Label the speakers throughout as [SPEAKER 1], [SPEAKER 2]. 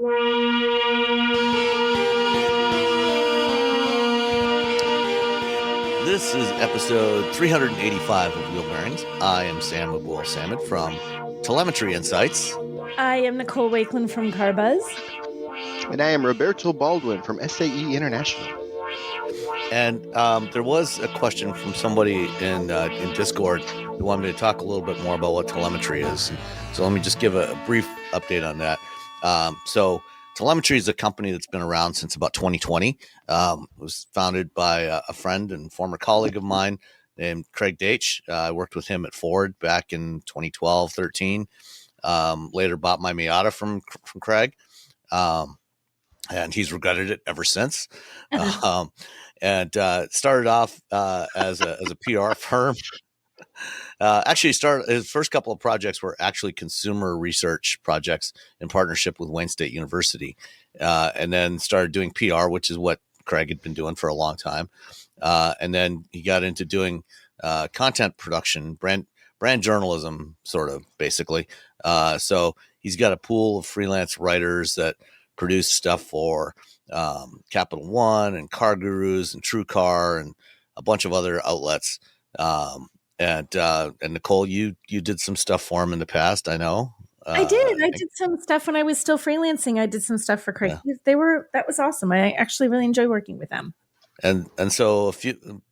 [SPEAKER 1] This is episode 385 of Wheel Bearings. I am Sam Abul-Samad from Telemetry Insights.
[SPEAKER 2] I am Nicole Wakeland from Carbuzz.
[SPEAKER 3] And I am Roberto Baldwin from SAE International.
[SPEAKER 1] And there was a question from somebody in Discord who wanted me to talk a little bit more about what telemetry is. So let me just give a brief update on that. So Telemetry is a company that's been around since about 2020. It was founded by a friend and former colleague of mine named Craig Deitch. I worked with him at Ford back in 2012, 13. Later bought my Miata from Craig. And he's regretted it ever since. Started off as a PR firm. Actually, his first couple of projects were actually consumer research projects in partnership with Wayne State University, and then started doing PR, which is what Craig had been doing for a long time. And then he got into doing content production, brand journalism, sort of, basically. So he's got a pool of freelance writers that produce stuff for Capital One and Car Gurus and True Car and a bunch of other outlets. And Nicole, you did some stuff for him in the past, I know.
[SPEAKER 2] I did. I did some stuff when I was still freelancing. I did some stuff for Craig. Yeah. That was awesome. I actually really enjoy working with them.
[SPEAKER 1] And so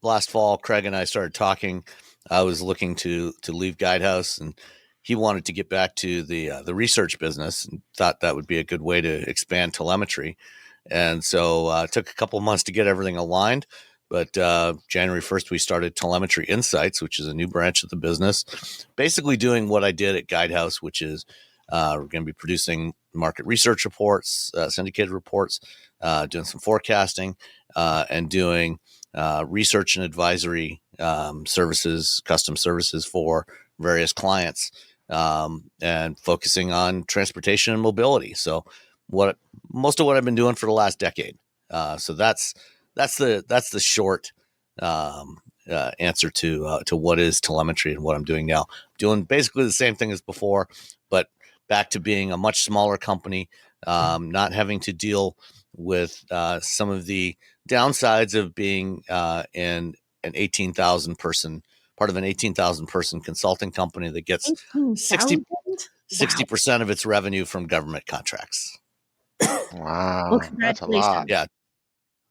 [SPEAKER 1] last fall, Craig and I started talking. I was looking to leave Guidehouse, and he wanted to get back to the research business and thought that would be a good way to expand telemetry. And so it took a couple of months to get everything aligned. But January 1st, we started Telemetry Insights, which is a new branch of the business, basically doing what I did at Guidehouse, which is we're going to be producing market research reports, syndicated reports, doing some forecasting, and doing research and advisory services, custom services for various clients, and focusing on transportation and mobility. So most of what I've been doing for the last decade. So that's the short answer to what is telemetry and what I'm doing now. I'm doing basically the same thing as before, but back to being a much smaller company, not having to deal with some of the downsides of being in an 18,000 person part of an 18,000 person consulting company that gets 60% of its revenue from government contracts.
[SPEAKER 3] Wow,
[SPEAKER 2] well,
[SPEAKER 3] that's a lot.
[SPEAKER 1] Yeah.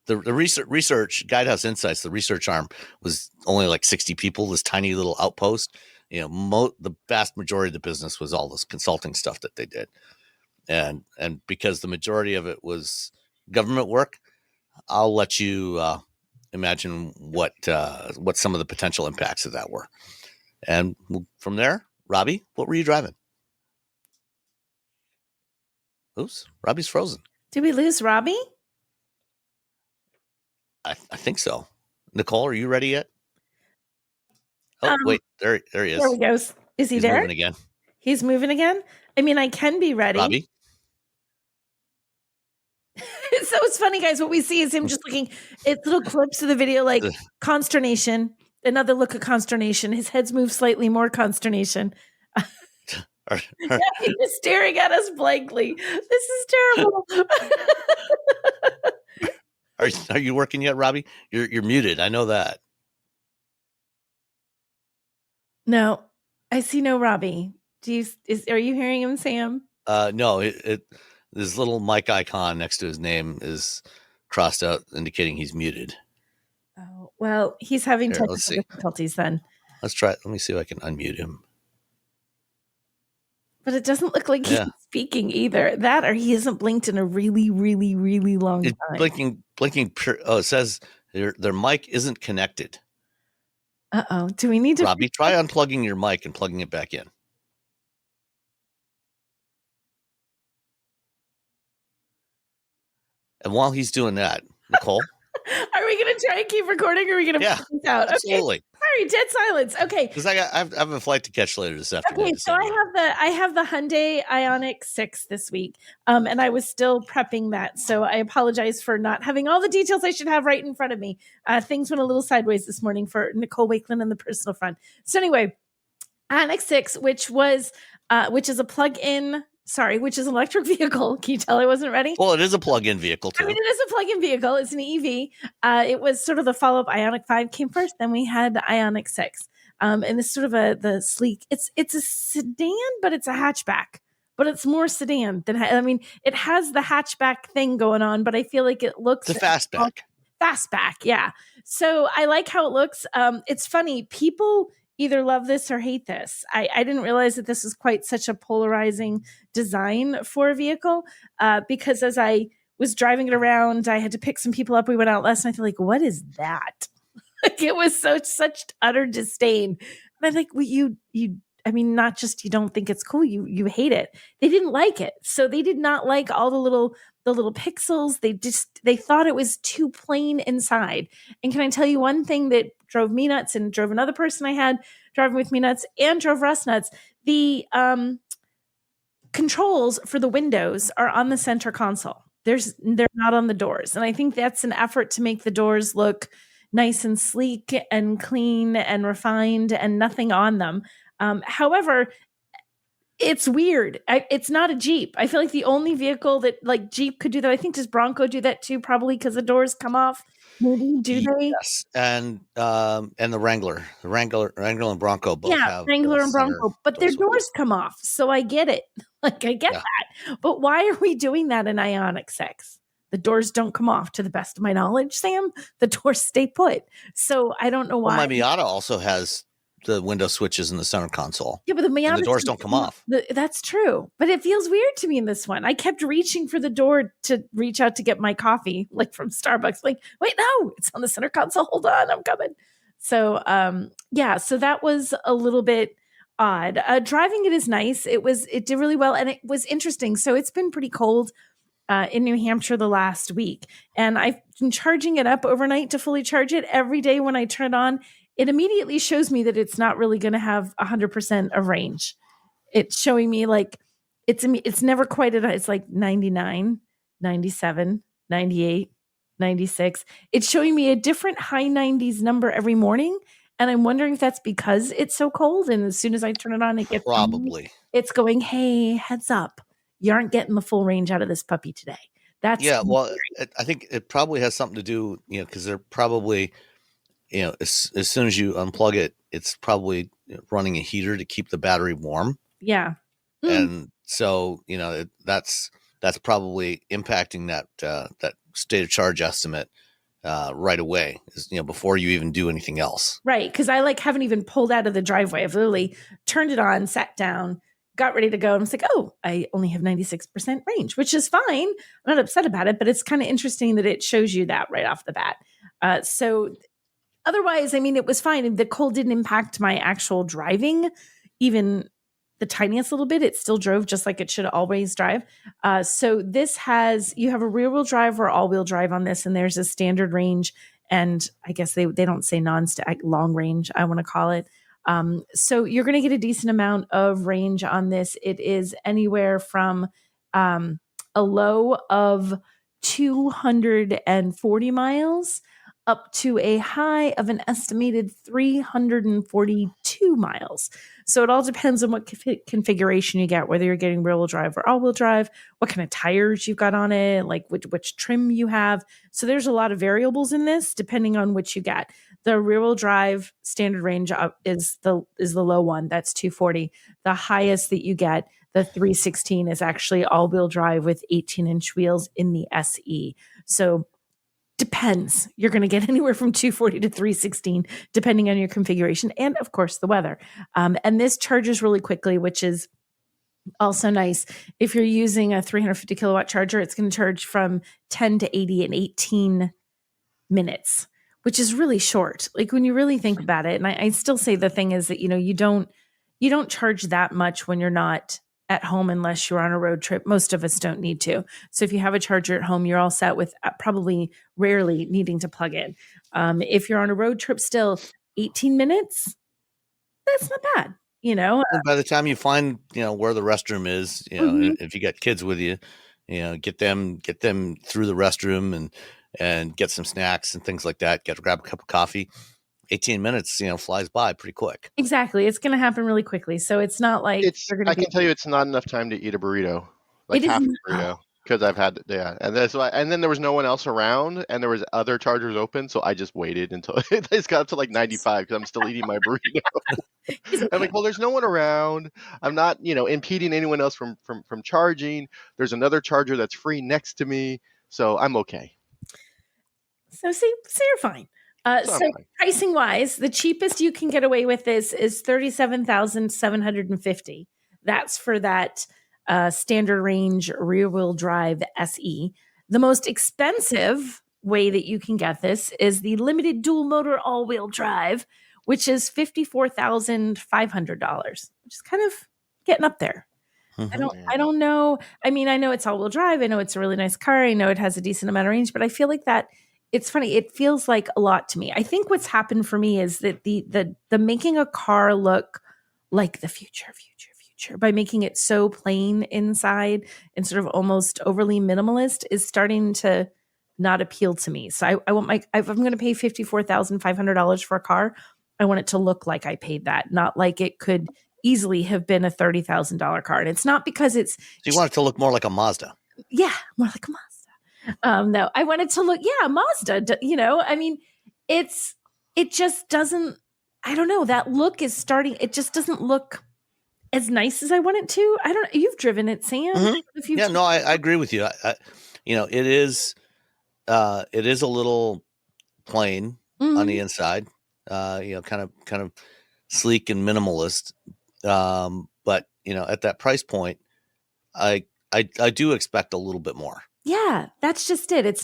[SPEAKER 1] The research Guidehouse Insights, the research arm, was only like 60 people, this tiny little outpost. The vast majority of the business was all this consulting stuff that they did. And because the majority of it was government work, I'll let you imagine what some of the potential impacts of that were. And from there, Robbie, what were you driving? Oops, Robbie's frozen.
[SPEAKER 2] Did we lose Robbie?
[SPEAKER 1] I think so. Nicole, are you ready yet? Oh, wait, there he is.
[SPEAKER 2] There he goes. Is he
[SPEAKER 1] He's
[SPEAKER 2] there?
[SPEAKER 1] Moving again.
[SPEAKER 2] He's moving again? I mean, I can be ready.
[SPEAKER 1] Robbie?
[SPEAKER 2] So it's funny, guys. What we see is him just looking at little clips of the video, like consternation, another look at consternation. His head's moved slightly more consternation. Yeah, he's just staring at us blankly. This is terrible.
[SPEAKER 1] Are you working yet, Robbie? You're muted. I know that.
[SPEAKER 2] No, I see no Robbie. Are you hearing him, Sam?
[SPEAKER 1] No. This little mic icon next to his name is crossed out, indicating he's muted.
[SPEAKER 2] Oh well, he's having technical difficulties. Then
[SPEAKER 1] let's try. Let me see if I can unmute him.
[SPEAKER 2] But it doesn't look like he's speaking either. That or he hasn't blinked in a really, really, really long time.
[SPEAKER 1] Blinking. It says their mic isn't connected.
[SPEAKER 2] Uh-oh. Do we need to...
[SPEAKER 1] Robbie, try unplugging your mic and plugging it back in. And while he's doing that, Nicole...
[SPEAKER 2] Are we going to try and keep recording, or are we going to put this out?
[SPEAKER 1] Absolutely.
[SPEAKER 2] Okay. Sorry, dead silence. Okay.
[SPEAKER 1] Because I have a flight to catch later this afternoon.
[SPEAKER 2] Okay, so I have the Hyundai Ioniq 6 this week, and I was still prepping that. So I apologize for not having all the details I should have right in front of me. Things went a little sideways this morning for Nicole Wakeland on the personal front. So anyway, Ioniq 6, which is a plug-in sorry, which is an electric vehicle. Can you tell I wasn't ready?
[SPEAKER 1] Well, it is a plug-in vehicle too.
[SPEAKER 2] I mean, it is a plug-in vehicle. It's an EV. It was sort of the follow-up. Ionic 5 came first, then we had the Ionic 6. And it's sort of the sleek. It's a sedan, but it's a hatchback. But it's more sedan than it has the hatchback thing going on, but I feel like it looks
[SPEAKER 1] the fastback.
[SPEAKER 2] Fastback, yeah. So I like how it looks. It's funny. People either love this or hate this. I didn't realize that this is quite such a polarizing design for a vehicle because as I was driving it around, I had to pick some people up. We went out last night. They're like, what is that? Like it was such utter disdain. And I'm like, well, you not just you don't think it's cool, you hate it. They didn't like it. So they did not like all the little pixels. They thought it was too plain inside. And can I tell you one thing that drove me nuts and drove another person I had driving with me nuts and drove Russ nuts? The controls for the windows are on the center console. They're not on the doors. And I think that's an effort to make the doors look nice and sleek and clean and refined and nothing on them. However, it's weird. It's not a Jeep. I feel like the only vehicle that like Jeep could do that. I think does Bronco do that too? Probably because the doors come off. Maybe do they?
[SPEAKER 1] Yes, and the Wrangler, and Bronco both have
[SPEAKER 2] Wrangler and Bronco, but their doors come off. So I get it. Like I get that. But why are we doing that in Ioniq 6? The doors don't come off, to the best of my knowledge, Sam. The doors stay put. So I don't know why.
[SPEAKER 1] Well, my Miata also has the window switches in the center console.
[SPEAKER 2] Yeah, but the Miata,
[SPEAKER 1] the doors don't come off.
[SPEAKER 2] That's true. But it feels weird to me in this one. I kept reaching for the door to reach out to get my coffee, like from Starbucks. Like, wait, no, it's on the center console. Hold on, I'm coming. So, so that was a little bit odd. Driving it is nice. It did really well, and it was interesting. So it's been pretty cold in New Hampshire the last week, and I've been charging it up overnight to fully charge it. Every day when I turn it on, it immediately shows me that it's not really going to have 100% of range. It's showing me like it's never quite at, it's like 99, 97, 98, 96. It's showing me a different high 90s number every morning. And I'm wondering if that's because it's so cold. And as soon as I turn it on, it gets
[SPEAKER 1] probably.
[SPEAKER 2] It's going, hey, heads up. You aren't getting the full range out of this puppy today.
[SPEAKER 1] Well, I think it probably has something to do, because they're probably, as soon as you unplug it, it's probably running a heater to keep the battery warm.
[SPEAKER 2] Yeah.
[SPEAKER 1] And so, that's probably impacting that state of charge estimate right away, before you even do anything else.
[SPEAKER 2] Right. Because I haven't even pulled out of the driveway. I've literally turned it on, sat down, got ready to go. And I was like, oh, I only have 96% range, which is fine. I'm not upset about it, but it's kind of interesting that it shows you that right off the bat. So otherwise, it was fine. The cold didn't impact my actual driving, even the tiniest little bit. It still drove just like it should always drive. So you have a rear wheel drive or all wheel drive on this, and there's a standard range. And I guess they don't say long range, I want to call it. So you're going to get a decent amount of range on this. It is anywhere from a low of 240 miles up to a high of an estimated 342 miles. So it all depends on what configuration you get, whether you're getting rear wheel drive or all wheel drive, what kind of tires you've got on it, like which trim you have. So there's a lot of variables in this depending on which you get. The rear wheel drive standard range is the low one. That's 240. The highest that you get, the 316, is actually all wheel drive with 18-inch wheels in the SE. So depends. You're going to get anywhere from 240 to 316, depending on your configuration and, of course, the weather. And this charges really quickly, which is also nice. If you're using a 350 kilowatt charger, it's going to charge from 10 to 80 in 18 minutes, which is really short. Like when you really think about it, and I still say the thing is that, you don't charge that much when you're not at home unless you're on a road trip. Most of us don't need to. So if you have a charger at home, you're all set with probably rarely needing to plug in. If you're on a road trip still, 18 minutes, that's not bad, And
[SPEAKER 1] by the time you find, where the restroom is, if you got kids with you, get them through the restroom and get some snacks and things like that, grab a cup of coffee. 18 minutes, flies by pretty quick.
[SPEAKER 2] Exactly. It's going to happen really quickly. So it's not like you're going to
[SPEAKER 3] I
[SPEAKER 2] be.
[SPEAKER 3] can tell you, it's not enough time to eat a burrito, like
[SPEAKER 2] It is.
[SPEAKER 3] half a burrito, because I've had and that's why. And then there was no one else around, and there was other chargers open, so I just waited until it just got up to like 95 because I'm still eating my burrito. I'm like, well, there's no one around. I'm not, impeding anyone else from charging. There's another charger that's free next to me, so I'm okay.
[SPEAKER 2] So you're fine. So pricing wise, the cheapest you can get away with this is $37,750. That's for that standard range rear wheel drive SE. The most expensive way that you can get this is the limited dual motor all wheel drive, which is $54,500, which is kind of getting up there. I don't know. I mean, I know it's all wheel drive. I know it's a really nice car. I know it has a decent amount of range, but I feel like that it's funny. It feels like a lot to me. I think what's happened for me is that the making a car look like the future by making it so plain inside and sort of almost overly minimalist is starting to not appeal to me. So I want if I'm going to pay $54,500 for a car, I want it to look like I paid that, not like it could easily have been a $30,000 car. And it's not because it's.
[SPEAKER 1] So you want it to look more like a Mazda.
[SPEAKER 2] Yeah, more like a Mazda. No, I want it to look, Mazda, I mean, it just doesn't, I don't know. That look is starting. It just doesn't look as nice as I want it to. I don't, you've driven it, Sam.
[SPEAKER 1] Mm-hmm. No, I agree with you. It is a little plain on the inside, kind of sleek and minimalist. But at that price point, I do expect a little bit more.
[SPEAKER 2] Yeah, that's just it. It's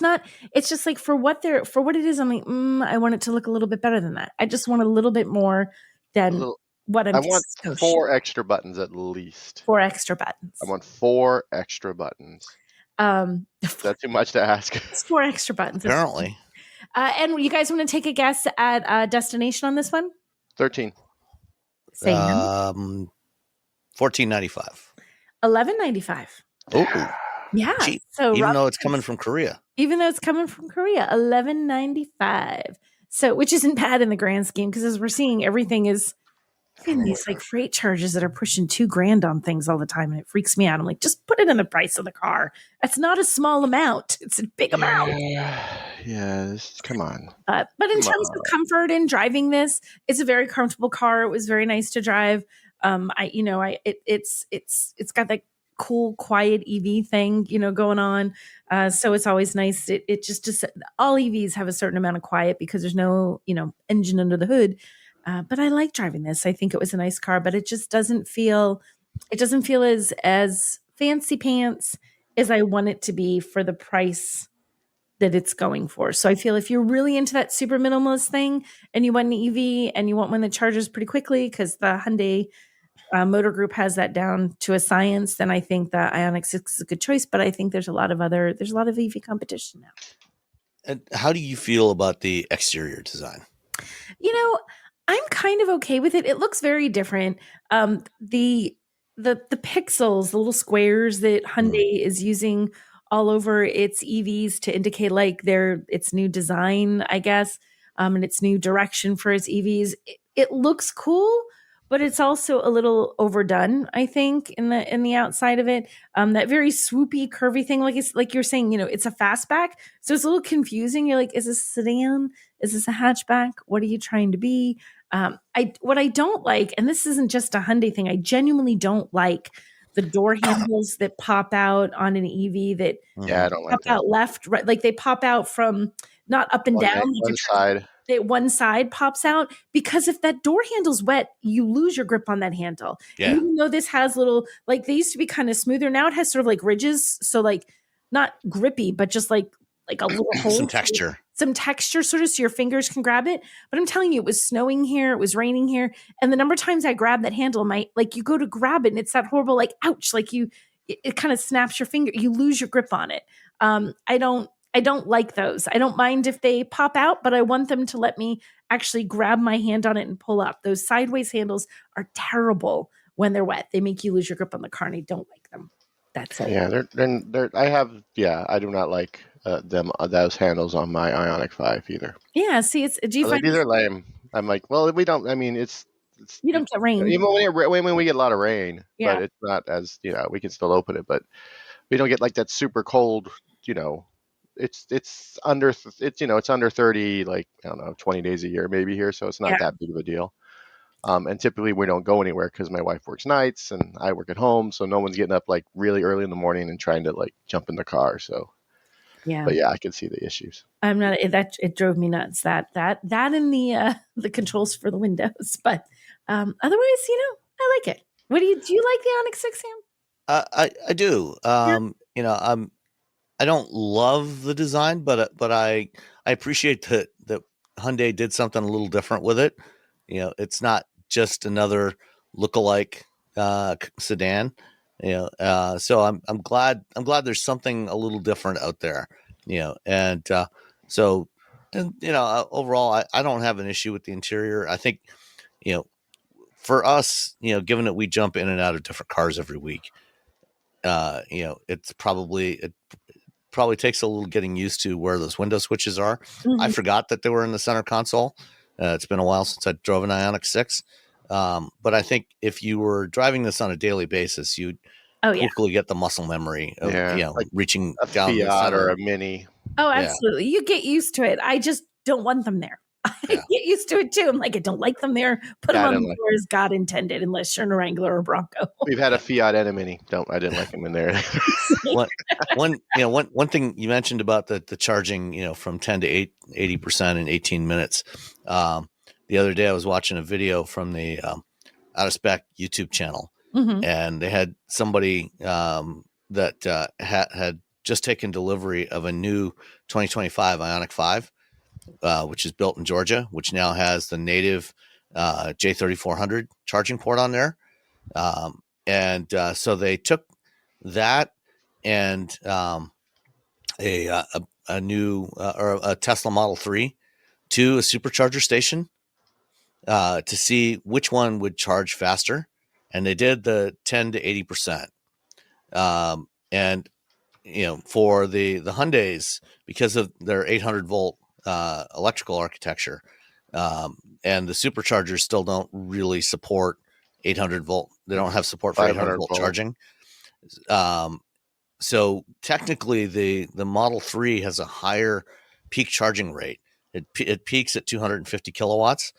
[SPEAKER 2] just like for what it is, I'm like, I want it to look a little bit better than that. I just want a little bit more than what I'm.
[SPEAKER 3] I want 4 extra buttons at least.
[SPEAKER 2] 4 extra buttons.
[SPEAKER 3] I want 4 extra buttons. Is that too much to ask?
[SPEAKER 2] It's 4 extra buttons.
[SPEAKER 1] Apparently.
[SPEAKER 2] And you guys want to take a guess at destination on this one?
[SPEAKER 3] 13.
[SPEAKER 2] Sam.
[SPEAKER 1] $14.95.
[SPEAKER 2] $11.95.
[SPEAKER 1] Oh.
[SPEAKER 2] Yeah.
[SPEAKER 1] Cheap. So even though it's coming from Korea.
[SPEAKER 2] $11.95. So, which isn't bad in the grand scheme, because as we're seeing, everything is in these like freight charges that are pushing $2,000 on things all the time, and it freaks me out. I'm like, just put it in the price of the car. That's not a small amount; it's a big amount.
[SPEAKER 3] Yeah, come on.
[SPEAKER 2] But in terms of comfort in driving this, it's a very comfortable car. It was very nice to drive. It's got that cool, quiet EV thing, going on. So it's always nice. It just all EVs have a certain amount of quiet because there's no, engine under the hood. But I like driving this. I think it was a nice car, but it just doesn't feel as fancy pants as I want it to be for the price that it's going for. So I feel if you're really into that super minimalist thing and you want an EV and you want one that charges pretty quickly, because the Hyundai Motor Group has that down to a science, then I think the Ioniq 6 is a good choice. But I think there's a lot of EV competition now.
[SPEAKER 1] And how do you feel about the exterior design?
[SPEAKER 2] I'm kind of okay with it. It looks very different. The pixels, the little squares that Hyundai is using all over its EVs to indicate like its new design, I guess, and its new direction for its EVs. It looks cool, but it's also a little overdone, I think, in the outside of it. That very swoopy, curvy thing, like you're saying, it's a fastback, so it's a little confusing. You're like, is this a sedan? Is this a hatchback? What are you trying to be? What I don't like, and this isn't just a Hyundai thing, I genuinely don't like the door handles that pop out on an EV that
[SPEAKER 3] I don't like
[SPEAKER 2] pop
[SPEAKER 3] that.
[SPEAKER 2] out left, right, like they pop out from not up and down.
[SPEAKER 3] One side.
[SPEAKER 2] One side pops out, because if that door handle's wet, you lose your grip on that handle.
[SPEAKER 1] Yeah.
[SPEAKER 2] And even though this has little, like they used to be kind of smoother, now it has sort of like ridges, so like not grippy, but just like a little hole. Some texture sort of, so your fingers can grab it. But I'm telling you, it was snowing here, it was raining here, and the number of times I grabbed that handle, you go to grab it and it's that horrible like ouch, like it kind of snaps your finger, you lose your grip on it. I don't like those. I don't mind if they pop out, but I want them to let me actually grab my hand on it and pull up. Those sideways handles are terrible when they're wet. They make you lose your grip on the car, and I don't like them. That's it.
[SPEAKER 3] Yeah, I do not like those handles on my Ioniq 5 either.
[SPEAKER 2] Yeah, see, they're
[SPEAKER 3] lame. I'm like, well, we don't. I mean, it's
[SPEAKER 2] You don't get rain.
[SPEAKER 3] even when we get a lot of rain,
[SPEAKER 2] Yeah.
[SPEAKER 3] but it's not as we can still open it, but we don't get like that super cold. You know, it's under it's under 30, like I don't know, 20 days a year maybe here, so it's not
[SPEAKER 2] Yeah.
[SPEAKER 3] that big of a deal. And typically we don't go anywhere because my wife works nights and I work at home, so no one's getting up like really early in the morning and trying to like jump in the car. So,
[SPEAKER 2] Yeah.
[SPEAKER 3] but yeah, I can see the issues.
[SPEAKER 2] I'm not it drove me nuts that and the controls for the windows. But otherwise, I like it. Do you like the Onyx 6, Sam?
[SPEAKER 1] I do. I don't love the design, but I appreciate that Hyundai did something a little different with it. It's not just another lookalike sedan. So I'm glad there's something a little different out there. And so and overall, I don't have an issue with the interior. I think for us, given that we jump in and out of different cars every week, it probably takes a little getting used to where those window switches are. I forgot that they were in the center console. It's been a while since I drove an Ioniq 6. But I think if you were driving this on a daily basis, you'd quickly get the muscle memory of
[SPEAKER 3] like
[SPEAKER 1] reaching
[SPEAKER 3] a
[SPEAKER 1] down the
[SPEAKER 3] Fiat
[SPEAKER 1] center.
[SPEAKER 3] or a Mini.
[SPEAKER 2] Oh, absolutely. You get used to it. I just don't want them there. I get used to it too. I'm like, I don't like them there. Put them on the floor as God intended, unless you're in a Wrangler or Bronco.
[SPEAKER 3] We've had a Fiat and a Mini. I didn't like them in there.
[SPEAKER 1] One thing you mentioned about the charging, from 10 to 80% in 18 minutes. The other day I was watching a video from the Out of Spec YouTube channel, and they had somebody that had just taken delivery of a new 2025 Ioniq 5, which is built in Georgia, which now has the native J3400 charging port on there. So they took that and a new or a Tesla Model 3 to a supercharger station to see which one would charge faster. And they did the 10 to 80%. And for the Hyundais, because of their 800 volt electrical architecture, and the superchargers still don't really support 800 volt. They don't have support for 800 volt charging. So technically, the Model 3 has a higher peak charging rate. It peaks at 250 kilowatts.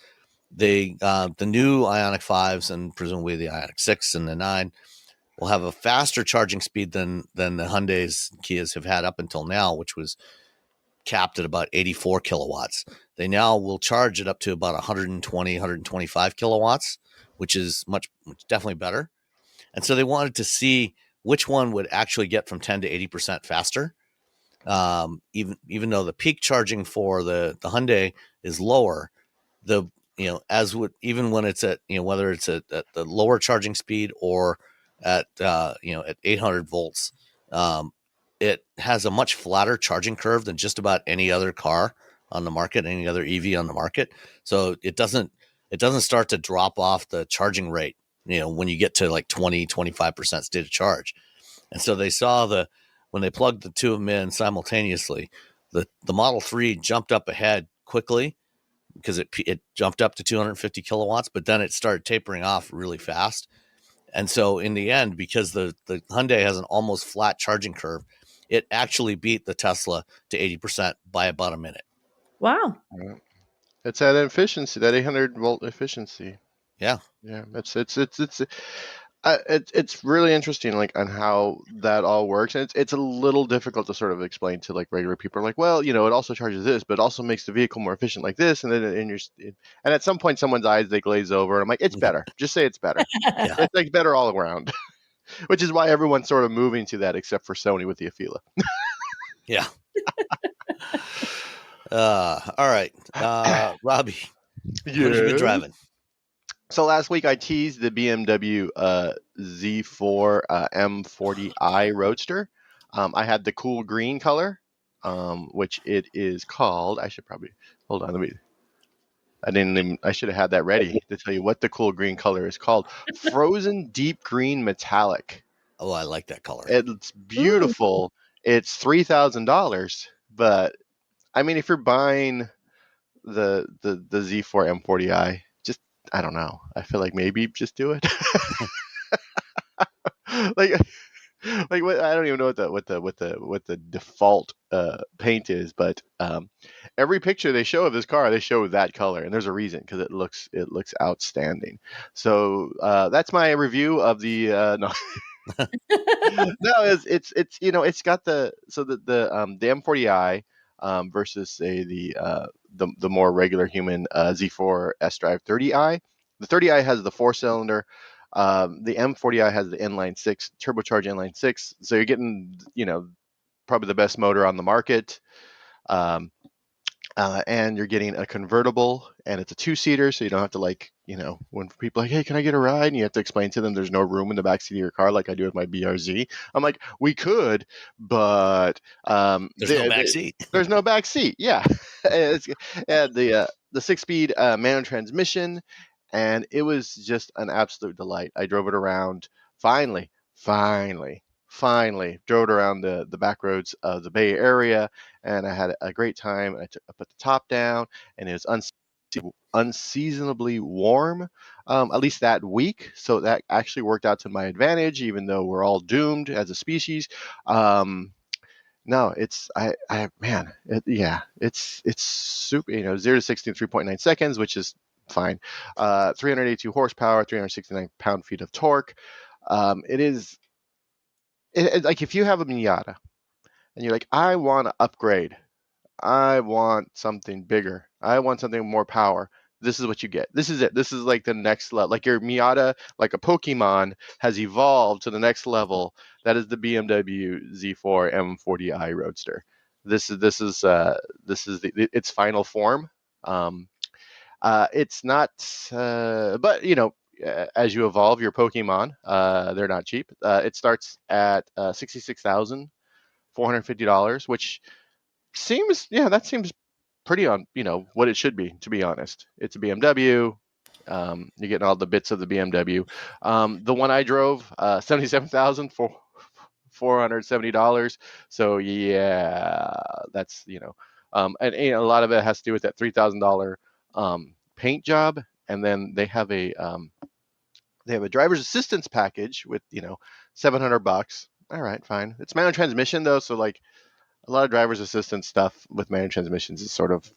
[SPEAKER 1] The new Ioniq 5s and presumably the Ioniq 6 and the 9 will have a faster charging speed than the Hyundais and Kias have had up until now, which was capped at about 84 kilowatts. They now will charge it up to about 120, 125 kilowatts, which is definitely better. And so they wanted to see which one would actually get from 10 to 80% faster. Even though the peak charging for the Hyundai is lower, even when it's at, whether it's at the lower charging speed or at 800 volts, it has a much flatter charging curve than just about any other car on the market, any other EV on the market. So it doesn't start to drop off the charging rate, when you get to like 20, 25% state of charge. And so they saw when they plugged the two of them in simultaneously, the Model 3 jumped up ahead quickly because it jumped up to 250 kilowatts, but then it started tapering off really fast. And so in the end, because the Hyundai has an almost flat charging curve, it actually beat the Tesla to 80% by about a minute.
[SPEAKER 2] Wow.
[SPEAKER 3] It's that efficiency, that 800 volt efficiency.
[SPEAKER 1] Yeah.
[SPEAKER 3] Yeah. It's really interesting, like on how that all works, and it's a little difficult to sort of explain to like regular people. Like, well, it also charges this, but also makes the vehicle more efficient, like this, and then and at some point, someone's eyes they glaze over, and I'm like, it's better. Just say it's better.
[SPEAKER 1] Yeah.
[SPEAKER 3] It's like better all around, which is why everyone's sort of moving to that, except for Sony with the Afeela.
[SPEAKER 1] Yeah. All right, Robbie, what have you been driving?
[SPEAKER 3] So last week I teased the BMW Z4 M40i Roadster. I had the cool green color, which it is called. I should probably hold on. I should have had that ready to tell you what the cool green color is called. Frozen Deep Green Metallic.
[SPEAKER 1] Oh, I like that color.
[SPEAKER 3] It's beautiful. Ooh. It's $3,000, but I mean, if you're buying the Z4 M40i. Just I don't know. I feel like maybe just do it. like what, I don't even know what the default paint is, but every picture they show of this car, they show that color, and there's a reason because it looks outstanding. So that's my review of the no. No, it's it's got the M40i versus say the more regular human Z4 S Drive 30i. The 30i has the 4-cylinder. The M40i has the inline six turbocharged inline six. So you're getting probably the best motor on the market. Um, and you're getting a convertible, and it's a 2-seater, so you don't have to when people are like, hey, can I get a ride? And you have to explain to them there's no room in the backseat of your car like I do with my BRZ. I'm like, we could, but
[SPEAKER 1] there's no back seat.
[SPEAKER 3] There's no back seat. Yeah, and the 6-speed manual transmission, and it was just an absolute delight. I drove it around. Finally drove it around the back roads of the Bay Area, and I had a great time. I put the top down, and it was unseasonably warm, at least that week. So that actually worked out to my advantage, even though we're all doomed as a species. No, it's it's super. 0 to 60 in 3.9 seconds, which is fine. 382 horsepower, 369 pound-feet of torque. It is like if you have a Miata and you're like, I want to upgrade, I want something bigger, I want something more power. This is what you get. This is it. This is like the next level. Like your Miata, like a Pokemon, has evolved to the next level. That is the BMW Z4 M40i Roadster. This is its final form. It's not, but as you evolve your Pokemon, they're not cheap. It starts at $66,450, which that seems pretty on what it should be, to be honest. It's a BMW. You're getting all the bits of the BMW. The one I drove, $77,470. So yeah, that's and a lot of it has to do with that $3,000 paint job, and then they have a driver's assistance package with $700. All right, fine. It's manual transmission though, so like a lot of driver's assistance stuff with manual transmissions is sort of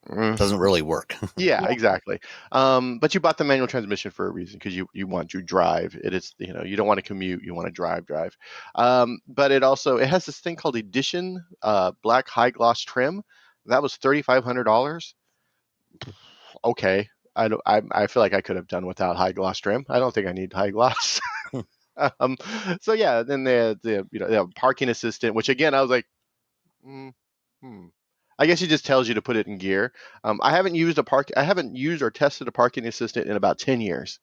[SPEAKER 1] doesn't really work.
[SPEAKER 3] Yeah, exactly. But you bought the manual transmission for a reason, because you want to drive. It is you don't want to commute, you want to drive. But it has this thing called Edition black high gloss trim. That was $3,500. Okay. I feel like I could have done without high gloss trim. I don't think I need high gloss. So yeah, then they have parking assistant, which again I was like, I guess it just tells you to put it in gear. I haven't used or tested a parking assistant in about 10 years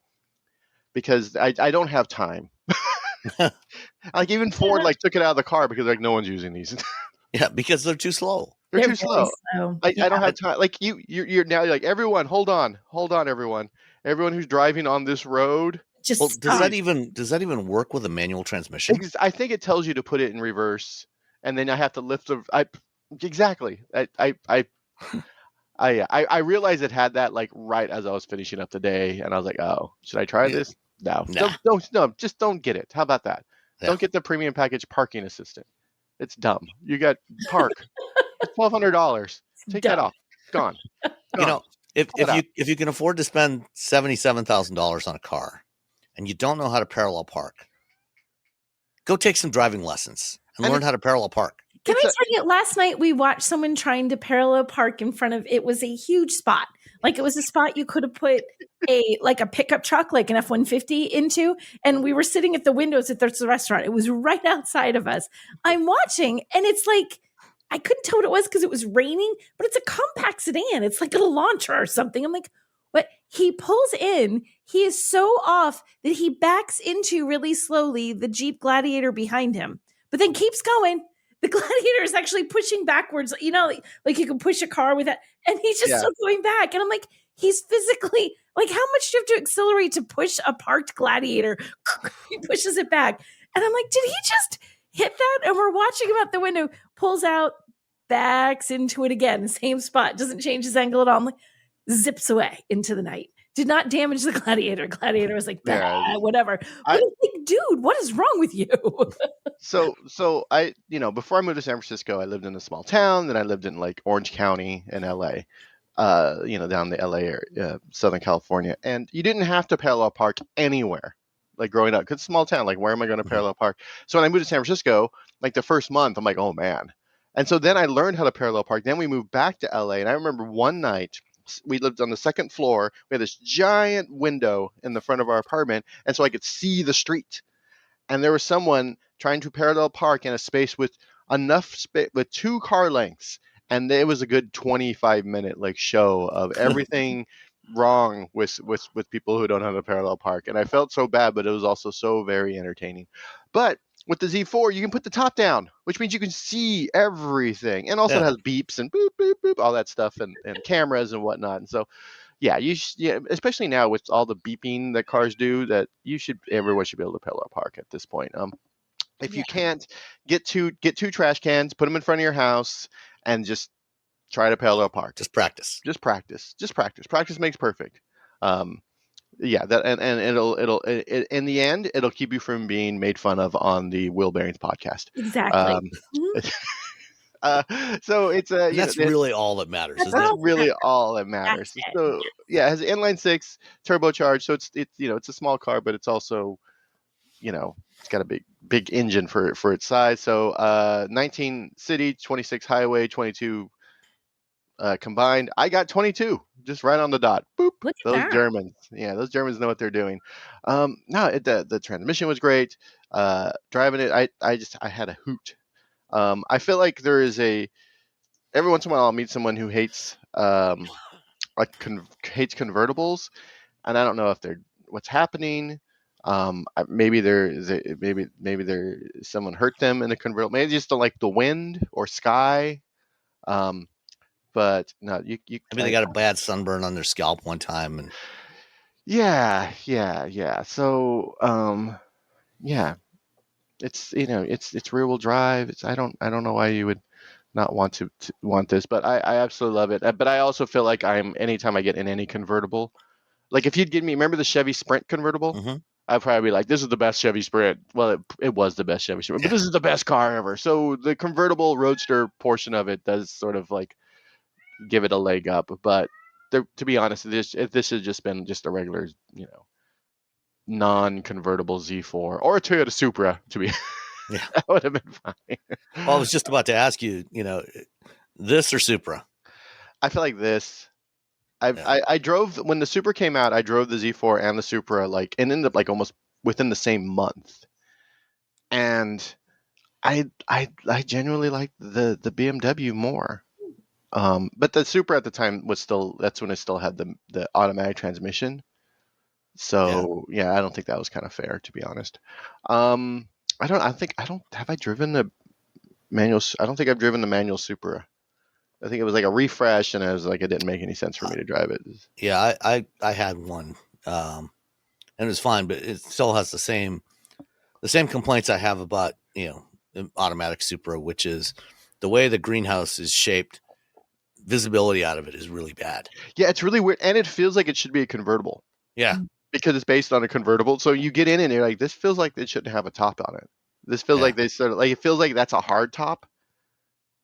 [SPEAKER 3] because I don't have time. Like even Ford took it out of the car because no one's using these.
[SPEAKER 1] Yeah, because they're too slow.
[SPEAKER 3] They're too slow. I don't have time. Like you're now like, everyone, hold on, everyone who's driving on this road.
[SPEAKER 2] Just
[SPEAKER 1] does that even work with a manual transmission?
[SPEAKER 3] I think it tells you to put it in reverse, and then I have to lift exactly. I realized it had that right as I was finishing up the day, and I was like, oh, should I try this? No, just don't get it. How about that? Yeah. Don't get the premium package parking assistant. It's dumb. You got park. It's $1,200. Take that off. Gone.
[SPEAKER 1] If you can afford to spend $77,000 on a car, and you don't know how to parallel park, go take some driving lessons and learn how to parallel park.
[SPEAKER 2] Can I tell you, last night we watched someone trying to parallel park in front of, it was a huge spot. Like it was a spot you could have put a pickup truck, like an F-150 into. And we were sitting at the windows at the restaurant. It was right outside of us. I'm watching and it's like, I couldn't tell what it was because it was raining, but it's a compact sedan. It's like a Elantra or something. I'm like, what? He pulls in. He is so off that he backs into really slowly the Jeep Gladiator behind him, but then keeps going. The Gladiator is actually pushing backwards, like you can push a car with that. And he's just still going back. And I'm like, he's physically, like, how much do you have to accelerate to push a parked Gladiator? He pushes it back. And I'm like, did he just hit that? And we're watching him out the window, pulls out, backs into it again, same spot, doesn't change his angle at all. I'm like, zips away into the night. Did not damage the Gladiator. Gladiator was like,
[SPEAKER 3] Yeah.
[SPEAKER 2] whatever. But it's like, dude, what is wrong with you?
[SPEAKER 3] So I, before I moved to San Francisco, I lived in a small town. Then I lived in like Orange County in LA, down the LA area, Southern California. And you didn't have to parallel park anywhere, like growing up, because it's a small town. Like, where am I going to parallel park? So when I moved to San Francisco, like the first month, I'm like, oh man. And so then I learned how to parallel park. Then we moved back to LA. And I remember one night, we lived on the second floor. We had this giant window in the front of our apartment. And so I could see the street. And there was someone trying to parallel park in a space with enough space with 2 car lengths, and it was a good 25-minute like show of everything wrong with people who don't have a parallel park. And I felt so bad, but it was also so very entertaining. But with the Z4, you can put the top down, which means you can see everything, and also it has beeps and boop boop boop, all that stuff, and cameras and whatnot. And so yeah, especially now with all the beeping that cars do, that everyone should be able to parallel park at this point. If you can't, get 2 trash cans, put them in front of your house, and just try to parallel park.
[SPEAKER 1] Just practice.
[SPEAKER 3] Practice makes perfect. That and it'll in the end, it'll keep you from being made fun of on the Wheel Bearings podcast.
[SPEAKER 2] Exactly.
[SPEAKER 3] So it's
[SPEAKER 1] that's really all that matters.
[SPEAKER 3] That's really all that matters. So yeah, it has inline 6 turbocharged. So it's a small car, but it's also, it's got a big engine for its size. So 19 city, 26 highway, 22 combined. I got 22, just right on the dot. Boop. Those Germans. Yeah, those Germans know what they're doing. The transmission was great. Driving it, I had a hoot. I feel like there is every once in a while I'll meet someone who hates hates convertibles, and I don't know if they're what's happening. Maybe someone hurt them in a convertible. Maybe they just don't like the wind or sky. But no,
[SPEAKER 1] they got a bad sunburn on their scalp one time, and
[SPEAKER 3] yeah. So it's it's rear wheel drive. I don't know why you would not want want this, but I absolutely love it. But I also feel like anytime I get in any convertible, like if you'd give me, remember the Chevy Sprint convertible?
[SPEAKER 1] Mm-hmm.
[SPEAKER 3] I'd probably be like, this is the best Chevy Sprint. Well, it was the best Chevy Sprint, but this is the best car ever. So the convertible roadster portion of it does sort of like give it a leg up. But to be honest, if this had just been just a regular, non-convertible Z4 or a Toyota Supra, that would have been fine.
[SPEAKER 1] Well, I was just about to ask you, this or Supra?
[SPEAKER 3] I feel like this. I drove when the Supra came out. I drove the Z4 and the Supra and ended up like almost within the same month. And I genuinely liked the BMW more. But the Supra at the time that's when it still had the automatic transmission. So yeah, I don't think that was kind of fair, to be honest. Have I driven the manual? I don't think I've driven the manual Supra. I think it was like a refresh, and it didn't make any sense for me to drive it.
[SPEAKER 1] Yeah, I had one, and it was fine, but it still has the same complaints I have about the automatic Supra, which is the way the greenhouse is shaped. Visibility out of it is really bad.
[SPEAKER 3] Yeah, it's really weird, and it feels like it should be a convertible.
[SPEAKER 1] Yeah,
[SPEAKER 3] because it's based on a convertible. So you get in and you're like, this feels like it shouldn't have a top on it. This feels like they sort of it feels like that's a hard top,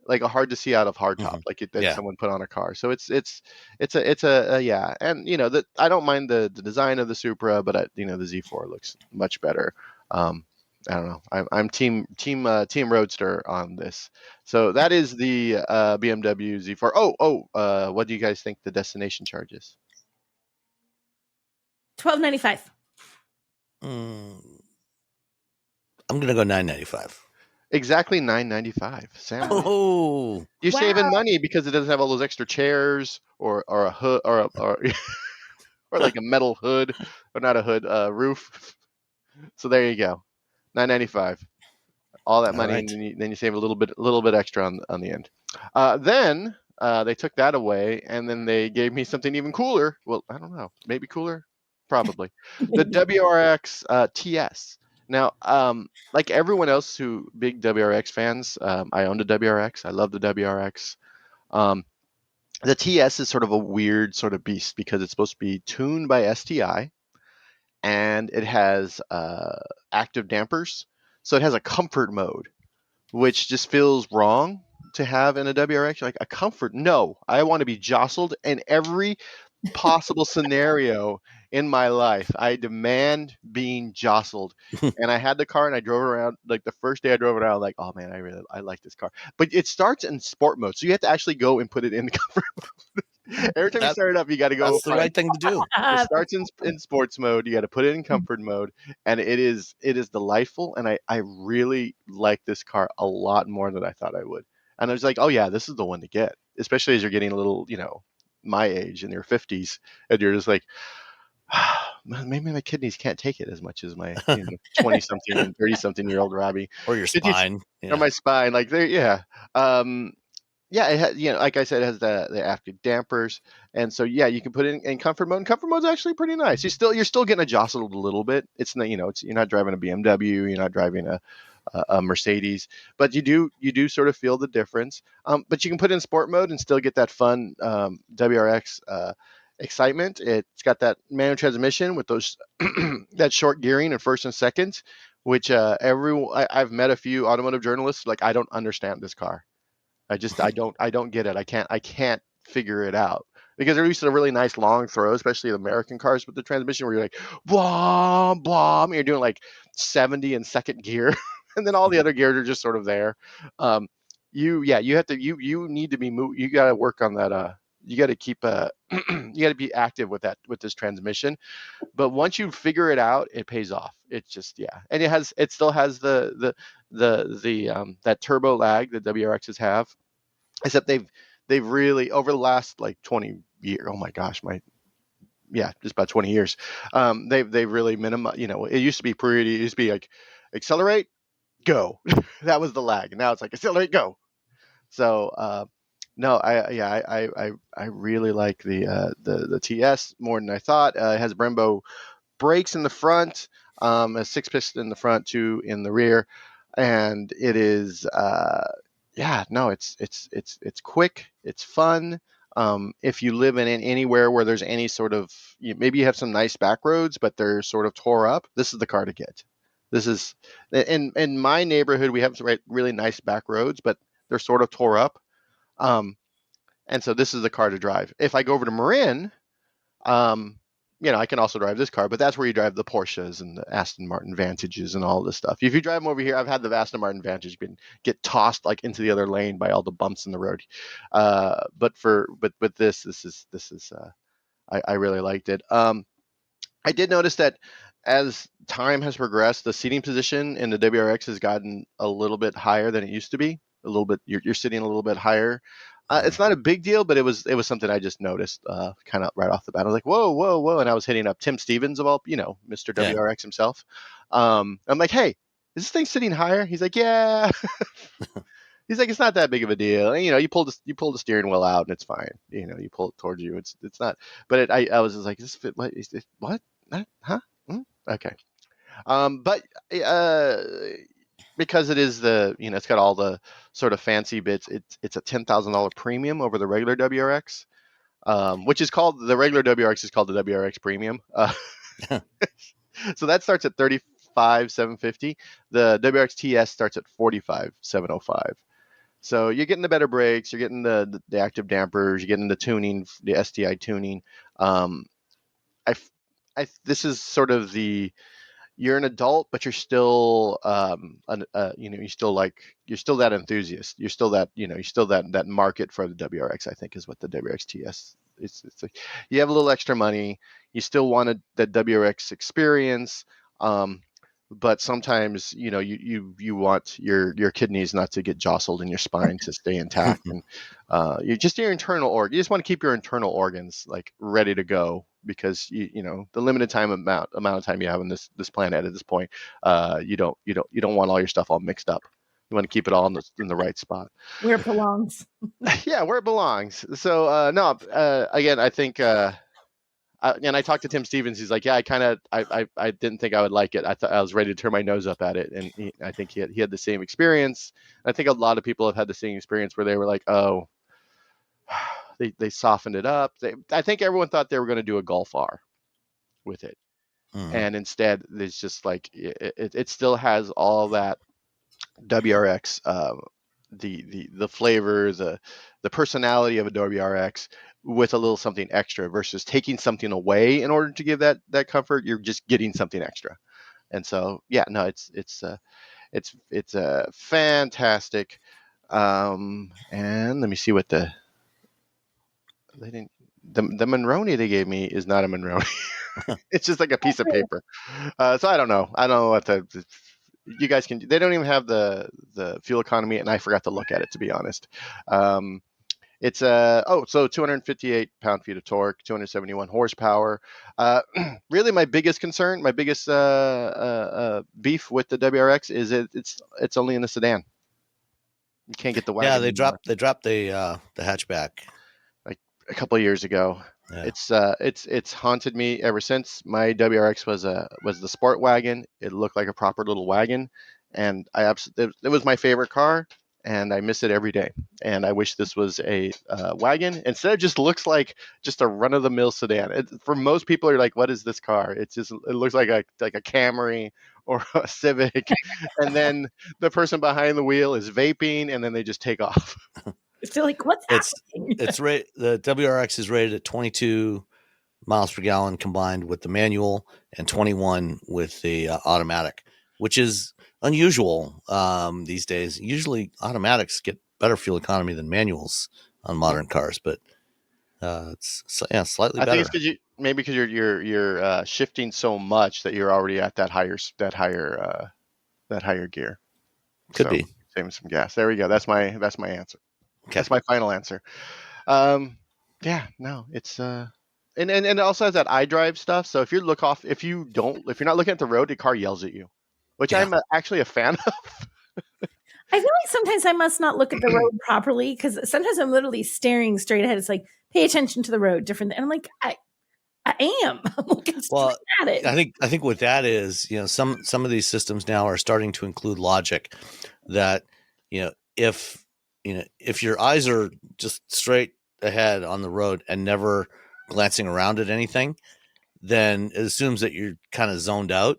[SPEAKER 3] like a hard to see out of hard top, that someone put on a car. So it's a yeah, and that I don't mind the design of the Supra, but the Z4 looks much better. I don't know. I'm team Roadster on this. So that is the BMW Z4. What do you guys think the destination charge is?
[SPEAKER 2] $12.95.
[SPEAKER 1] I'm gonna go $9.95.
[SPEAKER 3] Exactly $9.95. Sam,
[SPEAKER 1] you're
[SPEAKER 3] saving money because it doesn't have all those extra chairs or a hood or like a metal hood or not a hood roof. So there you go, $9.95. All that money, right. And then you save a little bit extra on the end. Then they took that away, and then they gave me something even cooler. Well, I don't know, maybe cooler. Probably the WRX TS. Now, like everyone else who big WRX fans, I owned a WRX. I love the WRX. Um, the TS is sort of a weird sort of beast because it's supposed to be tuned by STI, and it has active dampers, so it has a comfort mode, which just feels wrong to have in a WRX. Like a comfort, no, I want to be jostled in every possible scenario in my life. I demand being jostled. And I had the car and I drove around. Like the first day I drove it around, like, oh man, I like this car. But it starts in sport mode, so you have to actually go and put it in comfort mode. Every time you
[SPEAKER 1] That
[SPEAKER 3] start it up, you got to go
[SPEAKER 1] that's the
[SPEAKER 3] find.
[SPEAKER 1] right thing to do.
[SPEAKER 3] It
[SPEAKER 2] Uh,
[SPEAKER 3] starts in sports mode. You got to put it in comfort mode, and it is delightful. And I really like this car a lot more than I thought I would. And I was like, oh yeah, this is the one to get, especially as you're getting a little, my age in your 50s, and you're just like, maybe my kidneys can't take it as much as my 20 something and 30 something year old Robbie.
[SPEAKER 1] Or your
[SPEAKER 3] It just
[SPEAKER 1] spine.
[SPEAKER 3] or
[SPEAKER 1] Yeah.
[SPEAKER 3] my spine, like there, yeah. Yeah, it has, like I said, it has the active dampers, and so yeah, you can put it in comfort mode. And comfort mode's actually pretty nice. You're still getting adjusted a little bit. It's not, you're not driving a BMW, you're not driving a Mercedes, but you do sort of feel the difference. But you can put it in sport mode and still get that fun WRX excitement. It's got that manual transmission with those that short gearing in first and second, which I've met a few automotive journalists like I don't understand this car. I don't get it. I can't figure it out. Because they're used to a really nice long throw, especially the American cars with the transmission where you're like blah blah, and you're doing like 70 in second gear, and then all the other gears are just sort of there. Um, you have to you need to be you got to work on that. You got to keep you got to be active with this transmission. But once you figure it out, it pays off. It's just yeah, and it still has the that turbo lag that WRXs have, except they've really over the last like 20 years. Oh my gosh, just about 20 years. They've really minimized. It used to be pretty. It used to be like accelerate, go. That was the lag. And now it's like accelerate, go. So no, I really like the TS more than I thought. It has Brembo brakes in the front, a six piston in the front, two in the rear, and it is yeah, no, it's quick, it's fun. If you live in anywhere where there's any sort of maybe you have some nice back roads, but they're sort of tore up, this is the car to get. This is in my neighborhood we have some really nice back roads, but they're sort of tore up. Um, and so this is the car to drive. If I go over to Marin, um, I can also drive this car, but that's where you drive the Porsches and the Aston Martin Vantages and all this stuff. If you drive them over here, I've had the Aston Martin Vantage get tossed like into the other lane by all the bumps in the road. But this is I really liked it. I did notice that as time has progressed, the seating position in the WRX has gotten a little bit higher than it used to be. A little bit, you're sitting a little bit higher. It's not a big deal, but it was something I just noticed kind of right off the bat. I was like, whoa, whoa, whoa, and I was hitting up Tim Stevens of all, Mr.
[SPEAKER 1] Yeah.
[SPEAKER 3] WRX himself. I'm like, hey, is this thing sitting higher? He's like, yeah. He's like, it's not that big of a deal. And, you pull the steering wheel out and it's fine. You pull it towards you. It's not. But I was just like, is this fit? What? What? Huh? Okay. But uh, because it is it's got all the sort of fancy bits. It's a $10,000 premium over the regular WRX, which is called the regular WRX is called the WRX Premium. So that starts at 35,750. The WRX TS starts at 45,705. So you're getting the better brakes, you're getting the active dampers, you're getting the tuning, the STI tuning. Um, I, this is sort of you're an adult, but you're still you're still that enthusiast. You're still that market for the WRX. I think is what the WRX TS. It's like you have a little extra money. You still wanted that WRX experience. But sometimes you want your kidneys not to get jostled and your spine to stay intact, and you just your internal organ. You just want to keep your internal organs like ready to go because the limited amount of time you have on this planet at this point, you don't want all your stuff all mixed up. You want to keep it all in the right spot.
[SPEAKER 2] where it belongs.
[SPEAKER 3] Yeah, where it belongs. So no, again, I think and I talked to Tim Stevens. He's like, yeah, I didn't think I would like it. I thought I was ready to turn my nose up at it, and I think he had the same experience. I think a lot of people have had the same experience where they were like, oh, they softened it up. I think everyone thought they were going to do a Golf R with it, and instead it's just like it still has all that WRX, the flavor, the personality of a WRX with a little something extra versus taking something away in order to give that comfort. You're just getting something extra, and so yeah, no, it's a fantastic. And let me see what they didn't. The Monroney they gave me is not a Monroney. It's just like a piece of paper. So I don't know. I don't know what you guys can. They don't even have the fuel economy, and I forgot to look at it, to be honest. It's so 258 pound-feet of torque, 271 horsepower. Really, my biggest concern, my biggest beef with the WRX is it's only in a sedan. You can't get the wagon.
[SPEAKER 1] Yeah, they dropped the hatchback
[SPEAKER 3] like a couple of years ago. Yeah. It's haunted me ever since. My WRX was the sport wagon. It looked like a proper little wagon, and it was my favorite car, and I miss it every day. And I wish this was a wagon. Instead, it just looks like just a run of the mill sedan. For most people, are like, "What is this car?" It looks like a Camry or a Civic, and then the person behind the wheel is vaping, and then they just take off.
[SPEAKER 2] Feel like what's happening?
[SPEAKER 1] The WRX is rated at 22 miles per gallon combined with the manual and 21 with the automatic, which is unusual these days. Usually automatics get better fuel economy than manuals on modern cars, but it's slightly better.
[SPEAKER 3] I think it's because you're shifting so much that you're already at that higher gear.
[SPEAKER 1] Could be
[SPEAKER 3] saving some gas. There we go. That's my answer. Okay. That's my final answer. Yeah, no, it's and it also has that iDrive stuff. So if you're not looking at the road, the car yells at you, which I'm actually a fan of.
[SPEAKER 2] I feel like sometimes I must not look at the road properly because sometimes I'm literally staring straight ahead. It's like, pay attention to the road different. And I'm like, I am. I'm looking straight at it.
[SPEAKER 1] I think what that is, some of these systems now are starting to include logic that, if your eyes are just straight ahead on the road and never glancing around at anything, then it assumes that you're kind of zoned out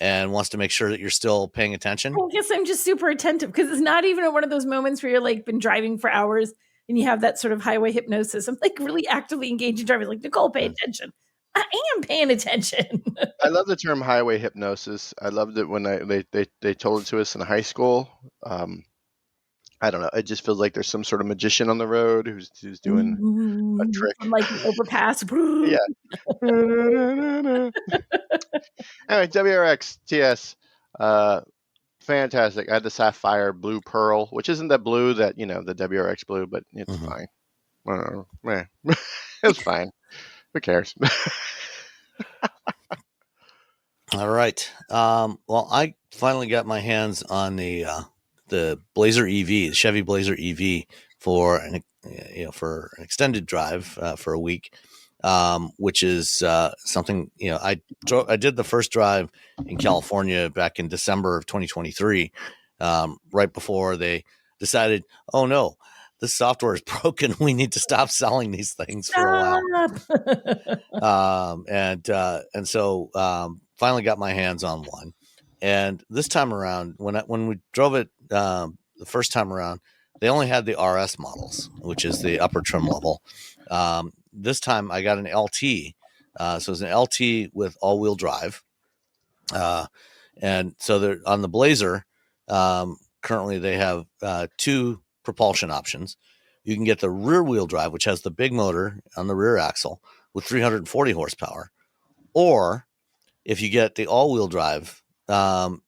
[SPEAKER 1] and wants to make sure that you're still paying attention.
[SPEAKER 2] I guess I'm just super attentive because it's not even one of those moments where you're like been driving for hours and you have that sort of highway hypnosis. I'm like really actively engaged in driving. Like, Nicole, pay attention. I am paying attention.
[SPEAKER 3] I love the term highway hypnosis. I loved it when they told it to us in high school. I don't know. It just feels like there's some sort of magician on the road who's doing a trick.
[SPEAKER 2] Like an overpass.
[SPEAKER 3] Yeah. Anyway, WRX TS, fantastic. I had the Sapphire Blue Pearl, which isn't the blue that, the WRX blue, but it's fine. It's fine. Who cares?
[SPEAKER 1] All right. Well, I finally got my hands on the Blazer EV, the Chevy Blazer EV for an extended drive for a week, which is something I did the first drive in California back in December of 2023, right before they decided, oh no, this software is broken. We need to stop selling these things for a while. And so finally got my hands on one. And this time around, when we drove it the first time around, they only had the RS models, which is the upper trim level. This time I got an LT. So it's an LT with all-wheel drive. And so on the Blazer, currently they have two propulsion options. You can get the rear-wheel drive, which has the big motor on the rear axle with 340 horsepower. Or if you get the all-wheel drive,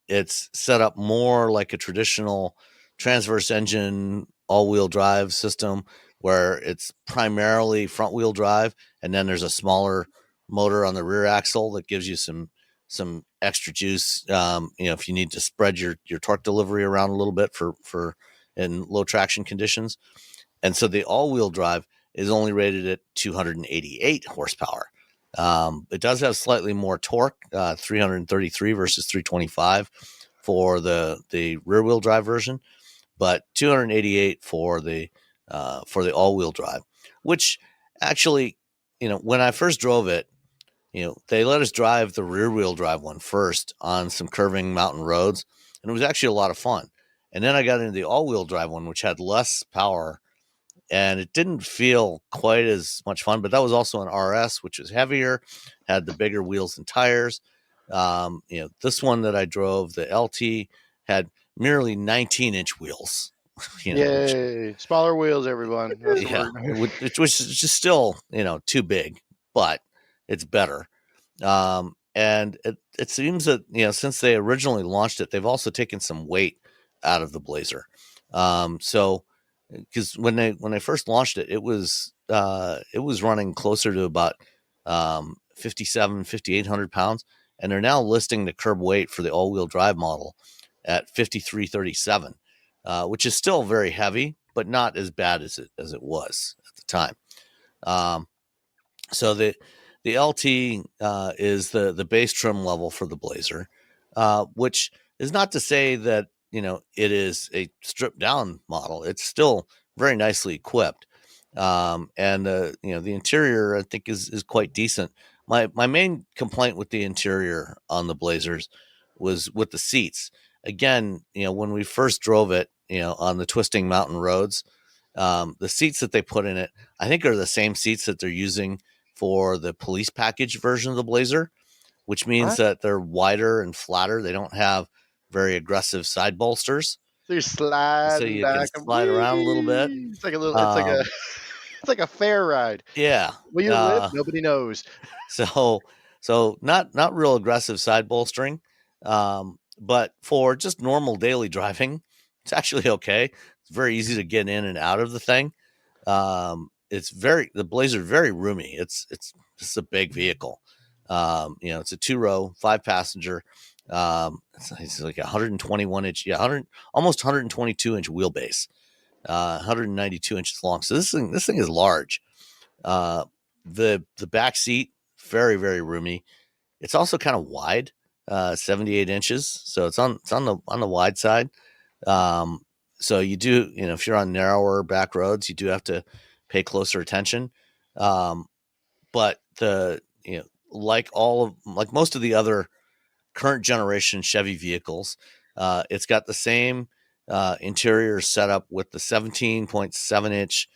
[SPEAKER 1] it's set up more like a traditional transverse engine all-wheel drive system where it's primarily front-wheel drive, and then there's a smaller motor on the rear axle that gives you some extra juice. If you need to spread your torque delivery around a little bit for in low traction conditions. And so the all-wheel drive is only rated at 288 horsepower. It does have slightly more torque, 333 versus 325 for the rear wheel drive version, but 288 for the all wheel drive, which actually, when I first drove it, they let us drive the rear wheel drive one first on some curving mountain roads, and it was actually a lot of fun. And then I got into the all wheel drive one, which had less power, and it didn't feel quite as much fun. But that was also an RS, which was heavier, had the bigger wheels and tires. This one that I drove, the LT, had merely 19-inch wheels.
[SPEAKER 3] Yay! Smaller wheels, everyone. That's what
[SPEAKER 1] Yeah,
[SPEAKER 3] we're
[SPEAKER 1] which was just still too big, but it's better. And it seems that since they originally launched it, they've also taken some weight out of the Blazer. So because when they first launched it, it was running closer to about 5,800 pounds, and they're now listing the curb weight for the all wheel drive model at 5,337, which is still very heavy, but not as bad as it was at the time. So the LT is the base trim level for the Blazer, which is not to say that it is a stripped down model. It's still very nicely equipped, and the interior I think is quite decent. My main complaint with the interior on the Blazers was with the seats. Again, when we first drove it, on the twisting mountain roads, the seats that they put in it, I think, are the same seats that they're using for the police package version of the Blazer, which means
[SPEAKER 3] what?
[SPEAKER 1] that they're wider and flatter. They don't have very aggressive side bolsters,
[SPEAKER 3] So you're
[SPEAKER 1] so
[SPEAKER 3] sliding
[SPEAKER 1] you can
[SPEAKER 3] back and
[SPEAKER 1] slide around a little bit.
[SPEAKER 3] it's like a little. It's like a.
[SPEAKER 1] Um,
[SPEAKER 3] It's like a fair ride.
[SPEAKER 1] yeah.
[SPEAKER 3] Will you live? Nobody knows.
[SPEAKER 1] So not real aggressive side bolstering, but for just normal daily driving, it's actually okay. It's very easy to get in and out of the thing. The Blazer very roomy. It's a big vehicle. It's a 2-row, 5-passenger. It's like 121-inch, 100, almost 122-inch wheelbase, 192 inches long. So this thing is large. The back seat, very, very roomy. It's also kind of wide, 78 inches. So it's on the wide side. So you do, if you're on narrower back roads, you do have to pay closer attention. But like most of the other current generation Chevy vehicles, it's got the same interior setup with the 17.7-inch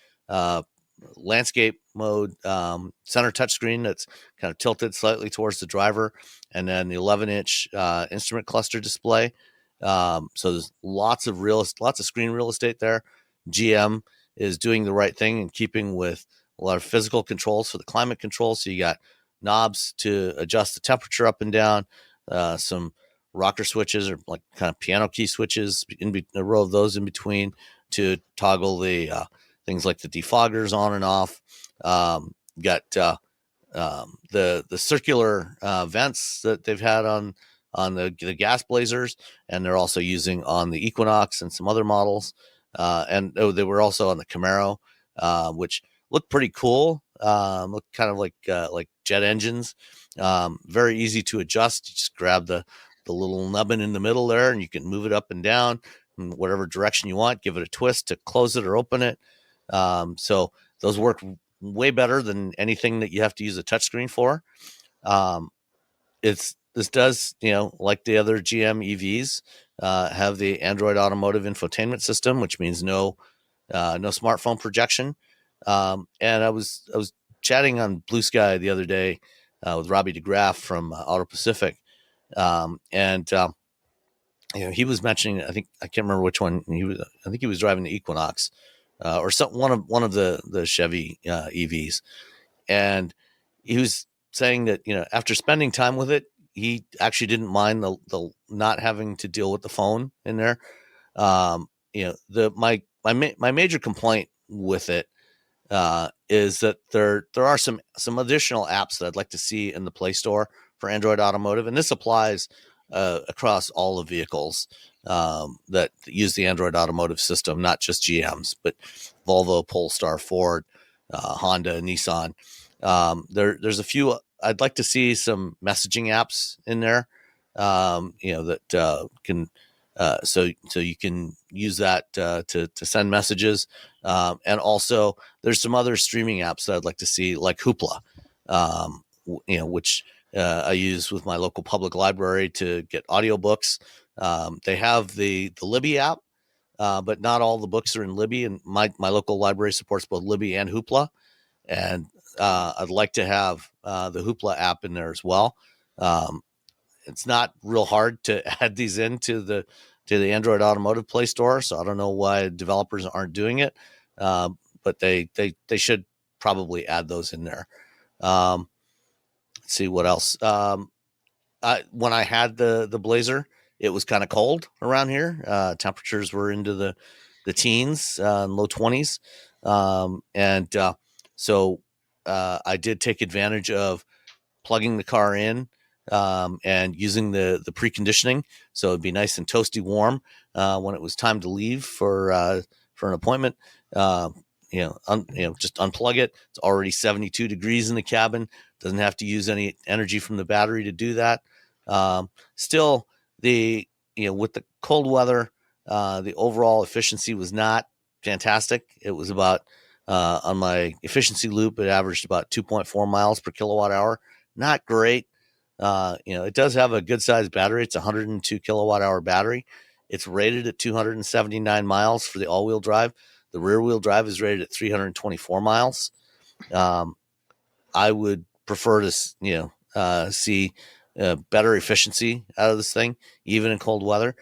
[SPEAKER 1] landscape mode center touchscreen that's kind of tilted slightly towards the driver, and then the 11-inch instrument cluster display. So there's lots of screen real estate there. GM is doing the right thing and keeping with a lot of physical controls for the climate control. So you got knobs to adjust the temperature up and down, some rocker switches or like kind of piano key switches, a row of those in between to toggle the things like the defoggers on and off. Got the circular vents that they've had on the gas Blazers, and they're also using on the Equinox and some other models. And they were also on the Camaro, which looked pretty cool. Looked kind of like jet engines. Very easy to adjust. You just grab the little nubbin in the middle there, and you can move it up and down in whatever direction you want. Give it a twist to close it or open it. So those work way better than anything that you have to use a touchscreen for. This does, like the other GM EVs, have the Android Automotive infotainment system, which means no smartphone projection. And I was chatting on Blue Sky the other day with Robbie DeGraff from Auto Pacific, and he was mentioning, I can't remember which one he was. I think he was driving the Equinox, or one of the Chevy EVs, and he was saying that after spending time with it, he actually didn't mind the not having to deal with the phone in there. My major complaint with it is that there are some additional apps that I'd like to see in the Play Store for Android Automotive, and this applies across all the vehicles that use the Android Automotive system, not just GMs, but Volvo, Polestar, Ford, Honda, Nissan. There's a few. I'd like to see some messaging apps in there. That can so you can use that to send messages. And also, there's some other streaming apps that I'd like to see, like Hoopla, which I use with my local public library to get audiobooks. They have the Libby app, but not all the books are in Libby, and my local library supports both Libby and Hoopla. And I'd like to have the Hoopla app in there as well. It's not real hard to add these into the Android Automotive Play Store, so I don't know why developers aren't doing it, but they should probably add those in there. Let's see what else. When I had the Blazer, it was kind of cold around here. Temperatures were into the teens, low 20s, so I did take advantage of plugging the car in and using the preconditioning, so it'd be nice and toasty warm when it was time to leave for an appointment. Just unplug it. It's already 72 degrees in the cabin. Doesn't have to use any energy from the battery to do that. Still, with the cold weather, the overall efficiency was not fantastic. It was about on my efficiency loop, it averaged about 2.4 miles per kilowatt hour. Not great. It does have a good sized battery. It's a 102 kilowatt hour battery. It's rated at 279 miles for the all wheel drive. The rear wheel drive is rated at 324 miles. I would prefer to, see better efficiency out of this thing, even in cold weather.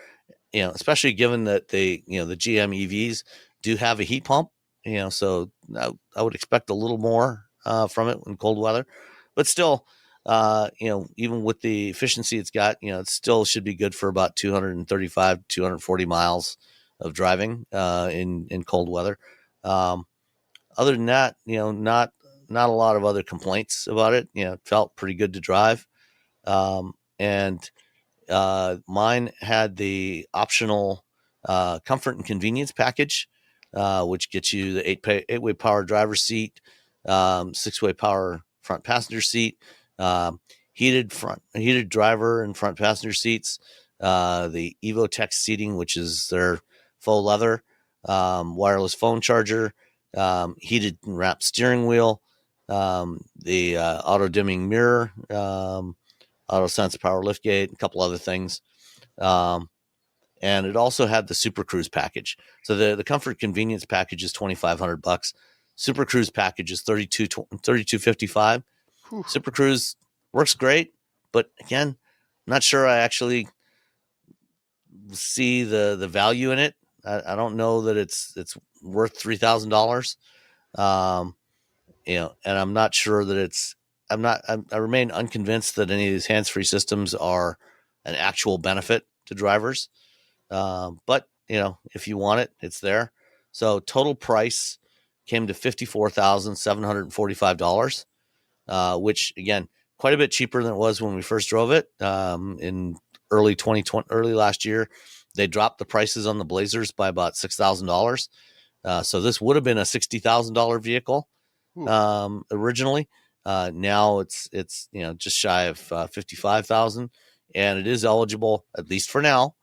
[SPEAKER 1] Especially given that the GM EVs do have a heat pump. So I would expect a little more from it in cold weather, but still, even with the efficiency it's got, it still should be good for about 235, 240 miles of driving in cold weather. Other than that, not a lot of other complaints about it. It felt pretty good to drive. And mine had the optional comfort and convenience package, which gets you the eight-way power driver's seat, 6-way power front passenger seat, heated driver and front passenger seats, the EvoTech seating, which is their faux leather, wireless phone charger, heated and wrapped steering wheel, the auto dimming mirror, auto sense power liftgate, a couple other things. And it also had the Super Cruise package. So the comfort convenience package is $2,500. Super Cruise package is $3,255. Super Cruise works great, but again, I'm not sure I actually see the value in it. I don't know that it's worth $3,000. And I'm not sure that I remain unconvinced that any of these hands-free systems are an actual benefit to drivers. But if you want it, it's there. So total price came to $54,745, which again, quite a bit cheaper than it was when we first drove it in early 2020, early last year. They dropped the prices on the Blazers by about $6,000. So this would have been a $60,000 vehicle originally. Now it's just shy of 55,000, and it is eligible, at least for now,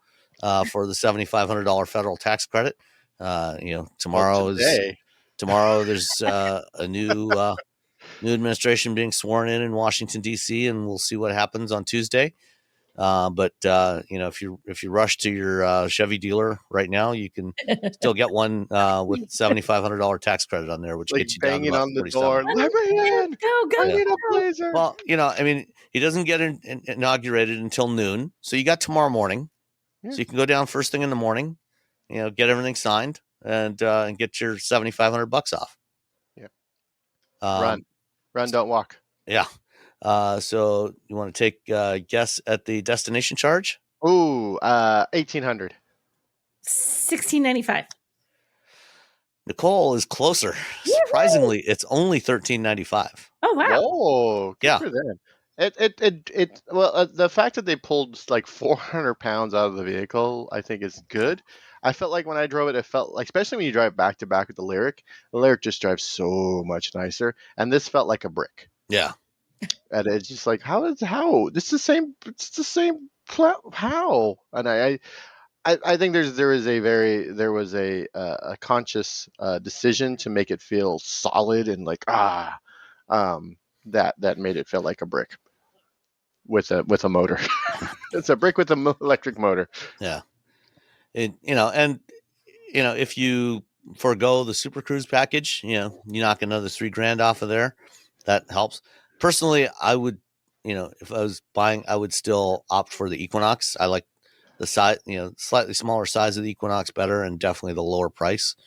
[SPEAKER 1] for the $7,500 federal tax credit. Tomorrow there's a new administration being sworn in Washington D.C., and we'll see what happens on Tuesday. But if you rush to your Chevy dealer right now, you can still get one with $7,500 tax credit on there, which
[SPEAKER 3] like
[SPEAKER 1] gets you down to about
[SPEAKER 3] banging on the
[SPEAKER 1] 47.
[SPEAKER 3] door. Let me in.
[SPEAKER 2] Go.
[SPEAKER 3] I need a Blazer.
[SPEAKER 1] Well, he doesn't get inaugurated until noon, so you got tomorrow morning.
[SPEAKER 3] Yeah.
[SPEAKER 1] So you can go down first thing in the morning, get everything signed, and get your $7,500 off.
[SPEAKER 3] Yeah. Run, don't walk.
[SPEAKER 1] Yeah. So you want to take a guess at the destination charge?
[SPEAKER 3] Ooh, 1,800.
[SPEAKER 2] 1695.
[SPEAKER 1] Nicole is closer. Surprisingly, it's only $1,395.
[SPEAKER 2] Oh wow!
[SPEAKER 3] Oh, good for them. The fact that they pulled like 400 pounds out of the vehicle, I think, is good. I felt like when I drove it, it felt like, especially when you drive back to back with the Lyric just drives so much nicer, and this felt like a brick.
[SPEAKER 1] Yeah.
[SPEAKER 3] And it's just like, how this is the same, it's the same how? And I think there was a conscious decision to make it feel solid and like that made it feel like a brick with a motor. It's a brick with an electric motor.
[SPEAKER 1] Yeah. If you forego the Super Cruise package, you knock another $3,000 off of there. That helps. Personally, I would, if I was buying, I would still opt for the Equinox. I like the size, slightly smaller size of the Equinox better, and definitely the lower price.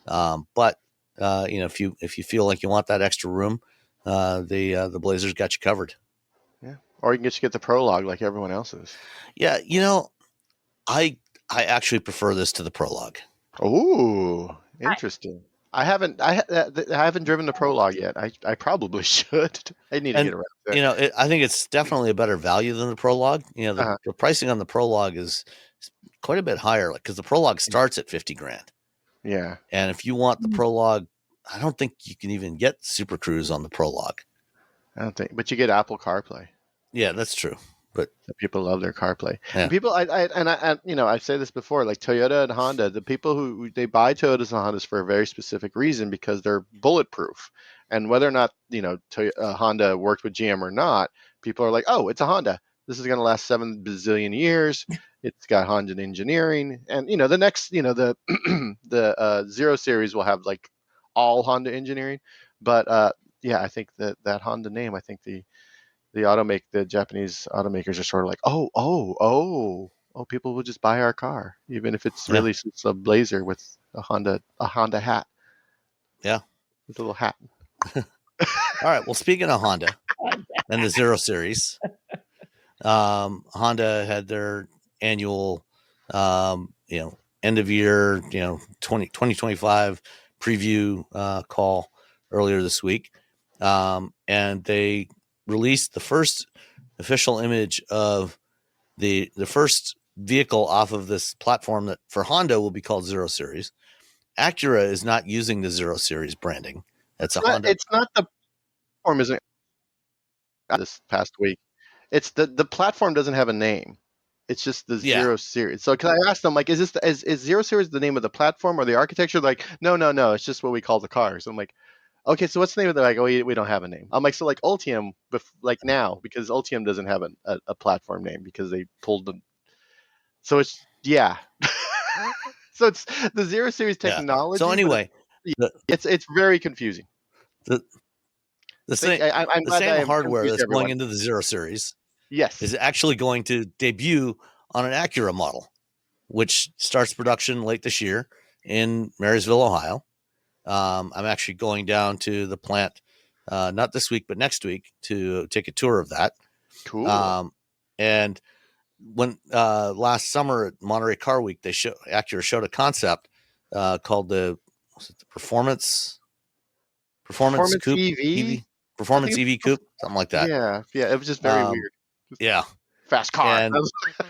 [SPEAKER 1] But if you feel like you want that extra room, the Blazers got you covered.
[SPEAKER 3] Yeah, or you can just get the Prologue like everyone else's.
[SPEAKER 1] Yeah, I actually prefer this to the Prologue.
[SPEAKER 3] Oh, interesting. I haven't driven the Prologue yet. I probably should. I need to get around there.
[SPEAKER 1] I think it's definitely a better value than the Prologue. The pricing on the Prologue is quite a bit higher, because the Prologue starts at $50,000.
[SPEAKER 3] Yeah.
[SPEAKER 1] And if you want the Prologue, I don't think you can even get Super Cruise on the Prologue.
[SPEAKER 3] I don't think, but you get Apple CarPlay.
[SPEAKER 1] Yeah, that's true. But
[SPEAKER 3] people love their CarPlay.
[SPEAKER 1] Yeah.
[SPEAKER 3] And people, I say this before, like Toyota and Honda, the people who they buy Toyotas and Hondas for a very specific reason, because they're bulletproof. And whether or not Honda worked with GM or not, people are like, oh, it's a Honda. This is going to last 7 bazillion years. It's got Honda engineering, and the next, the the 0 Series will have like all Honda engineering. But I think that Honda name, I think the Japanese automakers are sort of like, oh, people will just buy our car, even if it's really just a Blazer with a Honda hat.
[SPEAKER 1] Yeah,
[SPEAKER 3] with a little hat.
[SPEAKER 1] All right. Well, speaking of Honda and the 0 Series, Honda had their annual, end of year, 2025 preview call earlier this week, and they released the first official image of the first vehicle off of this platform that for Honda will be called 0 Series. Acura is not using the 0 Series branding. That's a Honda.
[SPEAKER 3] It's not the platform, isn't it? This past week, it's the platform doesn't have a name. It's just the 0 Series. So, because I asked them, like, is 0 Series the name of the platform or the architecture? Like, no, it's just what we call the cars. I'm like, okay, so what's the name of the, like, oh, we don't have a name. I'm like, so like Ultium, like now, because Ultium doesn't have a platform name because they pulled them. So it's, so it's the 0 Series technology.
[SPEAKER 1] So anyway,
[SPEAKER 3] it's very confusing.
[SPEAKER 1] The same hardware that's going into the 0 Series is actually going to debut on an Acura model, which starts production late this year in Marysville, Ohio. I'm actually going down to the plant, not this week, but next week, to take a tour of that.
[SPEAKER 3] Cool.
[SPEAKER 1] And when last summer at Monterey Car Week, Acura showed a concept called the Performance Coupe,
[SPEAKER 3] EV?
[SPEAKER 1] Performance EV Coupe, something like that.
[SPEAKER 3] Yeah, it was just very weird.
[SPEAKER 1] Yeah,
[SPEAKER 3] fast car,
[SPEAKER 1] and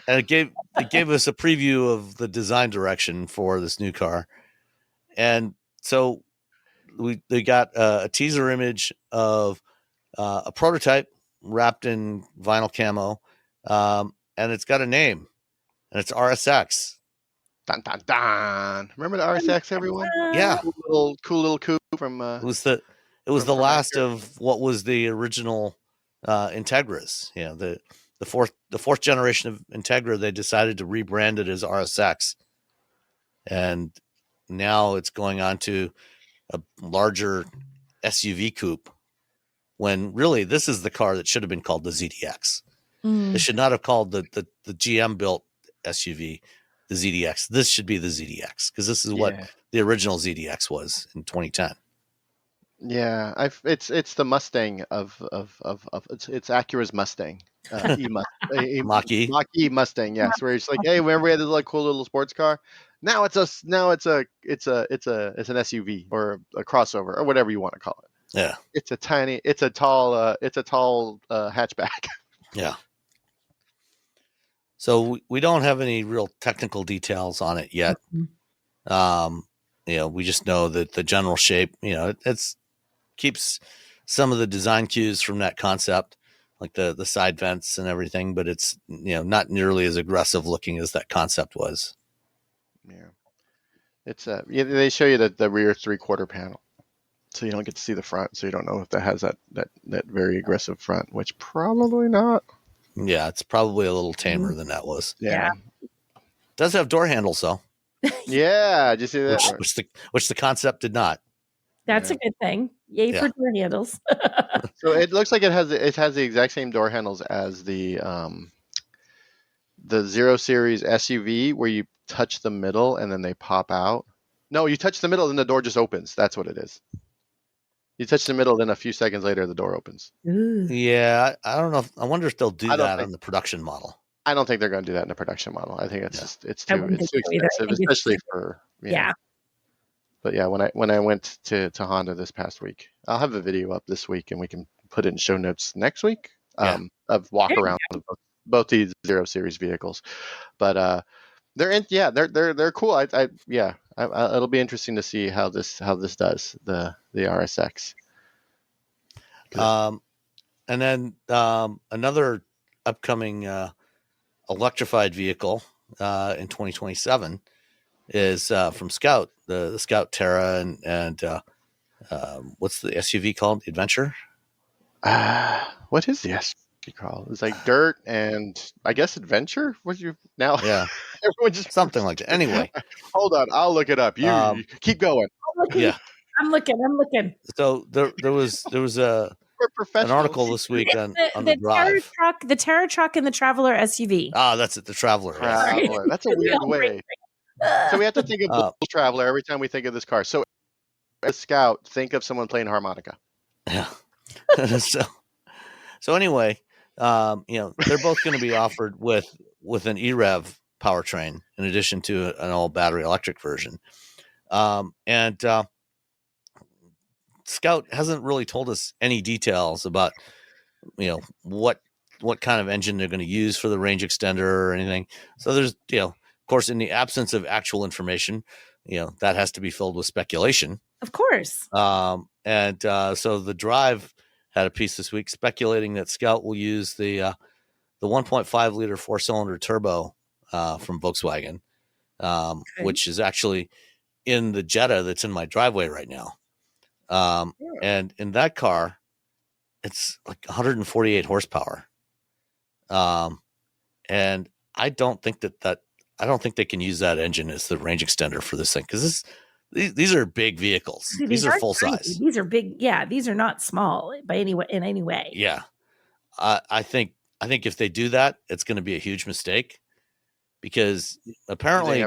[SPEAKER 1] it gave us a preview of the design direction for this new car, and so they got a teaser image of a prototype wrapped in vinyl camo, and it's got a name, and it's RSX.
[SPEAKER 3] Dun, dun, dun. Remember the RSX, everyone?
[SPEAKER 1] Yeah,
[SPEAKER 3] cool little coupe from.
[SPEAKER 1] It was the last of what was the original Integras. The fourth generation of Integra. They decided to rebrand it as RSX, and now it's going on to a larger SUV coupe, when really this is the car that should have been called the ZDX. It should not have called the GM built SUV the ZDX. This should be the ZDX, because this is what the original ZDX was in 2010.
[SPEAKER 3] Yeah, it's the Mustang of it's Acura's Mustang. Mach-E Mustang, yes, where it's like, hey, remember we had this like cool little sports car? Now it's an SUV or a crossover or whatever you want to call it.
[SPEAKER 1] Yeah.
[SPEAKER 3] It's a tall hatchback.
[SPEAKER 1] Yeah. So we don't have any real technical details on it yet. We just know that the general shape, it's keeps some of the design cues from that concept, like the side vents and everything, but it's not nearly as aggressive looking as that concept was.
[SPEAKER 3] Yeah, it's they show you the rear 3/4 panel, so you don't get to see the front, so you don't know if that has that very aggressive front, which probably not.
[SPEAKER 1] Yeah, it's probably a little tamer than that was.
[SPEAKER 3] Yeah.
[SPEAKER 1] It does have door handles though.
[SPEAKER 3] Yeah, did you see that?
[SPEAKER 1] Which the concept did not.
[SPEAKER 2] That's a good thing. Yay for door handles.
[SPEAKER 3] So it looks like it has the exact same door handles as the 0 Series SUV, where you touch the middle and then they pop out. No, you touch the middle and the door just opens. That's what it is. You touch the middle, then a few seconds later the door opens.
[SPEAKER 2] Ooh.
[SPEAKER 1] Yeah, I don't know. I wonder if they'll do that on the production model.
[SPEAKER 3] I don't think they're going to do that in the production model. I think it's too expensive, especially for But yeah, when I went to Honda this past week, I'll have a video up this week and we can put it in show notes next week of walk around of both these 0 Series vehicles. But they're cool. It'll be interesting to see how this does the RSX.
[SPEAKER 1] And then another upcoming electrified vehicle in 2027 is from Scout, the Scout Terra, and what's the SUV called? The Adventure?
[SPEAKER 3] What is the SUV called? It's like Dirt and I guess Adventure. What you now?
[SPEAKER 1] Yeah,
[SPEAKER 3] everyone just
[SPEAKER 1] something like that. Anyway,
[SPEAKER 3] hold on, I'll look it up. You keep going.
[SPEAKER 2] Yeah, I'm looking.
[SPEAKER 1] So there was an article this week on the Drive.
[SPEAKER 2] The Terra truck and the Traveler SUV.
[SPEAKER 1] That's it. The Traveler.
[SPEAKER 3] Traveler. That's a weird way. So we have to think of Traveler every time we think of this car. So a Scout, think of someone playing harmonica.
[SPEAKER 1] Yeah. so anyway, they're both going to be offered with an EREV powertrain in addition to an all battery electric version. And Scout hasn't really told us any details about, what kind of engine they're going to use for the range extender or anything. So there's, of course, in the absence of actual information, that has to be filled with speculation.
[SPEAKER 2] Of course.
[SPEAKER 1] So the Drive had a piece this week speculating that Scout will use the 1.5 liter 4-cylinder turbo from Volkswagen, which is actually in the Jetta that's in my driveway right now. And in that car, it's like 148 horsepower. And I don't think I don't think they can use that engine as the range extender for this thing, because these are big vehicles. These are full size.
[SPEAKER 2] These are big. Yeah, these are not small in any way.
[SPEAKER 1] Yeah, I think if they do that, it's going to be a huge mistake, because apparently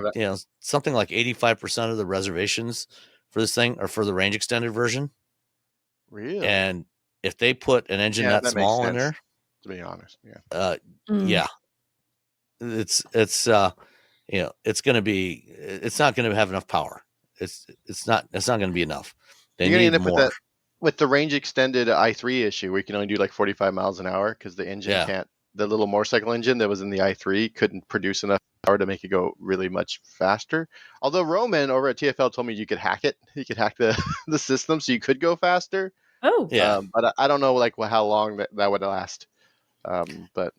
[SPEAKER 1] something like 85% of the reservations for this thing are for the range extended version.
[SPEAKER 3] Really?
[SPEAKER 1] And if they put an engine that small in there,
[SPEAKER 3] to be honest,
[SPEAKER 1] yeah, it's going to be, it's not going to have enough power. It's not going to be enough. They need more.
[SPEAKER 3] With the range extended i3 issue, we can only do like 45 miles an hour because the engine can't. The little motorcycle engine that was in the i3 couldn't produce enough power to make it go really much faster. Although Roman over at TFL told me you could hack it. You could hack the system so you could go faster.
[SPEAKER 2] Oh,
[SPEAKER 3] yeah. But I don't know how long that would last. But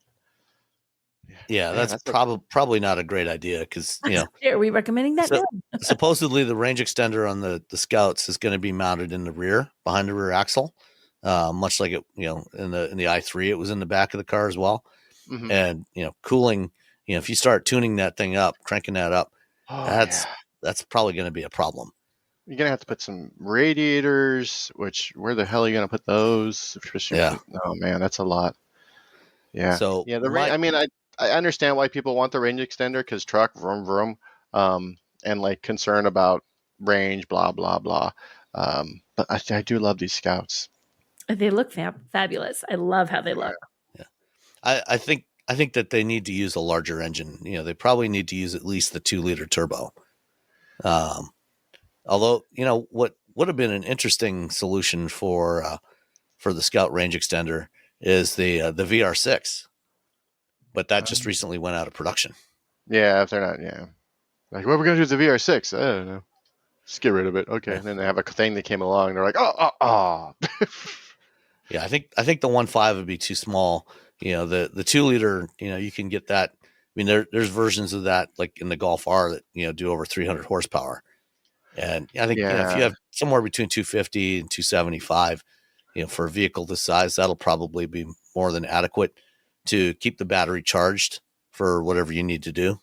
[SPEAKER 1] that's probably not a great idea, because
[SPEAKER 2] are we recommending that?
[SPEAKER 1] Supposedly the range extender on the Scouts is going to be mounted in the rear, behind the rear axle, much like it in the i3 it was in the back of the car as well. Mm-hmm. And cooling, if you start tuning that thing up, cranking that up, that's probably going to be a problem.
[SPEAKER 3] You're going to have to put some radiators, which where the hell are you going to put those? Oh man, that's a lot. Yeah.
[SPEAKER 1] So
[SPEAKER 3] I understand why people want the range extender, because truck, vroom, vroom, and like concern about range, blah, blah, blah. But I do love these Scouts.
[SPEAKER 2] They look fabulous. I love how they look.
[SPEAKER 1] Yeah. I think that they need to use a larger engine. They probably need to use at least the 2-liter turbo. Although, what would have been an interesting solution for the Scout range extender is the VR6. But that just recently went out of production.
[SPEAKER 3] Yeah, if they're not, Like, what are we gonna do with the VR6? I don't know. Just get rid of it. Okay. And then they have a thing that came along. They're like, oh.
[SPEAKER 1] Yeah, I think the 1.5 would be too small. The 2-liter, you can get that. I mean, there's versions of that like in the Golf R that do over 300 horsepower. And I think if you have somewhere between 250 and 275, for a vehicle this size, that'll probably be more than adequate to keep the battery charged for whatever you need to do.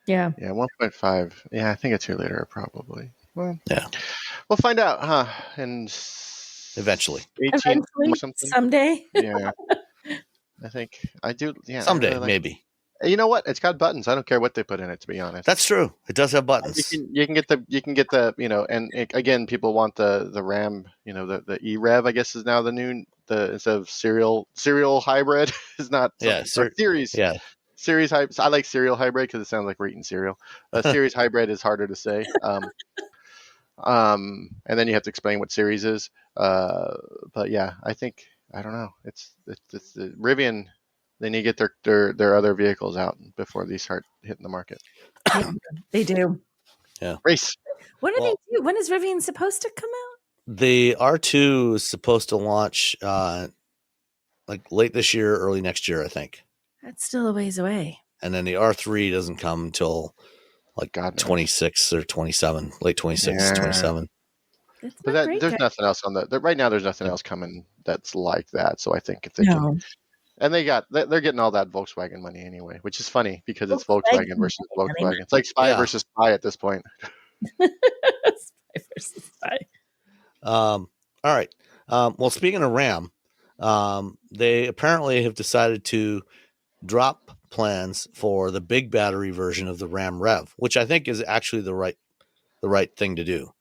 [SPEAKER 2] Yeah.
[SPEAKER 3] Yeah, 1.5. Yeah, I think a 2-liter probably. Well,
[SPEAKER 1] yeah,
[SPEAKER 3] we'll find out, huh? And
[SPEAKER 1] eventually,
[SPEAKER 3] 18 or something.
[SPEAKER 2] Someday.
[SPEAKER 3] Yeah, I think I do. Yeah,
[SPEAKER 1] someday
[SPEAKER 3] I really
[SPEAKER 1] maybe.
[SPEAKER 3] You know what? It's got buttons. I don't care what they put in it. To be honest,
[SPEAKER 1] That's true. It does have buttons.
[SPEAKER 3] You can get the and again, people want the RAM. The eRev, I guess, is now the new instead of serial hybrid is not. Series.
[SPEAKER 1] Yeah.
[SPEAKER 3] Series hybrid. I like serial hybrid because it sounds like we're eating cereal. Series hybrid is harder to say. And then you have to explain what series is. But yeah, I don't know. It's Rivian. They need to get their other vehicles out before these start hitting the market.
[SPEAKER 2] Yeah, they do.
[SPEAKER 1] Yeah.
[SPEAKER 3] Race.
[SPEAKER 2] What do they do? When is Rivian supposed to come out?
[SPEAKER 1] The R2 is supposed to launch like late this year, early next year, I think.
[SPEAKER 2] That's still a ways away.
[SPEAKER 1] And then the R3 doesn't come until like 26 or 27, late 26, 27.
[SPEAKER 3] But there's nothing else on right now. There's nothing else coming that's like that. So I think if they can, and they're getting all that Volkswagen money anyway, which is funny because it's Volkswagen versus Volkswagen. It's like Spy versus Spy at this point.
[SPEAKER 2] Spy versus Spy.
[SPEAKER 1] All right. Well, speaking of RAM, they apparently have decided to drop plans for the big battery version of the Ram Rev, which I think is actually the right thing to do,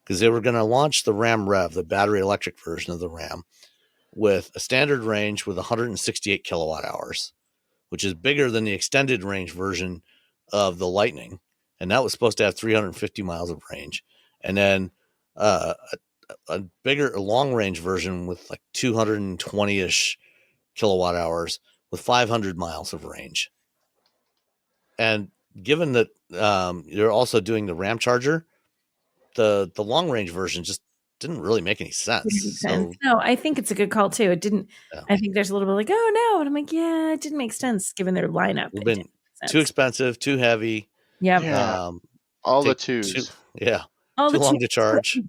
[SPEAKER 1] because they were going to launch the Ram Rev, the battery electric version of the Ram, with a standard range with 168 kilowatt hours, which is bigger than the extended range version of the Lightning, and that was supposed to have 350 miles of range, and then a bigger long range version with like 220-ish kilowatt hours with 500 miles of range. And given that you're also doing the Ram charger, the long range version just didn't really make any sense. So,
[SPEAKER 2] no, I think it's a good call too. It didn't. Yeah. I think there's a little bit like, oh no, and I'm like, yeah, it didn't make sense given their lineup.
[SPEAKER 1] It's been too expensive, too heavy.
[SPEAKER 2] Yeah.
[SPEAKER 3] All the twos.
[SPEAKER 2] All
[SPEAKER 1] too
[SPEAKER 2] the
[SPEAKER 1] long to charge.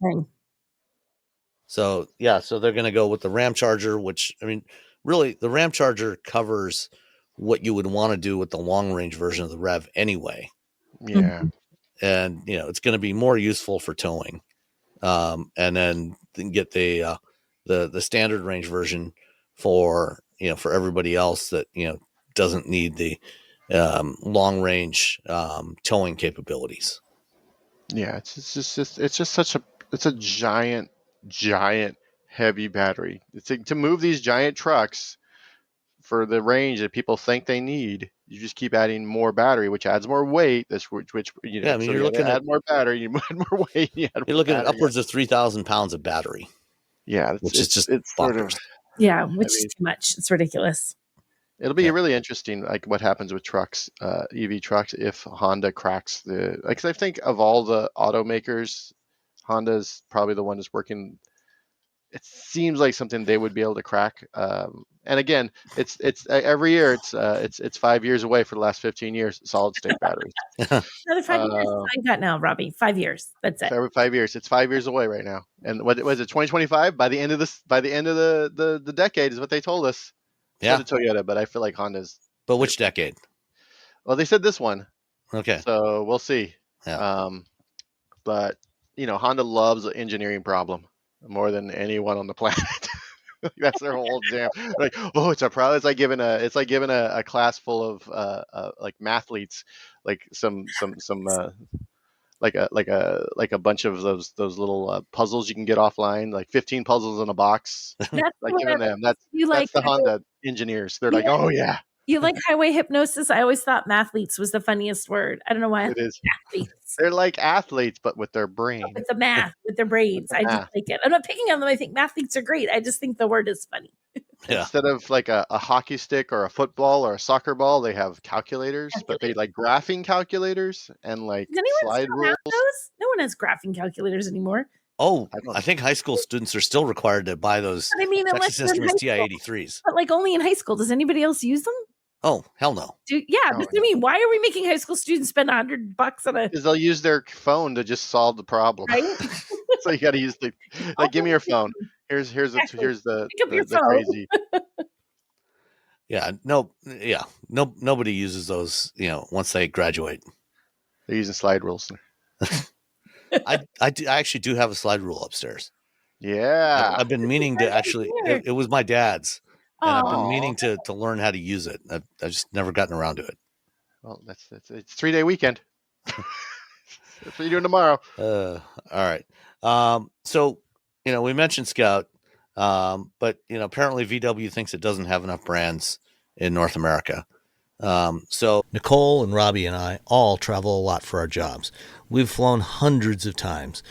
[SPEAKER 1] So so they're going to go with the Ram charger, which, I mean, really the Ram charger covers what you would want to do with the long range version of the Rev anyway.
[SPEAKER 3] Yeah.
[SPEAKER 1] And, it's going to be more useful for towing. And then get the standard range version for everybody else that, doesn't need the long range towing capabilities.
[SPEAKER 3] Yeah. It's just such a giant heavy battery. To move these giant trucks for the range that people think they need, you just keep adding more battery, which adds more weight. Which
[SPEAKER 1] you're looking
[SPEAKER 3] at more battery, you add more weight. You're
[SPEAKER 1] looking at upwards of 3,000 pounds of battery.
[SPEAKER 3] Yeah,
[SPEAKER 1] which is just
[SPEAKER 3] it's sort of,
[SPEAKER 2] which is too much. It's ridiculous.
[SPEAKER 3] It'll be really interesting, like what happens with trucks, EV trucks, if Honda cracks because I think of all the automakers, Honda's probably the one that's working. It seems like something they would be able to crack. And again, it's every year it's 5 years away for the last 15 years. Solid state batteries.
[SPEAKER 2] Another 5 years. I got now, Robbie. 5 years. That's it.
[SPEAKER 3] 5 years. It's 5 years away right now. And what was it? 2025. By the end of the decade is what they told us.
[SPEAKER 1] Yeah.
[SPEAKER 3] To Toyota, but I feel like Honda's.
[SPEAKER 1] But which decade?
[SPEAKER 3] Well, they said this one.
[SPEAKER 1] Okay.
[SPEAKER 3] So we'll see.
[SPEAKER 1] Yeah.
[SPEAKER 3] But Honda loves an engineering problem more than anyone on the planet. That's their whole jam. Like, oh, it's a problem. It's like giving a class full of like mathletes, like some like a bunch of those little puzzles you can get offline, like 15 puzzles in a box. Like giving them that's the Honda engineers. They're like, oh yeah.
[SPEAKER 2] You like highway hypnosis? I always thought mathletes was the funniest word. I don't know why.
[SPEAKER 3] It is. Athletes. They're like athletes, but with their brain.
[SPEAKER 2] With the brains. I just like it. I'm not picking on them. I think mathletes are great. I just think the word is funny.
[SPEAKER 1] Yeah.
[SPEAKER 3] Instead of like a hockey stick or a football or a soccer ball, they have calculators, but they like graphing calculators and like
[SPEAKER 2] Does anyone
[SPEAKER 3] slide
[SPEAKER 2] still have
[SPEAKER 3] rules.
[SPEAKER 2] those? No one has graphing calculators anymore.
[SPEAKER 1] Oh,
[SPEAKER 3] I don't.
[SPEAKER 1] I think high school students are still required to buy those
[SPEAKER 2] But I mean, unless
[SPEAKER 1] Texas
[SPEAKER 2] you're in
[SPEAKER 1] Instruments
[SPEAKER 2] high school.
[SPEAKER 1] TI-83s.
[SPEAKER 2] But like only in high school. Does anybody else use them?
[SPEAKER 1] Oh, hell no.
[SPEAKER 2] Yeah,
[SPEAKER 3] No,
[SPEAKER 2] but I mean, why are we making high school students spend $100 on a
[SPEAKER 3] because they'll use their phone to just solve the problem.
[SPEAKER 2] right?
[SPEAKER 3] So you got to use the like. Give me your phone. Here's
[SPEAKER 2] Exactly.
[SPEAKER 3] the
[SPEAKER 2] Pick up your phone.
[SPEAKER 3] crazy.
[SPEAKER 1] Yeah, nobody uses those, once they graduate.
[SPEAKER 3] They're using slide rules.
[SPEAKER 1] I actually do have a slide rule upstairs.
[SPEAKER 3] Yeah.
[SPEAKER 1] I've been meaning to actually. It was my dad's, and I've been
[SPEAKER 3] Aw.
[SPEAKER 1] meaning to learn how to use it. I've just never gotten around to it.
[SPEAKER 3] Well, it's 3-day weekend. That's what you're doing tomorrow.
[SPEAKER 1] All right. So we mentioned Scout, but apparently VW thinks it doesn't have enough brands in North America. So Nicole and Robbie and I all travel a lot for our jobs. We've flown hundreds of times.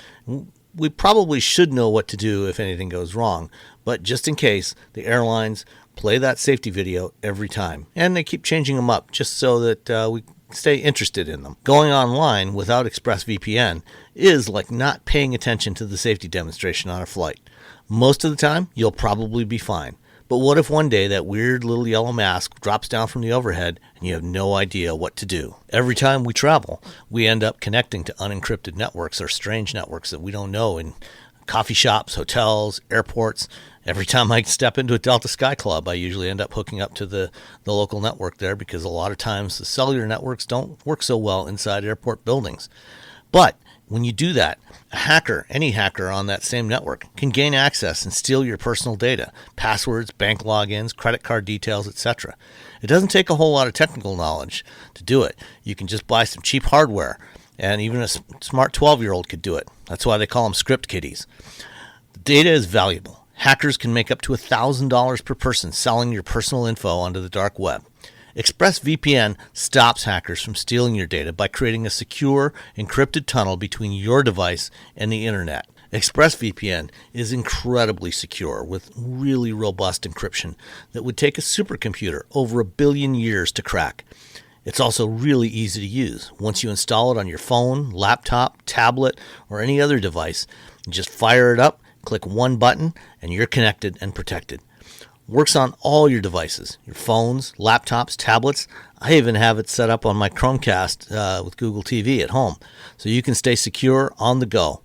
[SPEAKER 1] We probably should know what to do if anything goes wrong, but just in case, the airlines play that safety video every time, and they keep changing them up just so that we stay interested in them. Going online without ExpressVPN is like not paying attention to the safety demonstration on a flight. Most of the time, you'll probably be fine. But what if one day that weird little yellow mask drops down from the overhead and you have no idea what to do? Every time we travel, we end up connecting to unencrypted networks or strange networks that we don't know in coffee shops, hotels, airports. Every time I step into a Delta Sky Club, I usually end up hooking up to the local network there because a lot of times the cellular networks don't work so well inside airport buildings. But when you do that, any hacker on that same network can gain access and steal your personal data, passwords, bank logins, credit card details, etc. It doesn't take a whole lot of technical knowledge to do it. You can just buy some cheap hardware, and even a smart 12-year-old could do it. That's why they call them script kiddies. The data is valuable. Hackers can make up to $1,000 per person selling your personal info onto the dark web. ExpressVPN stops hackers from stealing your data by creating a secure, encrypted tunnel between your device and the internet. ExpressVPN is incredibly secure with really robust encryption that would take a supercomputer over 1 billion years to crack. It's also really easy to use. Once you install it on your phone, laptop, tablet, or any other device, you just fire it up, click one button, and you're connected and protected. Works on all your devices, your phones, laptops, tablets. I even have it set up on my Chromecast with Google TV at home, so you can stay secure on the go.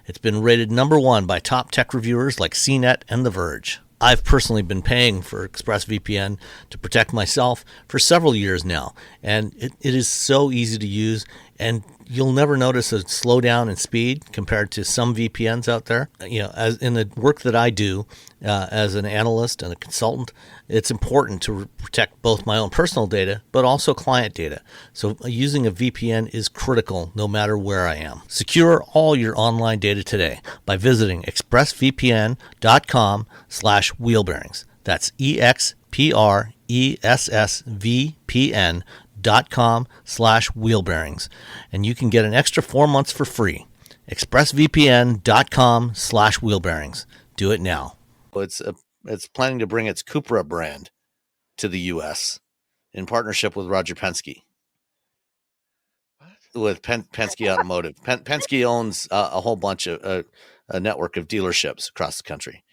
[SPEAKER 1] It's been rated #1 by top tech reviewers like CNET and The Verge. I've personally been paying for ExpressVPN to protect myself for several years now, and it is so easy to use, and you'll never notice a slowdown in speed compared to some VPNs out there. As in the work that I do as an analyst and a consultant, it's important to protect both my own personal data, but also client data. So using a VPN is critical no matter where I am. Secure all your online data today by visiting expressvpn.com/wheelbearings. That's expressvpn.com/wheelbearings, and you can get an extra 4 months for free. expressvpn.com/wheelbearings. Do it now. It's planning to bring its Cupra brand to the U.S. in partnership with Roger Penske. With Penske Automotive. Penske owns a whole bunch of a network of dealerships across the country.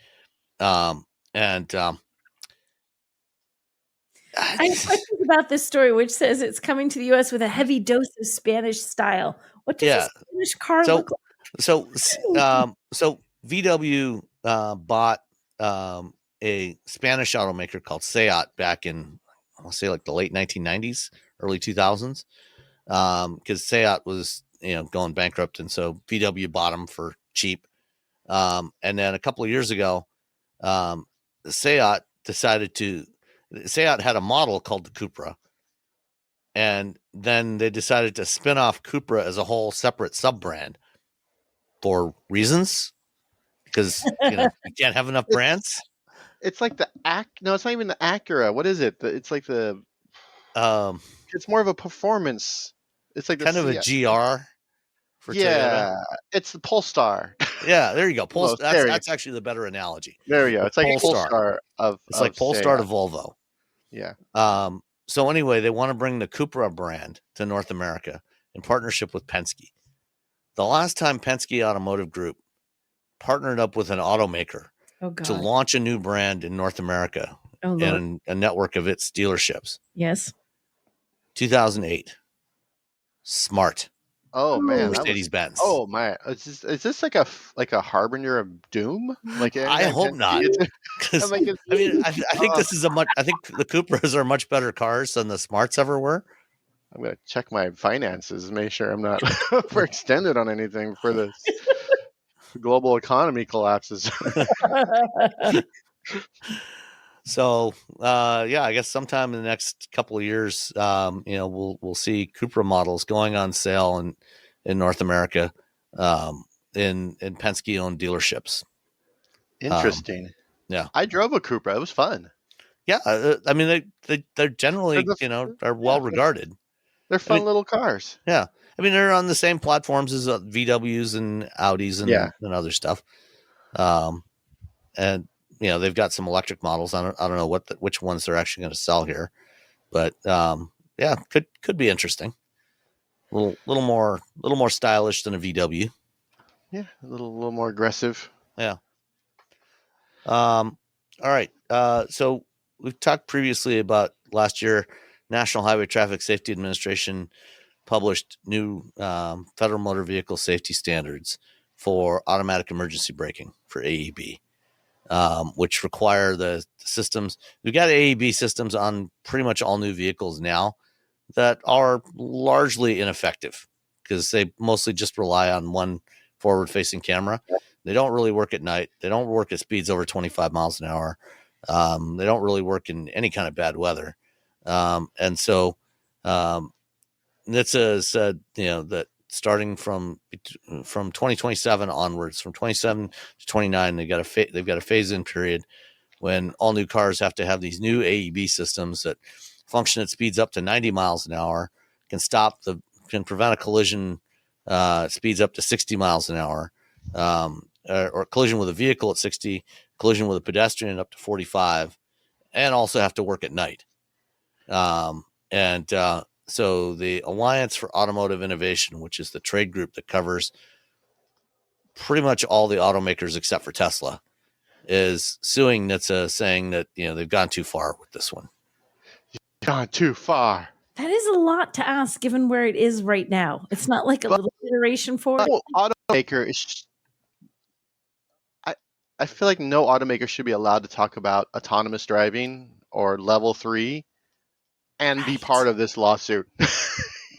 [SPEAKER 2] I have questions about this story, which says it's coming to the U.S. with a heavy dose of Spanish style. What does a Spanish car look like?
[SPEAKER 1] So VW bought a Spanish automaker called Seat back in, I'll say like the late 1990s, early 2000s, because Seat was going bankrupt, and so VW bought them for cheap. And then a couple of years ago, Seat had a model called the Cupra, and then they decided to spin off Cupra as a whole separate sub-brand for reasons, because you can't have enough brands.
[SPEAKER 3] It's like no, it's not even the Acura. What is it? It's like the it's more of a performance. It's like
[SPEAKER 1] kind of a GR for Toyota.
[SPEAKER 3] It's the Polestar.
[SPEAKER 1] Yeah, there you go.
[SPEAKER 3] Well, there you
[SPEAKER 1] That's actually the better analogy.
[SPEAKER 3] there we go. It's like
[SPEAKER 1] Polestar.
[SPEAKER 3] Polestar
[SPEAKER 1] It's like
[SPEAKER 3] of say,
[SPEAKER 1] Polestar to Volvo.
[SPEAKER 3] yeah.
[SPEAKER 1] So anyway, they want to bring the Cupra brand to North America in partnership with Penske. The last time Penske Automotive Group partnered up with an automaker to launch a new brand in North America and a network of its dealerships.
[SPEAKER 2] Yes.
[SPEAKER 1] 2008. Smart.
[SPEAKER 3] Oh man,
[SPEAKER 1] Mercedes Benz.
[SPEAKER 3] Oh my, is this like a harbinger of doom? Like
[SPEAKER 1] I hope not. Because
[SPEAKER 3] like,
[SPEAKER 1] I mean, I think this is I think the Cupras are much better cars than the Smarts ever were.
[SPEAKER 3] I'm gonna check my finances, make sure I'm not overextended on anything for this global economy collapses.
[SPEAKER 1] So yeah, I guess sometime in the next couple of years, we'll see Cupra models going on sale in North America, in Penske owned dealerships.
[SPEAKER 3] Interesting.
[SPEAKER 1] Yeah,
[SPEAKER 3] I drove a Cupra. It was fun.
[SPEAKER 1] Yeah, I mean they're generally are well regarded.
[SPEAKER 3] They're fun little cars.
[SPEAKER 1] Yeah, I mean they're on the same platforms as VWs and Audis and other stuff. And they've got some electric models. I don't know which ones they're actually going to sell here, but yeah, could be interesting. A little more stylish than a VW.
[SPEAKER 3] Yeah, a little more aggressive.
[SPEAKER 1] Yeah. All right. So we've talked previously about last year, National Highway Traffic Safety Administration published new federal motor vehicle safety standards for automatic emergency braking for AEB, which require the systems. We've got AEB systems on pretty much all new vehicles now that are largely ineffective because they mostly just rely on one forward-facing camera. They don't really work at night. They don't work at speeds over 25 miles an hour. They don't really work in any kind of bad weather. And so NHTSA said, that starting from 2027 onwards, from 27 to 29, they've got a phase-in period when all new cars have to have these new AEB systems that function at speeds up to 90 miles an hour, can prevent a collision speeds up to 60 miles an hour, or collision with a vehicle at 60, collision with a pedestrian up to 45, and also have to work at night. So the Alliance for Automotive Innovation, which is the trade group that covers pretty much all the automakers except for Tesla, is suing NHTSA, saying that they've gone too far with this one.
[SPEAKER 3] Gone too far.
[SPEAKER 2] That is a lot to ask, given where it is right now. It's not like a little iteration for it.
[SPEAKER 3] Automaker is. I feel like no automaker should be allowed to talk about autonomous driving or level 3 and be part of this lawsuit.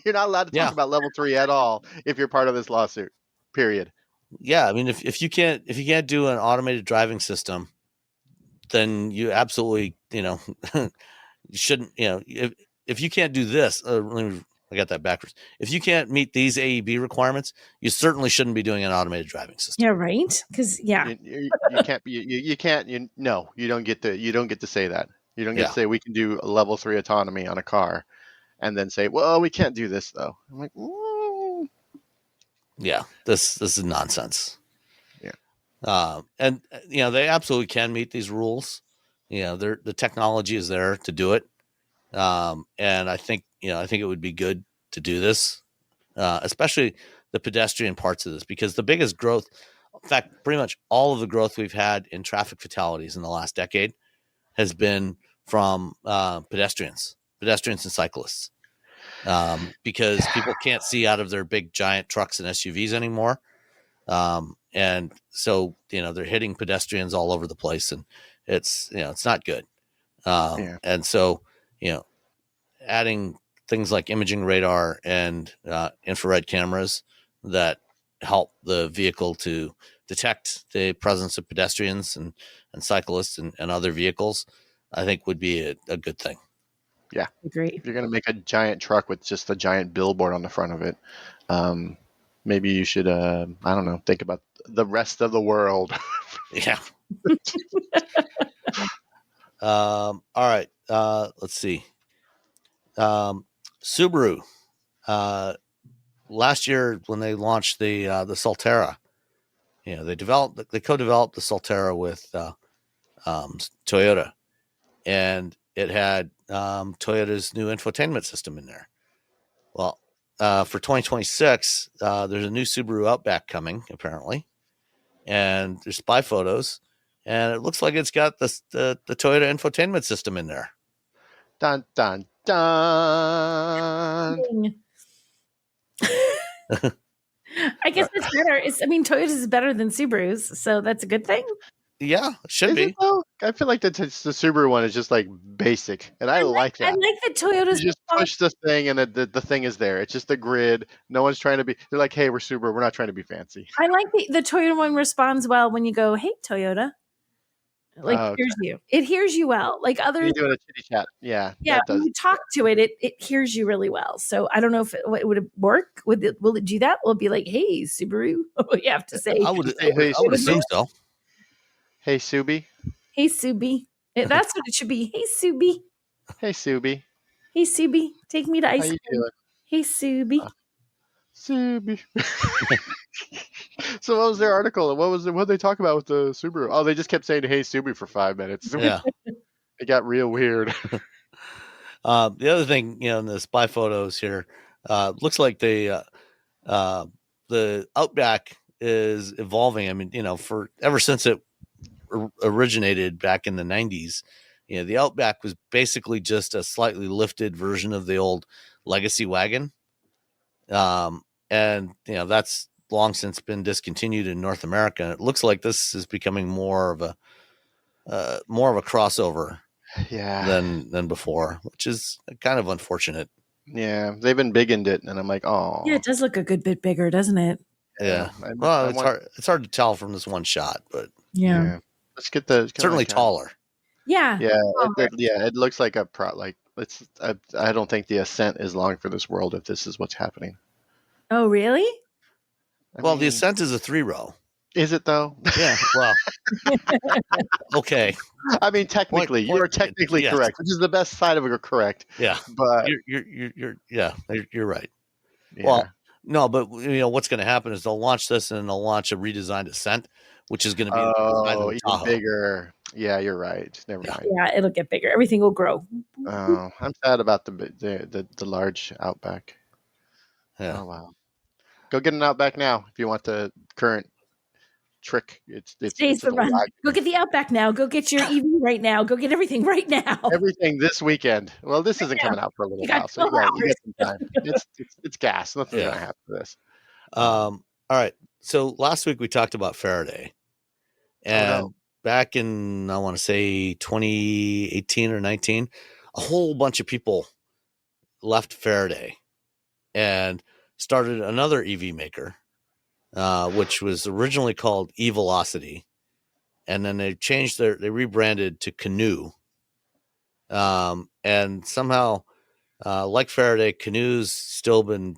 [SPEAKER 3] You're not allowed to talk about level 3 at all if you're part of this lawsuit. Period.
[SPEAKER 1] Yeah, I mean, if you can't do an automated driving system, then you absolutely you shouldn't. If you can't do this, I got that backwards. If you can't meet these AEB requirements, you certainly shouldn't be doing an automated driving system.
[SPEAKER 2] Yeah, right. Because
[SPEAKER 3] you can't be. You can't. You don't get to say that. You don't get to say we can do a level 3 autonomy on a car, and then say, well, we can't do this though. I'm like,
[SPEAKER 1] yeah, this is nonsense.
[SPEAKER 3] Yeah.
[SPEAKER 1] And they absolutely can meet these rules. The technology is there to do it. And I think it would be good to do this, especially the pedestrian parts of this, because the biggest growth, in fact, pretty much all of the growth we've had in traffic fatalities in the last decade has been from pedestrians and cyclists, because people can't see out of their big giant trucks and SUVs anymore. And so, they're hitting pedestrians all over the place, and it's not good. And so, adding things like imaging radar and infrared cameras that help the vehicle to detect the presence of pedestrians and cyclists and other vehicles, I think would be a good thing.
[SPEAKER 3] Yeah.
[SPEAKER 2] Great.
[SPEAKER 3] If you're going to make a giant truck with just a giant billboard on the front of it, maybe you should, I don't know, think about the rest of the world.
[SPEAKER 1] Yeah. All right. Let's see. Subaru, last year when they launched the Solterra, They co-developed the Solterra with Toyota, and it had Toyota's new infotainment system in there. Well, for 2026, there's a new Subaru Outback coming apparently, and there's spy photos, and it looks like it's got the Toyota infotainment system in there.
[SPEAKER 3] Dun dun dun.
[SPEAKER 2] I guess it's better. Toyota's is better than Subaru's, so that's a good thing.
[SPEAKER 1] Yeah, it should
[SPEAKER 3] Is
[SPEAKER 1] be.
[SPEAKER 3] it though? I feel like the Subaru one is just like basic, and I like that.
[SPEAKER 2] I like that Toyota's
[SPEAKER 3] You just push this thing, and the thing is there. It's just a grid. No one's trying to be. They're like, "Hey, we're Subaru. We're not trying to be fancy."
[SPEAKER 2] I like the Toyota one responds well when you go, "Hey, Toyota." Like hears you. It hears you well. Like others,
[SPEAKER 3] you're doing a chitty chat. Yeah.
[SPEAKER 2] Yeah,
[SPEAKER 3] That does.
[SPEAKER 2] when you talk to it, it hears you really well. So I don't know if it would work. Will it do that? Will it be like, "Hey, Subaru"? You have to say.
[SPEAKER 1] I would assume so.
[SPEAKER 3] Hey, Subi.
[SPEAKER 2] Hey, Subi. That's what it should be. Hey, Subi.
[SPEAKER 3] Hey, Subi.
[SPEAKER 2] Hey, Subi. Take me to ice
[SPEAKER 3] How you
[SPEAKER 2] cream.
[SPEAKER 3] doing?
[SPEAKER 2] Hey, Subi.
[SPEAKER 3] Subi. So what was their article? What did they talk about with the Subaru? Oh, they just kept saying "Hey, Subi" for 5 minutes.
[SPEAKER 1] Yeah.
[SPEAKER 3] It got real weird.
[SPEAKER 1] The other thing, in the spy photos here, looks like the Outback is evolving. For ever since it originated back in the 90s, the Outback was basically just a slightly lifted version of the old legacy wagon. And that's long since been discontinued in North America. It looks like this is becoming more of a crossover than before, which is kind of unfortunate.
[SPEAKER 3] Yeah, they've been bigging it, and I'm like, oh.
[SPEAKER 2] Yeah, it does look a good bit bigger, doesn't it?
[SPEAKER 1] Yeah. Well, it's hard to tell from this one shot, but
[SPEAKER 2] yeah.
[SPEAKER 3] Let's get the
[SPEAKER 1] certainly taller.
[SPEAKER 2] Yeah.
[SPEAKER 3] Yeah, it looks like a I don't think the Ascent is long for this world if this is what's happening.
[SPEAKER 2] Oh, really?
[SPEAKER 1] The Ascent is a 3-row.
[SPEAKER 3] Is it though?
[SPEAKER 1] Yeah. Well. Okay.
[SPEAKER 3] Technically, you are technically correct, which is the best side of it. Correct.
[SPEAKER 1] Yeah.
[SPEAKER 3] But
[SPEAKER 1] you're right.
[SPEAKER 3] Yeah.
[SPEAKER 1] Well, no, but what's going to happen is they'll launch this and they'll launch a redesigned Ascent, which is going to be
[SPEAKER 3] even bigger. Yeah, you're right. Never mind.
[SPEAKER 2] Yeah, it'll get bigger. Everything will grow.
[SPEAKER 3] Oh, I'm sad about the large Outback.
[SPEAKER 1] Yeah.
[SPEAKER 3] Oh wow. Go get an Outback now if you want the current trick. It's
[SPEAKER 2] the run. Go get the Outback now. Go get your EV right now. Go get everything right now.
[SPEAKER 3] Everything this weekend. Well, this isn't coming out for a little while, so you get some time. It's gas. Nothing's gonna happen to this.
[SPEAKER 1] All right. So last week we talked about Faraday, and back in I want to say 2018 or 19, a whole bunch of people left Faraday and started another EV maker, which was originally called eVelocity, and then they rebranded to Canoo. And somehow, like Faraday, Canoo's still been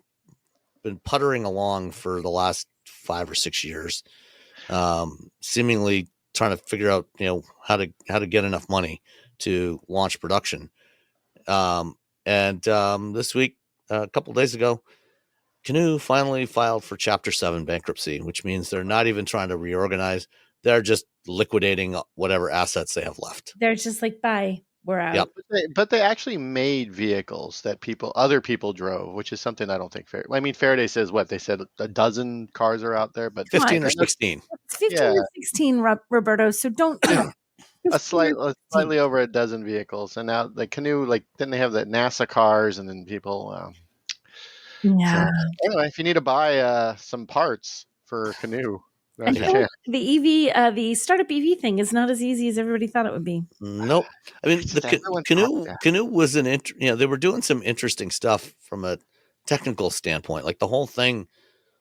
[SPEAKER 1] puttering along for the last 5 or 6 years, seemingly trying to figure out how to get enough money to launch production. And this week, a couple of days ago, Canoo finally filed for Chapter 7 bankruptcy, which means they're not even trying to reorganize. They're just liquidating whatever assets they have left.
[SPEAKER 2] They're just like, bye, we're out.
[SPEAKER 1] Yep.
[SPEAKER 3] But they actually made vehicles that other people drove, which is something I don't think fair. Faraday says what? They said a dozen cars are out there, but
[SPEAKER 1] 15 or 16.
[SPEAKER 2] It's 15 or 16, Roberto. So don't.
[SPEAKER 3] Slightly over a dozen vehicles, and now the Canoo, then they have the NASA cars, and then people.
[SPEAKER 2] Yeah.
[SPEAKER 3] So, anyway, if you need to buy some parts for Canoo,
[SPEAKER 2] the EV, the startup EV thing is not as easy as everybody thought it would be.
[SPEAKER 1] Nope. Canoo was they were doing some interesting stuff from a technical standpoint. Like the whole thing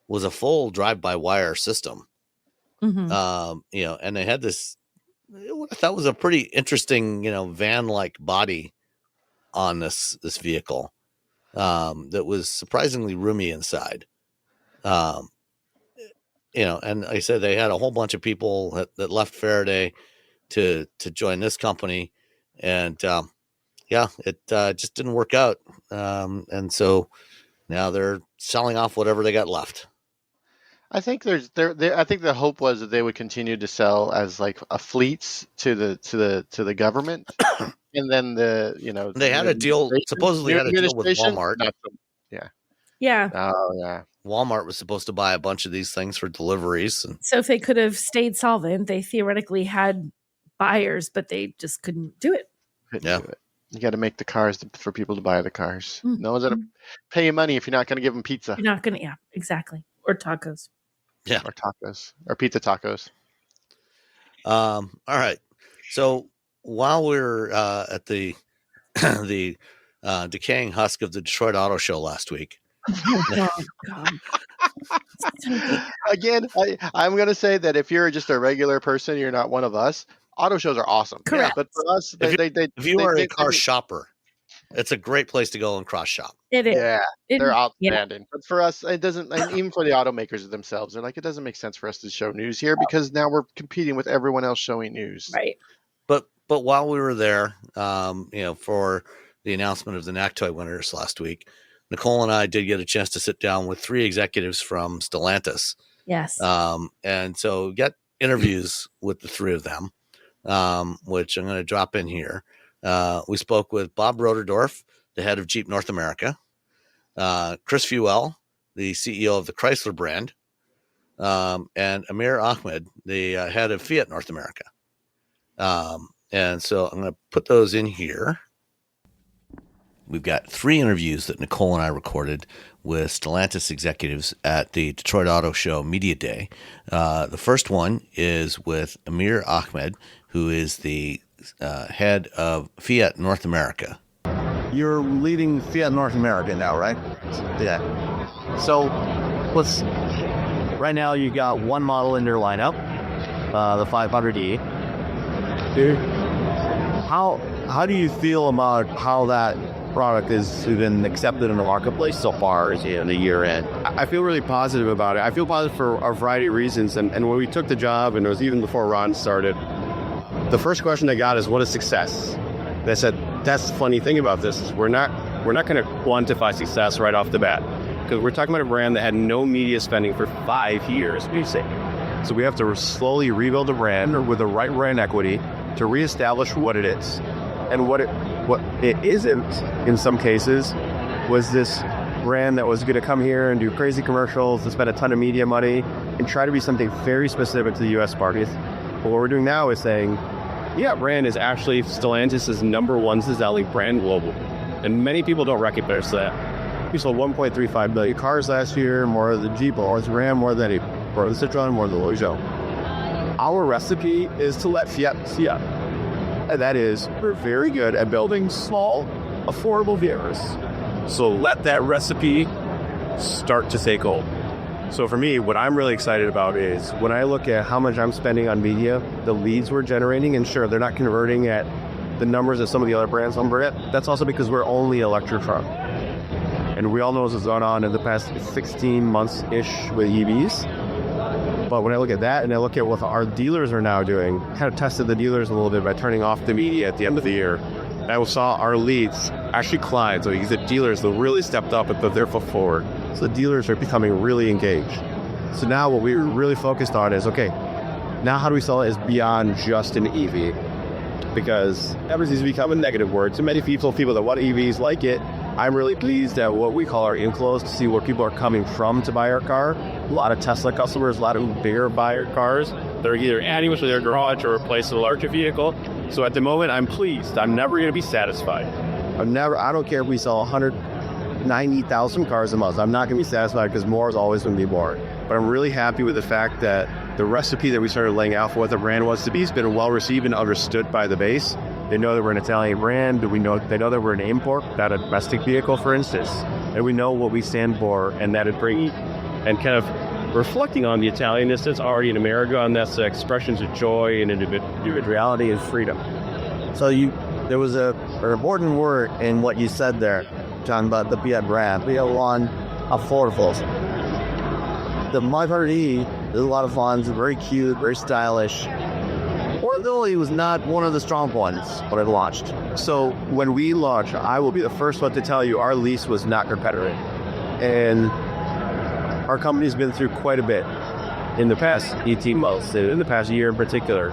[SPEAKER 1] was a full drive-by-wire system.
[SPEAKER 2] Mm-hmm.
[SPEAKER 1] And they had this, what I thought was a pretty interesting, van-like body on this vehicle. That was surprisingly roomy inside. And like I said, they had a whole bunch of people that left Faraday to join this company, and it just didn't work out. And so now they're selling off whatever they got left.
[SPEAKER 3] I think I think the hope was that they would continue to sell as like a fleets to the government, and then the
[SPEAKER 1] They had a deal, supposedly
[SPEAKER 3] new
[SPEAKER 1] had a deal with
[SPEAKER 3] administration.
[SPEAKER 1] Walmart.
[SPEAKER 3] Yeah.
[SPEAKER 2] Yeah.
[SPEAKER 3] Oh yeah.
[SPEAKER 1] Walmart was supposed to buy a bunch of these things for deliveries, and
[SPEAKER 2] So if they could have stayed solvent, they theoretically had buyers, but they just couldn't do it.
[SPEAKER 1] Yeah.
[SPEAKER 3] Do it. You got to make the cars for people to buy the cars.
[SPEAKER 2] Mm.
[SPEAKER 3] No one's gonna pay you money if you're not gonna give them pizza.
[SPEAKER 2] You're not going to, yeah, exactly. Or tacos.
[SPEAKER 1] Yeah.
[SPEAKER 3] Or tacos. Or pizza tacos.
[SPEAKER 1] All right. So while we're at the the decaying husk of the Detroit Auto Show last week,
[SPEAKER 2] Oh, God.
[SPEAKER 3] Again, I'm gonna say that if you're just a regular person, you're not one of us. Auto shows are awesome.
[SPEAKER 2] Correct.
[SPEAKER 3] But for us,
[SPEAKER 1] if you are a car shopper, it's a great place to go and cross shop.
[SPEAKER 2] It is.
[SPEAKER 3] Yeah, they're outstanding.
[SPEAKER 2] Yeah.
[SPEAKER 3] But for us, it doesn't. And even for the automakers themselves, they're like, it doesn't make sense for us to show news here because now we're competing with everyone else showing news.
[SPEAKER 2] Right.
[SPEAKER 1] But while we were there, for the announcement of the NACTOY winners last week, Nicole and I did get a chance to sit down with 3 executives from Stellantis.
[SPEAKER 2] Yes.
[SPEAKER 1] And so get interviews with the 3 of them, which I'm going to drop in here. We spoke with Bob Roterdorf, the head of Jeep North America, Chris Fuel, the CEO of the Chrysler brand, and Amir Ahmed, the head of Fiat North America. And so I'm going to put those in here. We've got 3 interviews that Nicole and I recorded with Stellantis executives at the Detroit Auto Show Media Day. The first one is with Amir Ahmed, who is the head of Fiat North America.
[SPEAKER 4] You're leading Fiat North America now, right? Yeah. So right now you got one model in your lineup, the 500e. How do you feel about how that product has been accepted in the marketplace so far as in the year end?
[SPEAKER 5] I feel really positive about it. I feel positive for a variety of reasons. And when we took the job, and it was even before Ron started, the first question I got is, what is success? They said, that's the funny thing about this is we're not going to quantify success right off the bat because we're talking about a brand that had no media spending for 5 years. So we have to slowly rebuild the brand with the right brand equity to reestablish what it is. And what it isn't, in some cases, was this brand that was going to come here and do crazy commercials and spend a ton of media money and try to be something very specific to the U.S. market. But what we're doing now is saying, yeah, brand is actually Stellantis' #1 selling brand global. And many people don't recognize that. We sold 1.35 million cars last year, more than Jeep, more than Ram, more than the Citroen, more than the Peugeot. Our recipe is to let Fiat see it. And that is, we're very good at building small, affordable vehicles. So let that recipe start to take hold. So for me, what I'm really excited about is when I look at how much I'm spending on media, the leads we're generating, and sure, they're not converting at the numbers that some of the other brands number at. That's also because we're only electric truck. And we all know what's going on in the past 16 months-ish with EVs. But when I look at that and I look at what our dealers are now doing, kind of tested the dealers a little bit by turning off the media at the end of the year. I saw our leads actually climb. So the dealers that really stepped up and put their foot forward. So the dealers are becoming really engaged. So now what we're really focused on is, okay, now how do we sell it as beyond just an EV? Because EVs has become a negative word. So many people that want EVs like it. I'm really pleased at what we call our inflows to see where people are coming from to buy our car. A lot of Tesla customers, a lot of bigger buyer cars. They're either adding to their garage or replacing a larger vehicle. So at the moment, I'm pleased. I'm never going to be satisfied. I don't care if we sell 190,000 cars a month. I'm not going to be satisfied because more is always going to be more. But I'm really happy with the fact that the recipe that we started laying out for what the brand was to be has been well received and understood by the base. They know that we're an Italian brand. They know that we're an import, not a domestic vehicle, for instance. And we know what we stand for, and that it brings and kind of reflecting on the Italianness that's already in America, and that's the expressions of joy and individuality and freedom.
[SPEAKER 4] So there was an important word in what you said there, John, about the Fiat brand. We have one affordables. The 500e, there's a lot of fun, it's very cute, very stylish. Affordability was not one of the strong points when it launched.
[SPEAKER 5] So when we launched, I will be the first one to tell you our lease was not competitive. And our company's been through quite a bit. in the past 18 months, in the past year in particular.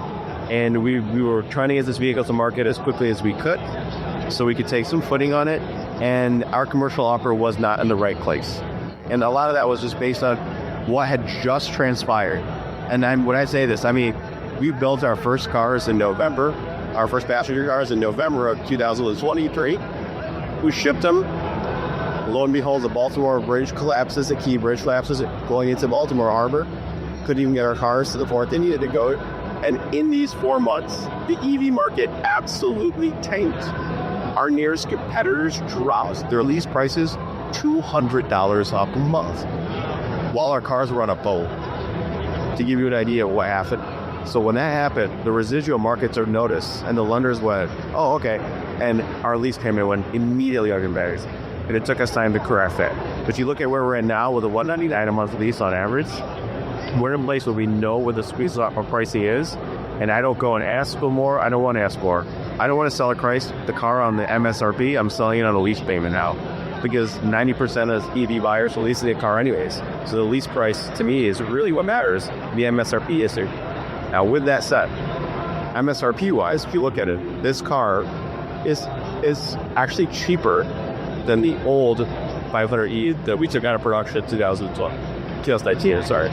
[SPEAKER 5] And we were trying to get this vehicle to market as quickly as we could so we could take some footing on it. And our commercial offer was not in the right place. And a lot of that was just based on what had just transpired. And when I say this, I mean, we built our first cars in November, our first passenger cars in November of 2023. We shipped them. Lo and behold, the Baltimore bridge collapses, the Key Bridge collapses, going into Baltimore Harbor. Couldn't even get our cars to the port they needed to go. And in these 4 months, the EV market absolutely tanked. Our nearest competitors dropped their lease prices $200 up a month, while our cars were on a boat. To give you an idea of what happened. So when that happened, the residual markets are noticed, and the lenders went, oh, okay. And our lease payment went immediately up in barriers. And it took us time to correct that. But you look at where we're at now with a $199 a month lease on average, we're in a place where we know where the squeeze of pricing is, and I don't go and ask for more. I don't want to ask more. I don't want to sell the car on the MSRP. I'm selling it on a lease payment now, because 90% of EV buyers will lease the car anyways. So the lease price to me is really what matters. The MSRP is there. Now with that said, MSRP wise, if you look at it, this car is actually cheaper than the old 500e that we took out of production in 2019, sorry.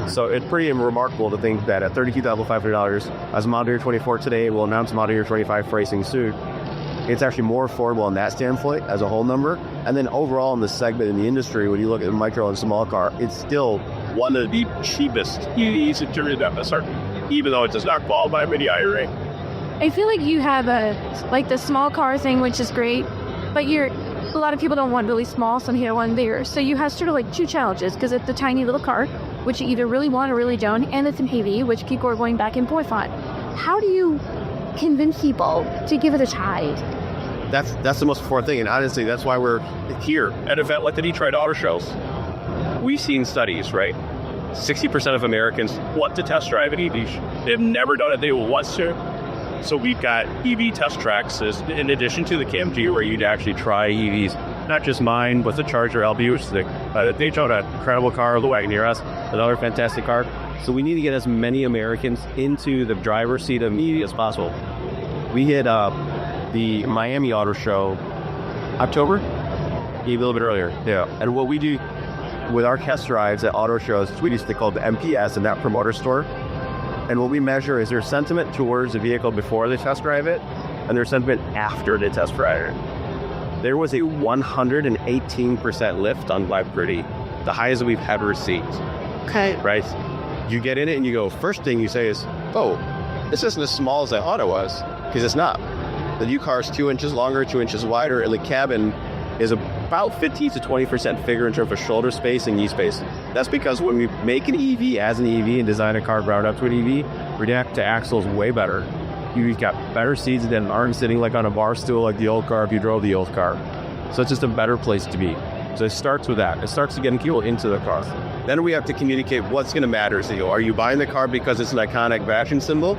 [SPEAKER 5] So it's pretty remarkable to think that at $32,500, as Model Year 24 today, we'll announce Model Year 25 pricing soon. It's actually more affordable in that standpoint as a whole number. And then overall in the segment in the industry, when you look at the micro and small car, it's still one of the cheapest EVs in terms of MSRP, even though it does not qualify for the IRA.
[SPEAKER 6] I feel like you have the small car thing, which is great, but a lot of people don't want really small, some here, one there. So you have sort of like two challenges, because it's a tiny little car, which you either really want or really don't, and it's an EV, which people are going back and forth on. How do you convince people to give it a try?
[SPEAKER 5] That's the most important thing, and honestly, that's why we're here at an event like the Detroit Auto Shows. We've seen studies, right? 60% of Americans want to test drive an EV. They've never done it, they want to. So we've got EV test tracks in addition to the CAMG, where you'd actually try EVs, not just mine, but the Charger LB, which is the Daytona, incredible car, the Wagoneer S, another fantastic car. So we need to get as many Americans into the driver's seat of EV as possible. We hit the Miami Auto Show October, maybe a little bit earlier. Yeah. And what we do with our test drives at auto shows, we used to call the MPS, and Net Promoter Score. And what we measure is their sentiment towards the vehicle before they test drive it, and their sentiment after they test drive it. There was a 118% lift on Live Gritty, the highest that we've ever seen. Okay. Right? You get in it and you go, first thing you say is, oh, this isn't as small as I thought it was, because it's not. The new car is 2 inches longer, 2 inches wider, and the cabin is about 15 to 20% bigger in terms of shoulder space and knee space. That's because when we make an EV as an EV and design a car ground up to an EV, react to axles way better. You've got better seats that aren't sitting like on a bar stool like the old car if you drove the old car. So it's just a better place to be. So it starts with that. It starts to getting people into the car. Then we have to communicate what's going to matter to you. Are you buying the car because it's an iconic fashion symbol?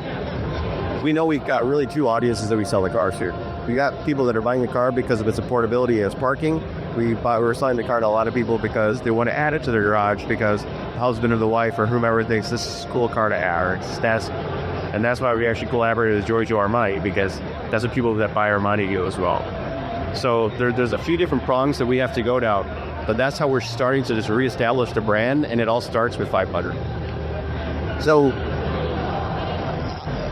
[SPEAKER 5] We know we've got really two audiences that we sell the cars to. We got people that are buying the car because of its affordability as parking. We're selling the car to a lot of people because they want to add it to their garage because the husband or the wife or whomever thinks this is a cool car to add. And that's why we actually collaborated with Giorgio Armani, because that's what people that buy Armani do as well. So there's a few different prongs that we have to go down, but that's how we're starting to just reestablish the brand, and it all starts with 500.
[SPEAKER 4] So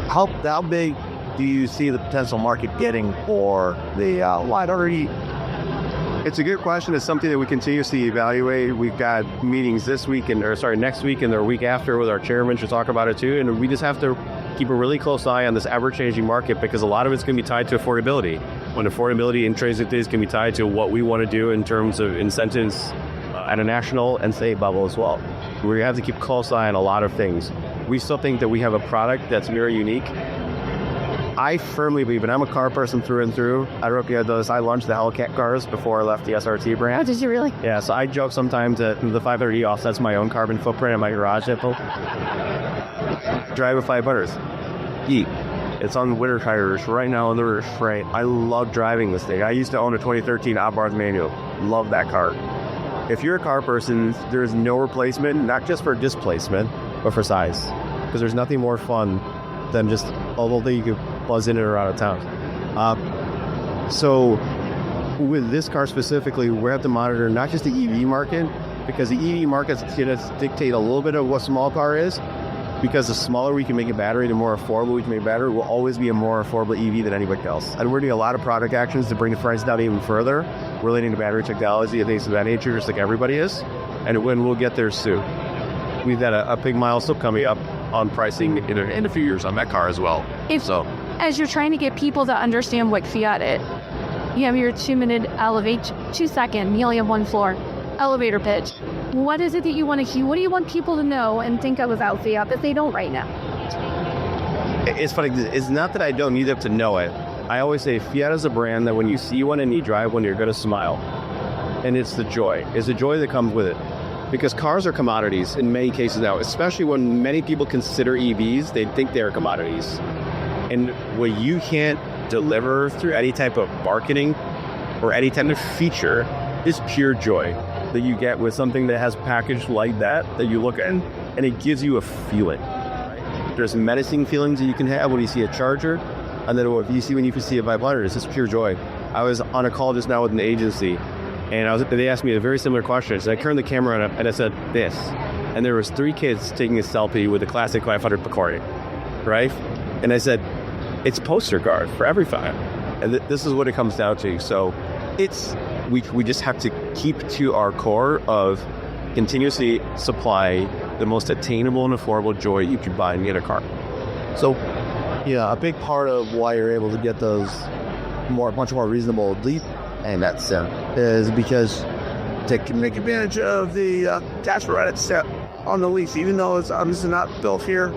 [SPEAKER 4] how big do you see the potential market getting for the Live RE?
[SPEAKER 5] It's a good question. It's something that we continuously evaluate. We've got meetings next week and the week after with our chairman to talk about it too. And we just have to keep a really close eye on this ever-changing market, because a lot of it's going to be tied to affordability. When affordability intrinsically is going to be tied to what we want to do in terms of incentives at a national and state level as well. We have to keep a close eye on a lot of things. We still think that we have a product that's very unique. I firmly believe, and I'm a car person through and through. I don't know if you had those. I launched the Hellcat cars before I left the SRT brand.
[SPEAKER 6] Oh, did you really?
[SPEAKER 5] Yeah, so I joke sometimes that the 530 offsets my own carbon footprint in my garage. Drive a 500s. Eat. It's on winter tires right now on the roof, right? I love driving this thing. I used to own a 2013 Abarth manual. Love that car. If you're a car person, there's no replacement, not just for displacement, but for size. Because there's nothing more fun than just a little thing you can buzz in and around of town. So with this car specifically, we have to monitor not just the EV market, because the EV market's going to dictate a little bit of what small car is. Because the smaller we can make a battery, the more affordable we can make a battery, will always be a more affordable EV than anybody else. And we're doing a lot of product actions to bring the price down even further, relating to battery technology and things of that nature, just like everybody is. And when we'll get there soon. We've got a big milestone coming up on pricing in a few years on that car as well.
[SPEAKER 6] As you're trying to get people to understand what Fiat is, you have your 2-minute 2-second, you only have one floor, elevator pitch. What is it that you want to hear? What do you want people to know and think of about Fiat that they don't right now?
[SPEAKER 5] It's funny. It's not that I don't need them to know it. I always say Fiat is a brand that when you see one and you drive one, you're going to smile. And it's the joy. It's the joy that comes with it. Because cars are commodities in many cases now, especially when many people consider EVs, they think they're commodities. And what you can't deliver through any type of marketing or any type of feature is pure joy that you get with something that has packaged like that you look at, and it gives you a feeling. Right? There's menacing feelings that you can have when you see a Charger, and then what you see when you see a 500, it's just pure joy. I was on a call just now with an agency, and they asked me a very similar question. So I turned the camera on and I said, this. And there was 3 kids taking a selfie with a classic 500 Picori, right? And I said, it's poster card for every fan. And this is what it comes down to. So we just have to keep to our core of continuously supply the most attainable and affordable joy you can buy and get a car.
[SPEAKER 4] So, yeah, a big part of why you're able to get those much more reasonable lease payments is because they can make advantage of the tax credits on the lease, even though it's obviously not built here.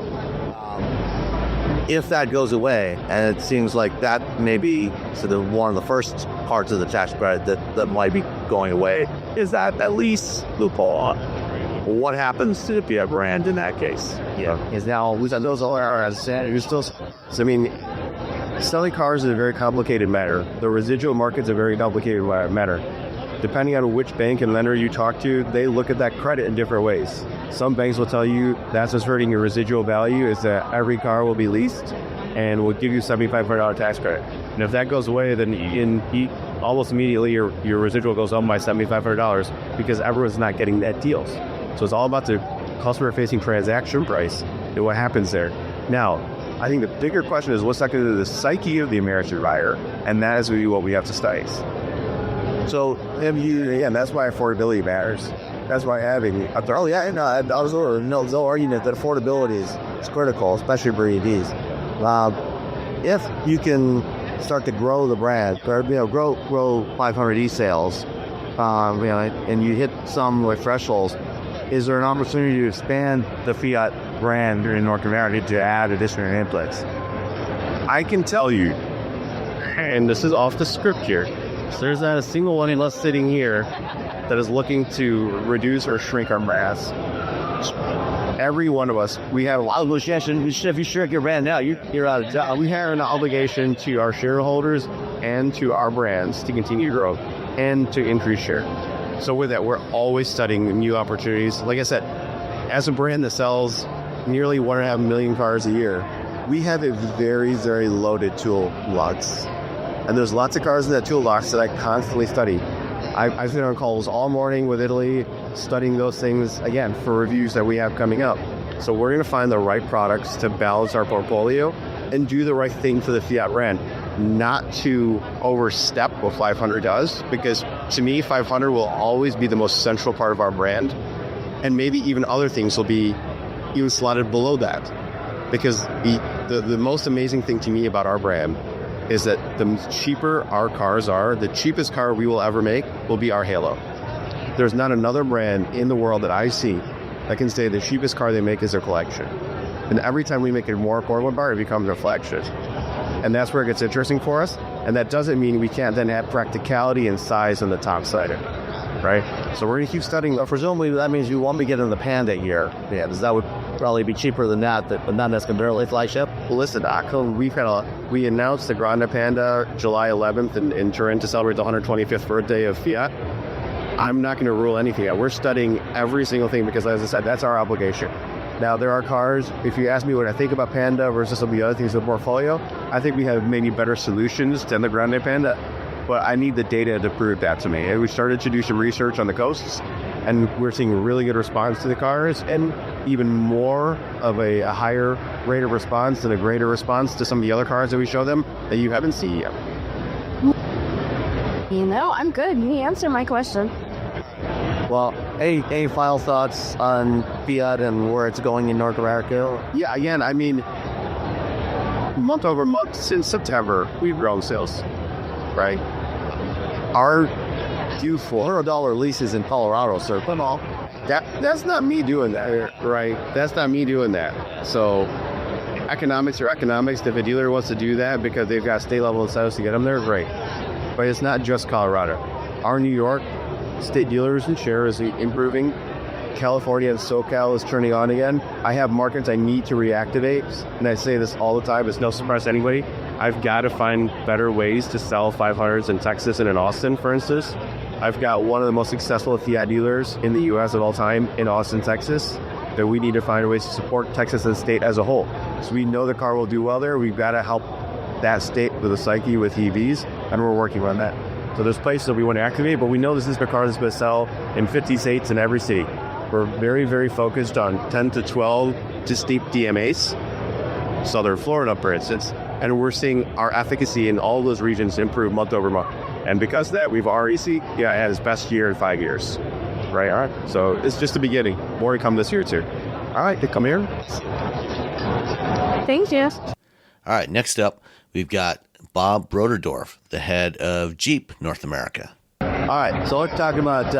[SPEAKER 4] If that goes away, and it seems like that may be one of the first parts of the tax credit that might be going away, is that lease loophole. What happens to the Fiat brand in that case? Yeah, is now those are as standard. Selling cars is a very complicated matter. The residual market's a very complicated matter. Depending on which bank and lender you talk to, they look at that credit in different ways. Some banks will tell you that's what's hurting your residual value, is that every car will be leased and will give you $7,500 tax credit. And if that goes away, then almost immediately your residual goes up by $7,500 because everyone's not getting net deals. So it's all about the customer-facing transaction price and what happens there. Now, I think the bigger question is what's that going to do to the psyche of the American buyer, and that is what we have to study. So, that's why affordability matters. That's why having, no argument that affordability is critical, especially for EVs. If you can start to grow the brand, or grow 500e sales, and you hit some thresholds, is there an opportunity to expand the Fiat brand in North America to add additional inputs?
[SPEAKER 5] I can tell you, and this is off the script here, so there's not a single one of us sitting here that is looking to reduce or shrink our mass. Every one of us, we have a lot of obligation. If you shrink your brand now, you're out of job. We have an obligation to our shareholders and to our brands to continue to grow and to increase share. So with that, we're always studying new opportunities. Like I said, as a brand that sells nearly 1.5 million cars a year, we have a very, very loaded toolbox. And there's lots of cars in that toolbox that I constantly study. I've been on calls all morning with Italy, studying those things, again, for reviews that we have coming up. So we're going to find the right products to balance our portfolio and do the right thing for the Fiat brand. Not to overstep what 500 does, because to me, 500 will always be the most central part of our brand. And maybe even other things will be even slotted below that. Because the most amazing thing to me about our brand is that the cheaper our cars are, the cheapest car we will ever make will be our Halo. There's not another brand in the world that I see that can say the cheapest car they make is their collection. And every time we make a more affordable car, it becomes a flagship. And that's where it gets interesting for us. And that doesn't mean we can't then have practicality and size on the top side, right? So we're going to keep studying.
[SPEAKER 4] Presumably that means you won't be getting the Panda here. Yeah, because that would probably be cheaper than that, but not necessarily flagship.
[SPEAKER 5] Well, listen, we announced the Grande Panda July 11th in Turin to celebrate the 125th birthday of Fiat. I'm not going to rule anything out. We're studying every single thing because, as I said, that's our obligation. Now, there are cars, if you ask me what I think about Panda versus some of the other things in the portfolio, I think we have many better solutions than the Grande Panda, but I need the data to prove that to me. And we started to do some research on the coasts, and we're seeing really good response to the cars, and even more of a higher rate of response and a greater response to some of the other cars that we show them that you haven't seen yet.
[SPEAKER 6] I'm good. You answered my question.
[SPEAKER 4] Well, any final thoughts on Fiat and where it's going in North America?
[SPEAKER 5] Yeah, again, I mean, month over month since September, we've grown sales, right? Our $400 leases in Colorado, sir. That's not me doing that, right? That's not me doing that. So economics are economics. If a dealer wants to do that because they've got state level incentives to get them there, great. But it's not just Colorado. Our New York state dealers and share is improving. California and SoCal is turning on again. I have markets I need to reactivate, and I say this all the time. It's no surprise to anybody. I've got to find better ways to sell 500s in Texas and in Austin, for instance. I've got one of the most successful Fiat dealers in the U.S. of all time in Austin, Texas, that we need to find ways to support Texas and the state as a whole. So we know the car will do well there. We've got to help that state with a psyche with EVs, and we're working on that. So there's places that we want to activate, but we know this is the car that's going to sell in 50 states in every city. We're very, very focused on 10 to 12 distinct DMAs, Southern Florida, for instance, and we're seeing our efficacy in all those regions improve month over month. And because of that, we've already had its best year in 5 years. Right, all right. So it's just the beginning. More to come this year, too. All right, come here.
[SPEAKER 6] Thank you.
[SPEAKER 1] All right, next up, we've got Bob Broderdorf, the head of Jeep North America.
[SPEAKER 4] All right, so let's talk about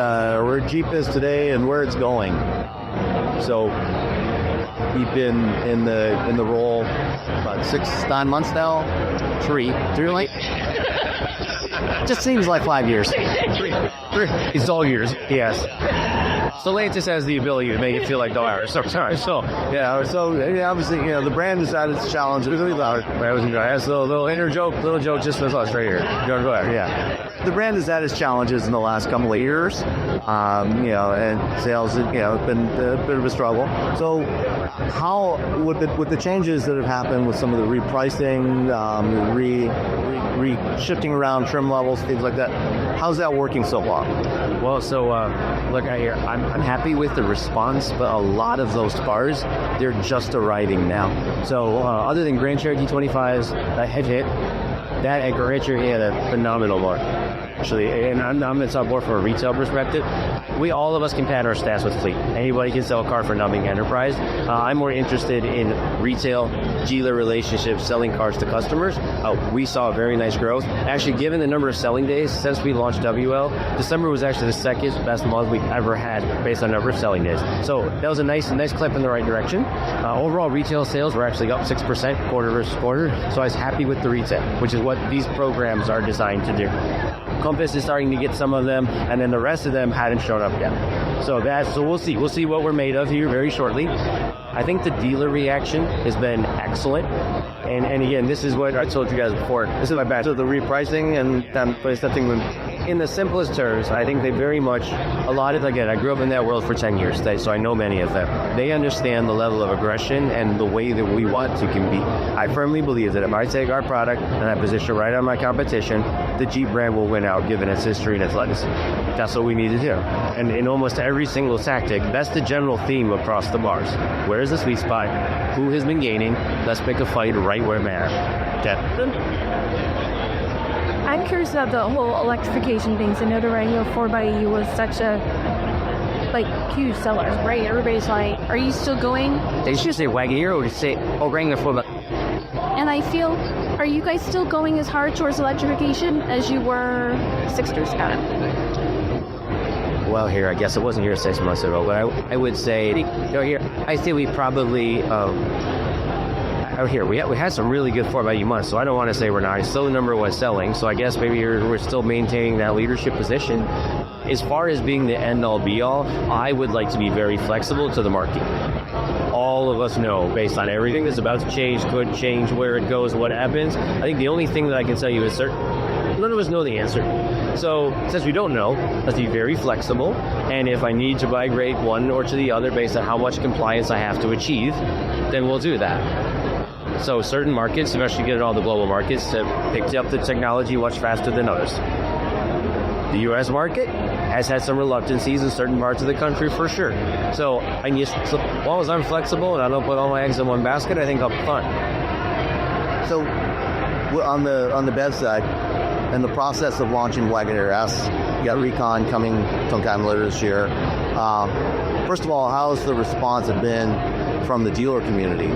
[SPEAKER 4] where Jeep is today and where it's going. So you've been in the role about 6-9 months now. Three, like. Just seems like 5 years. Three.
[SPEAKER 5] It's all years, yes. So Lance just has the ability to make it feel like no hours. So
[SPEAKER 4] obviously, the brand has had its challenges. Really loud.
[SPEAKER 5] That's a little joke just for us right here. Go ahead.
[SPEAKER 4] Yeah. The brand has had its challenges in the last couple of years, and sales, have been a bit of a struggle. So, how with the changes that have happened with some of the repricing, shifting around trim levels, things like that, how's that working so far?
[SPEAKER 7] Well, so look right here. I'm happy with the response, but a lot of those cars, they're just arriving now. So other than Grand Cherokee 25s that have hit, that at Grand Cherokee had a phenomenal mark. Actually, and I'm going to talk more from a retail perspective. All of us can pad our stats with fleet. Anybody can sell a car for nothing enterprise. I'm more interested in retail, dealer relationships, selling cars to customers. We saw a very nice growth. Actually, given the number of selling days since we launched WL, December was actually the second best month we've ever had based on number of selling days. So that was a nice clip in the right direction. Overall retail sales were actually up 6% quarter versus quarter. So I was happy with the retail, which is what these programs are designed to do. Compass is starting to get some of them, and then the rest of them hadn't shown up yet. So we'll see. We'll see what we're made of here very shortly. I think the dealer reaction has been excellent. And again, this is what I told you guys before. This is my bad. So the repricing and then something in the simplest terms, I think they very much, again, I grew up in that world for 10 years, so I know many of them. They understand the level of aggression and the way that we want to compete. I firmly believe that if I take our product and I position right on my competition, the Jeep brand will win out given its history and its legacy. That's what we need to do. And in almost every single tactic, that's the general theme across the bars. Where's the sweet spot? Who has been gaining? Let's pick a fight right where it matters.
[SPEAKER 6] I'm curious about the whole electrification things. I know the Rango 4xe was such a huge seller, right? Everybody's like, are you still going?
[SPEAKER 7] They should say Wagoneer or say Rango 4xe.
[SPEAKER 6] And I feel, are you guys still going as hard towards electrification as you were 6 years ago?
[SPEAKER 7] Well, here, I guess it wasn't here 6 months ago, but I would say, I say we probably, we had some really good 4xe months, so I don't want to say we're not. It's still the number one selling, so I guess maybe we're still maintaining that leadership position. As far as being the end-all, be-all, I would like to be very flexible to the market. All of us know, based on everything that's about to change, could change, where it goes, what happens. I think the only thing that I can tell you is certain. none of us know the answer. So since we don't know, let's be very flexible. And if I need to migrate one or to the other based on how much compliance I have to achieve, then we'll do that. So certain markets, especially getting all the global markets, have picked up the technology much faster than others. The U.S. market has had some reluctancies in certain parts of the country for sure. So as long as I'm flexible and I don't put all my eggs in one basket, I think I'll be fine.
[SPEAKER 4] So on the BEV side, in the process of launching Wagoneer S, you got Recon coming sometime later this year. First of all, how has the response been from the dealer community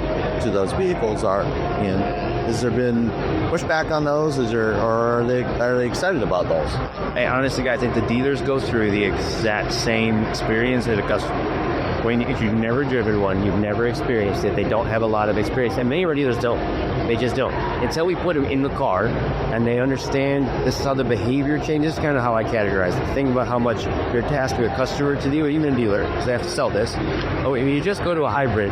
[SPEAKER 4] to those vehicles? Has there been pushback on those? Or are they excited about those?
[SPEAKER 7] Hey, honestly, I think the dealers go through the exact same experience that a customer. If you've never driven one, you've never experienced it, they don't have a lot of experience. And many of our dealers don't. They just don't. Until we put them in the car and they understand this is how the behavior changes, kind of how I categorize it. Think about how much you're tasked with a customer to deal with, even a dealer, because they have to sell this. Oh, if you just go to a hybrid,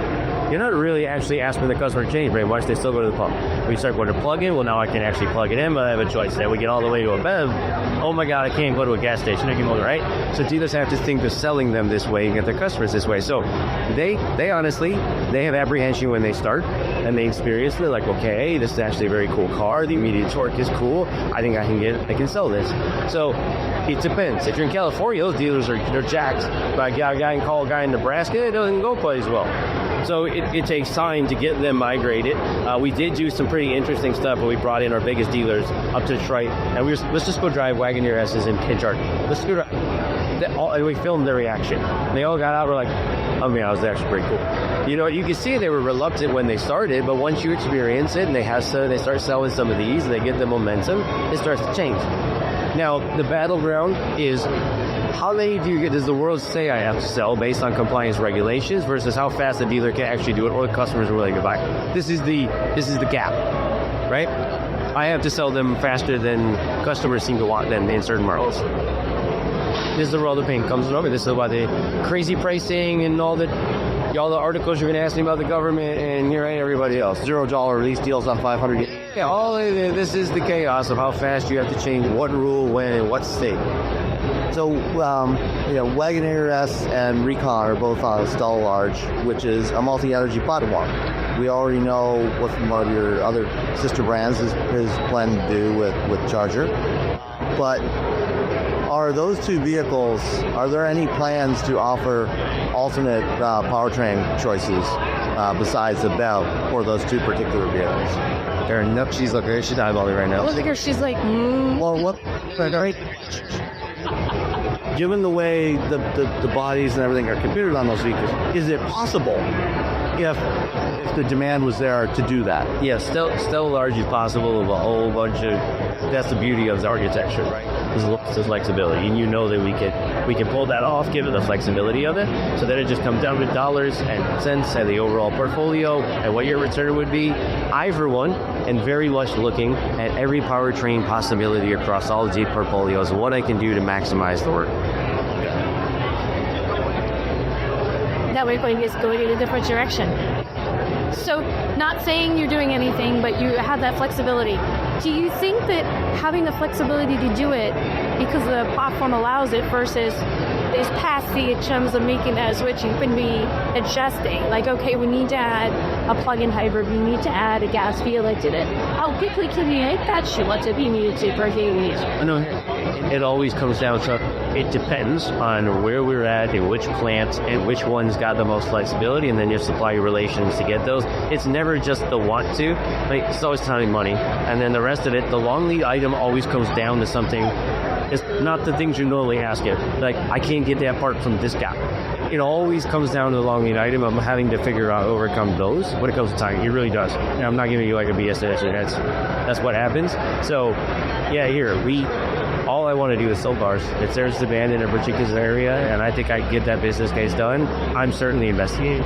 [SPEAKER 7] you're not really actually asking the customer to change very much. They still go to the pump. We start going to plug-in. Well, now I can actually plug it in, but I have a choice. Then we get all the way to a BEV. Oh my God, I can't go to a gas station. I can go, right? So dealers have to think of selling them this way and get their customers this way. So they honestly, they have apprehension when they start and they experience it. They're like, okay, this is actually a very cool car. The immediate torque is cool. I think I can sell this. So it depends. If you're in California, those dealers they're jacked. But a guy can call a guy in Nebraska, it doesn't go quite as well. So it takes time to get them migrated. We did do some pretty interesting stuff, but we brought in our biggest dealers up to Detroit, and let's just go drive Wagoneer S's in charge. Let's go drive. And we filmed their reaction. They all got out. We're like, I mean, that was actually pretty cool. You know, you can see they were reluctant when they started, but once you experience it and they start selling some of these, and they get the momentum, it starts to change. Now, the battleground is how many does the world say I have to sell based on compliance regulations versus how fast the dealer can actually do it or the customers are willing to buy. This is the gap, right? I have to sell them faster than customers seem to want them in certain markets. This is the world of pain comes over. This is about the crazy pricing and all the articles you're going to ask me about the government and here ain't everybody else. $0 release deals on 500. Yeah, all of this is the chaos of how fast you have to change what rule, when, and what state.
[SPEAKER 4] So, Wagoneer S and Recon are both on Stella Large, which is a multi-energy platform. We already know what one of your other sister brands is planning to do with Charger. But are those two vehicles, are there any plans to offer alternate powertrain choices besides the BEV for those two particular vehicles?
[SPEAKER 7] She's eyeballing right now.
[SPEAKER 6] Look at her, she's like,
[SPEAKER 4] Well, what? Right. Given the way the bodies and everything are configured on those vehicles, is it possible if the demand was there to do that?
[SPEAKER 7] Yeah, still large is possible with a whole bunch of. That's the beauty of the architecture, right? There's flexibility, and you know that we can pull that off given the flexibility of it. So then it just comes down to dollars and cents and the overall portfolio and what your return would be. I, for one, am very much looking at every powertrain possibility across all the Jeep portfolios and what I can do to maximize the work.
[SPEAKER 6] that we're going in a different direction. So not saying you're doing anything, but you have that flexibility. Do you think that having the flexibility to do it because the platform allows it versus is past the terms of making that switch, you can be adjusting, like, okay, we need to add a plug-in hybrid, we need to add a gas vehicle to it. How quickly can you make that shift if you needed to per unit?
[SPEAKER 7] No, it always comes down to, it depends on where we're at and which plant and which one's got the most flexibility, and then your supplier relations to get those. It's never just the want to, like, it's always time and money. And then the rest of it, the long lead item always comes down to something. It's not the things you normally ask it. Like, I can't get that part from this guy. It always comes down to the long lead item. I'm having to figure out, overcome those when it comes to time. It really does. And I'm not giving you like a BS answer. That's what happens. So, yeah, all I want to do is sell cars. If there's demand in a particular area and I think I can get that business case done, I'm certainly investigating.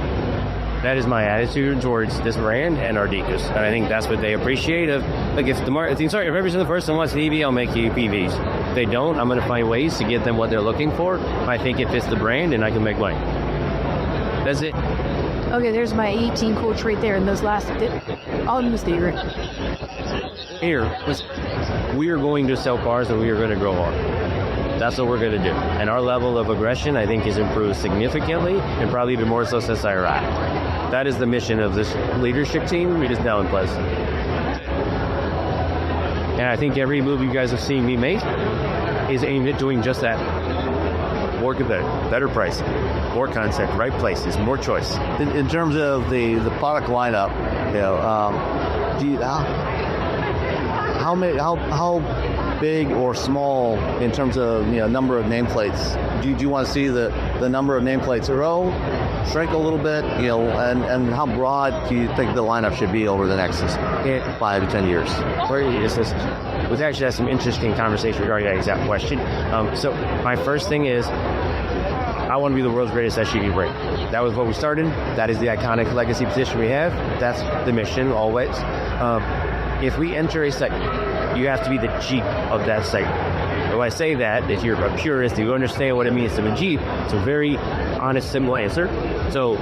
[SPEAKER 7] That is my attitude towards this brand and our Deacus. And I think that's what they appreciate. If every single person wants an EV, I'll make you PVs. If they don't, I'm going to find ways to get them what they're looking for. I think it fits the brand and I can make money. That's it.
[SPEAKER 6] Okay, there's my 18 coach right there in those last... All in the state room.
[SPEAKER 7] here was we are going to sell cars and we are going to grow hard. That's what we're going to do. And our level of aggression, I think, has improved significantly, and probably even more so since I arrived. That is the mission of this leadership team. It is now in place. And I think every move you guys have seen me make is aimed at doing just that. More good, better price, more concept, right places, more choice.
[SPEAKER 4] In terms of the product lineup, how big or small in terms of number of nameplates? Do you want to see the number of nameplates grow, shrink a little bit, and how broad do you think the lineup should be over the next 5 to 10 years?
[SPEAKER 7] We've actually had some interesting conversation regarding that exact question. So my first thing is, I want to be the world's greatest SUV brand. That was what we started. That is the iconic legacy position we have. That's the mission always. If we enter a segment, you have to be the Jeep of that segment. When I say that, if you're a purist, you understand what it means to be a Jeep. It's a very honest, simple answer. So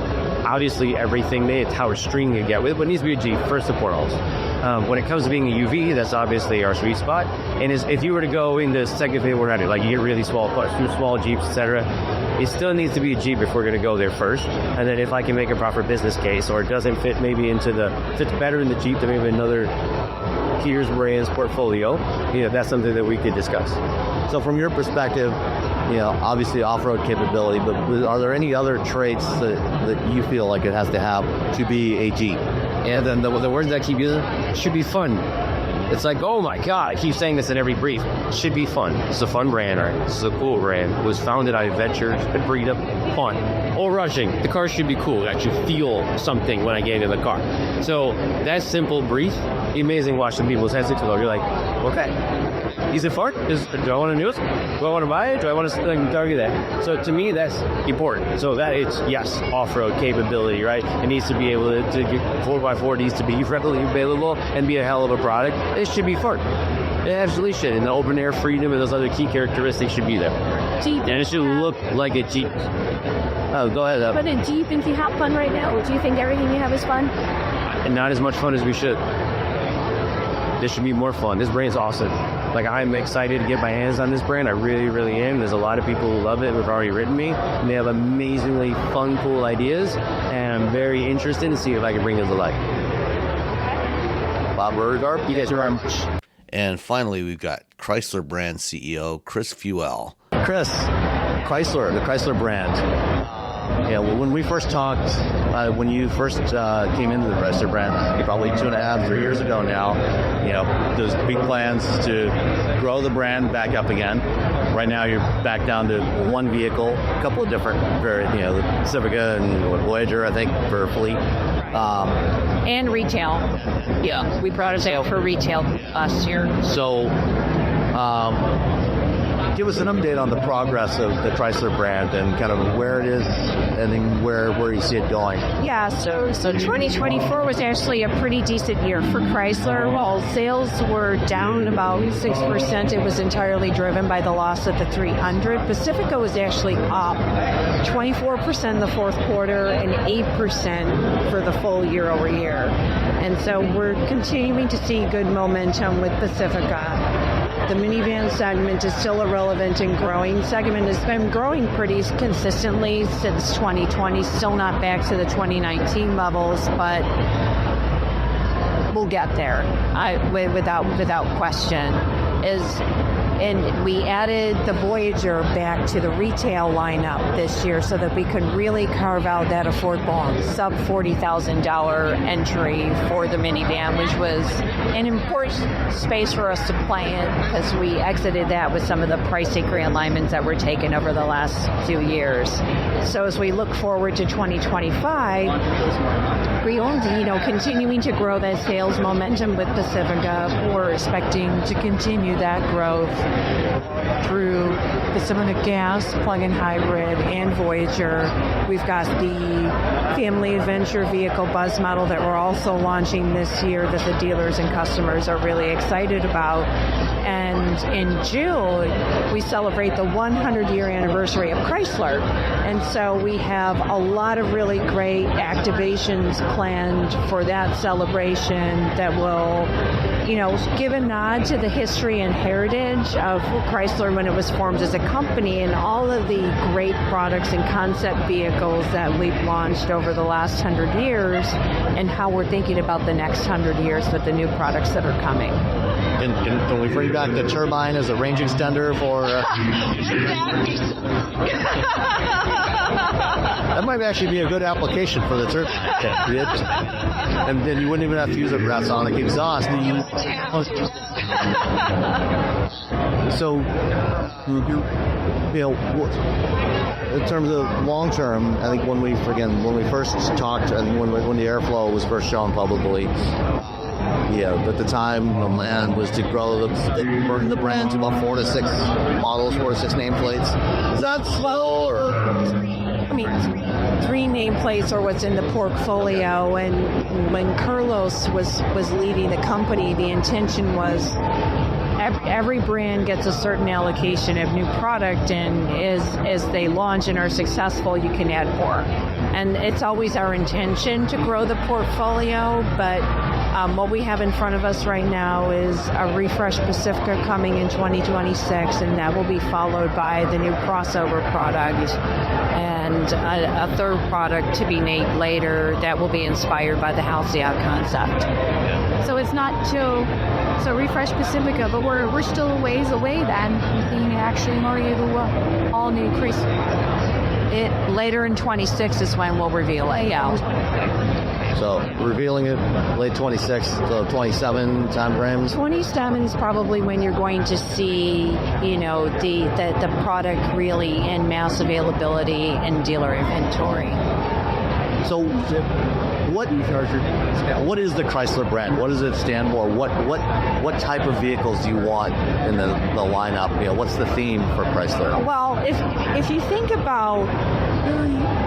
[SPEAKER 7] obviously everything it's how extreme you get with it, but it needs to be a Jeep first and foremost. When it comes to being a UV, that's obviously our sweet spot. And if you were to go in the second thing we're not doing, like you get really small cars, small Jeeps, etc., it still needs to be a Jeep if we're going to go there first. And then if I can make a proper business case, or it doesn't fit maybe fits better in the Jeep than maybe another Peers brand's portfolio, that's something that we could discuss.
[SPEAKER 4] So from your perspective, obviously off-road capability, but are there any other traits that you feel like it has to have to be a Jeep?
[SPEAKER 7] And then the words that I keep using, should be fun. It's like, oh my God, I keep saying this in every brief. It should be fun. It's a fun brand, right? It's a cool brand. It was founded out of adventure, and breed up fun. Or rushing. The car should be cool. I should feel something when I get into the car. So that simple brief, amazing watching people's heads explode. You're like, okay. Is it fun? Do I want to use it? Do I want to buy it? Do I want to target that? So to me, that's important. So that it's, yes, off-road capability, right? It needs to be able to get 4x4 needs to be readily available and be a hell of a product. It should be fun. It absolutely should. And the open air freedom and those other key characteristics should be there.
[SPEAKER 6] Jeep.
[SPEAKER 7] And it should look like a Jeep. Oh, go ahead.
[SPEAKER 6] But do you think you have fun right now? Do you think everything you have is fun?
[SPEAKER 7] And not as much fun as we should. This should be more fun. This brand's awesome. Like, I'm excited to get my hands on this brand. I really, really am. There's a lot of people who love it who have already written me, and they have amazingly fun, cool ideas, and I'm very interested to see if I can bring those to life.
[SPEAKER 4] Bob Beauregard,
[SPEAKER 7] you guys are very much.
[SPEAKER 1] And finally, we've got Chrysler brand CEO Chris Fuel.
[SPEAKER 4] Chris, the Chrysler brand. When we first talked, when you first came into the Chrysler brand, probably 2.5, 3 years ago now, there's big plans to grow the brand back up again. Right now, you're back down to one vehicle, a couple of different, the Civica and Voyager, I think, for fleet.
[SPEAKER 8] And retail. Yeah, we brought a sale for retail last year.
[SPEAKER 4] So, give us an update on the progress of the Chrysler brand and kind of where it is and then where you see it going.
[SPEAKER 8] Yeah, so 2024 was actually a pretty decent year for Chrysler. While sales were down about 6%, it was entirely driven by the loss of the 300. Pacifica was actually up 24% in the fourth quarter and 8% for the full year over year. And so we're continuing to see good momentum with Pacifica. The minivan segment is still a relevant and growing segment. It's been growing pretty consistently since 2020, still not back to the 2019 levels, but we'll get there without question. And we added the Voyager back to the retail lineup this year so that we could really carve out that affordable sub $40,000 entry for the minivan, which was an important space for us to play in because we exited that with some of the pricing realignments that were taken over the last few years. So as we look forward to 2025, we're continuing to grow that sales momentum with Pacifica. We're expecting to continue that growth through Pacifica Gas, plug-in hybrid, and Voyager. We've got the family adventure vehicle buzz model that we're also launching this year that the dealers and customers are really excited about. And in June, we celebrate the 100-year anniversary of Chrysler. And so we have a lot of really great activations planned for that celebration that will give a nod to the history and heritage of Chrysler when it was formed as a company and all of the great products and concept vehicles that we've launched over the last 100 years and how we're thinking about the next 100 years with the new products that are coming.
[SPEAKER 4] Can we bring back the turbine as a range extender for... That might actually be a good application for the turbine. And then you wouldn't even have to use a Brasonic exhaust. So, in terms of long term, I think when we first talked and when the airflow was first shown publicly, at the time the plan was to grow the brand to about 4 to 6 models, 4 to 6 nameplates. Is that slow or?
[SPEAKER 8] I mean, 3 nameplates are what's in the portfolio, and when Carlos was leading the company, the intention was every brand gets a certain allocation of new product, and as they launch and are successful, you can add more. And it's always our intention to grow the portfolio, but what we have in front of us right now is a refreshed Pacifica coming in 2026, and that will be followed by the new crossover product and a third product to be named later that will be inspired by the Halcyon concept.
[SPEAKER 6] So it's not so refresh Pacifica, but we're still a ways away then from being actually more able all new Chrysler.
[SPEAKER 8] Later in 26 is when we'll reveal it.
[SPEAKER 4] So revealing it late 26, so 27 time frames.
[SPEAKER 8] 27 is probably when you're going to see, the product really in mass availability and dealer inventory.
[SPEAKER 4] So what is the Chrysler brand? What does it stand for? What type of vehicles do you want in the lineup? What's the theme for Chrysler?
[SPEAKER 8] Well, if you think about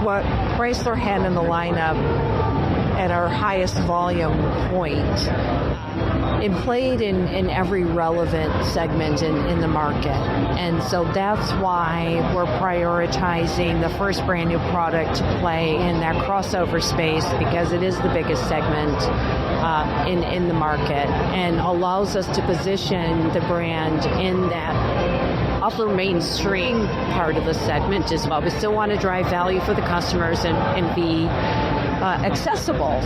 [SPEAKER 8] what Chrysler had in the lineup at our highest volume point, it played in every relevant segment in the market. And so that's why we're prioritizing the first brand new product to play in that crossover space, because it is the biggest segment in the market and allows us to position the brand in that upper mainstream part of the segment as well. We still want to drive value for the customers and be accessible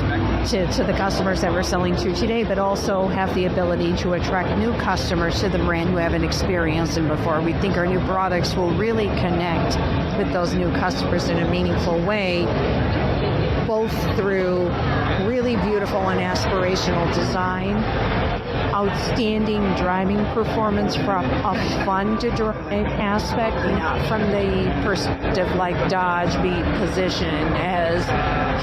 [SPEAKER 8] to the customers that we're selling to today, but also have the ability to attract new customers to the brand who haven't experienced them before. We think our new products will really connect with those new customers in a meaningful way, both through really beautiful and aspirational design, outstanding driving performance from a fun to drive aspect, from the perspective like Dodge being positioned as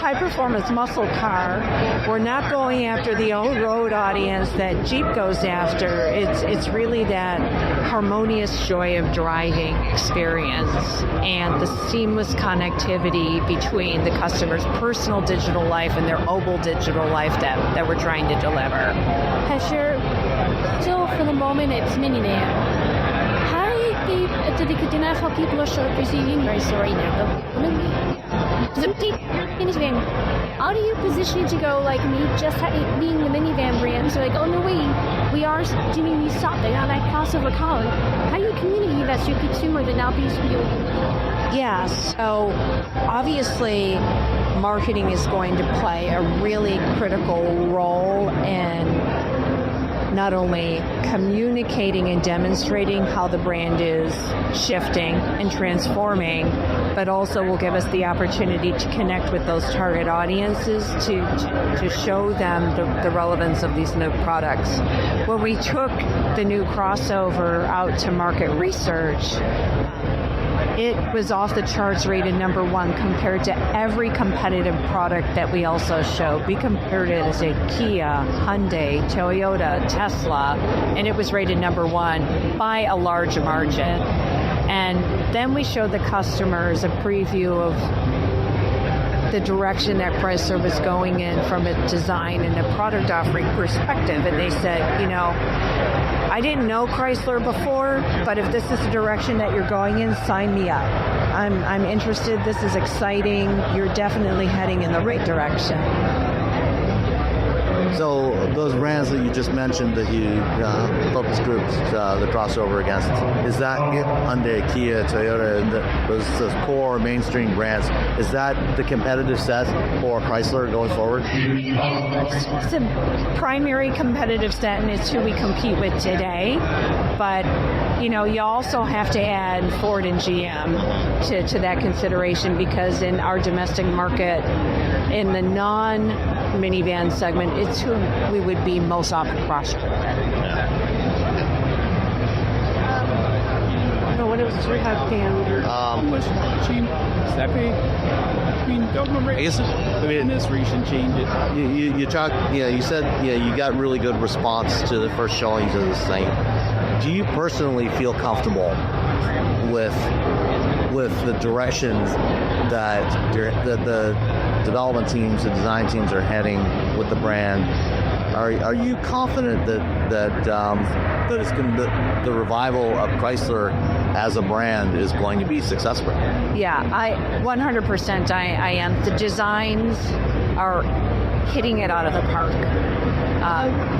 [SPEAKER 8] high performance muscle car. We're not going after the old road audience that Jeep goes after. It's really that harmonious joy of driving experience and the seamless connectivity between the customer's personal digital life and their mobile digital life that we're trying to deliver.
[SPEAKER 6] Still, for the moment, it's minivan. How do you how people are sort of perceiving Chrysler right now? Minivan. How do you position it to go like me, just being the minivan brand? So like, oh no, wait, we are doing these something on that crossover car. How do you communicate that to your consumer that now be you?
[SPEAKER 8] Yeah, so obviously marketing is going to play a really critical role in not only communicating and demonstrating how the brand is shifting and transforming, but also will give us the opportunity to connect with those target audiences to show them the relevance of these new products. When we took the new crossover out to market research, it was off the charts, rated number 1 compared to every competitive product that we also showed. We compared it as a Kia, Hyundai, Toyota, Tesla, and it was rated number 1 by a large margin. And then we showed the customers a preview of the direction that Chrysler was going in from a design and a product offering perspective. And they said, I didn't know Chrysler before, but if this is the direction that you're going in, sign me up. I'm interested. This is exciting. You're definitely heading in the right direction.
[SPEAKER 4] So those brands that you just mentioned that you focus groups, the crossover against, is that Hyundai, Kia, Toyota, those core mainstream brands? Is that the competitive set for Chrysler going forward?
[SPEAKER 8] It's a primary competitive set, and it's who we compete with today. But you also have to add Ford and GM to that consideration, because in our domestic market, in the non-minivan segment, it's who we would be most often crossed.
[SPEAKER 6] What else do we have, Dan?
[SPEAKER 9] Government rates in this recent changes.
[SPEAKER 4] You said you got really good response to the first showings of this thing. Do you personally feel comfortable with the directions that the development teams, the design teams are heading with the brand? Are you confident that it's going to, the revival of Chrysler as a brand is going to be successful?
[SPEAKER 8] Yeah, 100% I am. The designs are hitting it out of the park.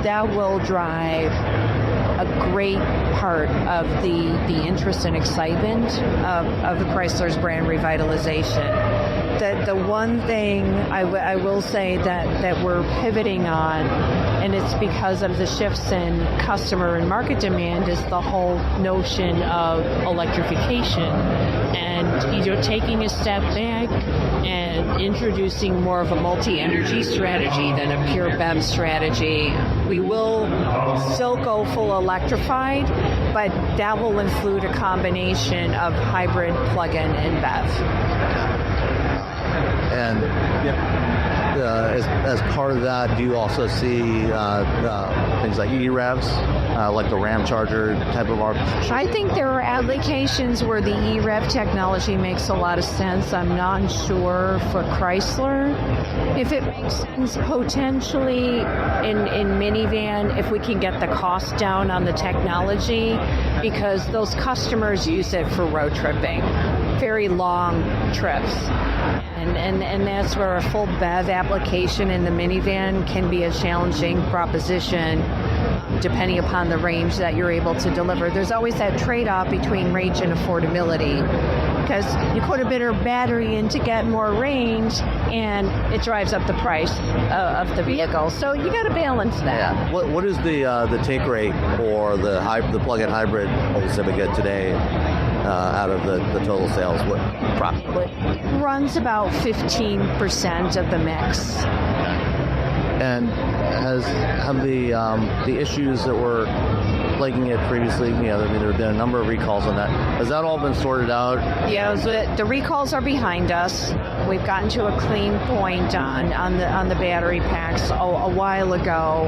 [SPEAKER 8] That will drive a great part of the interest and excitement of the Chrysler's brand revitalization. The one thing I will say that we're pivoting on, and it's because of the shifts in customer and market demand, is the whole notion of electrification. And taking a step back and introducing more of a multi-energy strategy than a pure BEV strategy. We will still go full electrified, but that will include a combination of hybrid, plug-in, and BEV.
[SPEAKER 4] And as part of that, do you also see things like e-revs, like the Ram charger type of architecture?
[SPEAKER 8] I think there are applications where the e-rev technology makes a lot of sense. I'm not sure for Chrysler. If it makes sense potentially in minivan, if we can get the cost down on the technology, because those customers use it for road tripping, very long trips. And that's where a full BEV application in the minivan can be a challenging proposition, depending upon the range that you're able to deliver. There's always that trade-off between range and affordability, because you put a bigger battery in to get more range, and it drives up the price of the vehicle. So you got to balance that.
[SPEAKER 4] Yeah. What is the take rate for the plug-in hybrid Civic today? Out of the total sales, what
[SPEAKER 8] runs about 15% of the mix.
[SPEAKER 4] And have the issues that were plaguing it previously, there have been a number of recalls on that. Has that all been sorted out?
[SPEAKER 8] Yeah, the recalls are behind us. We've gotten to a clean point on the battery packs a while ago,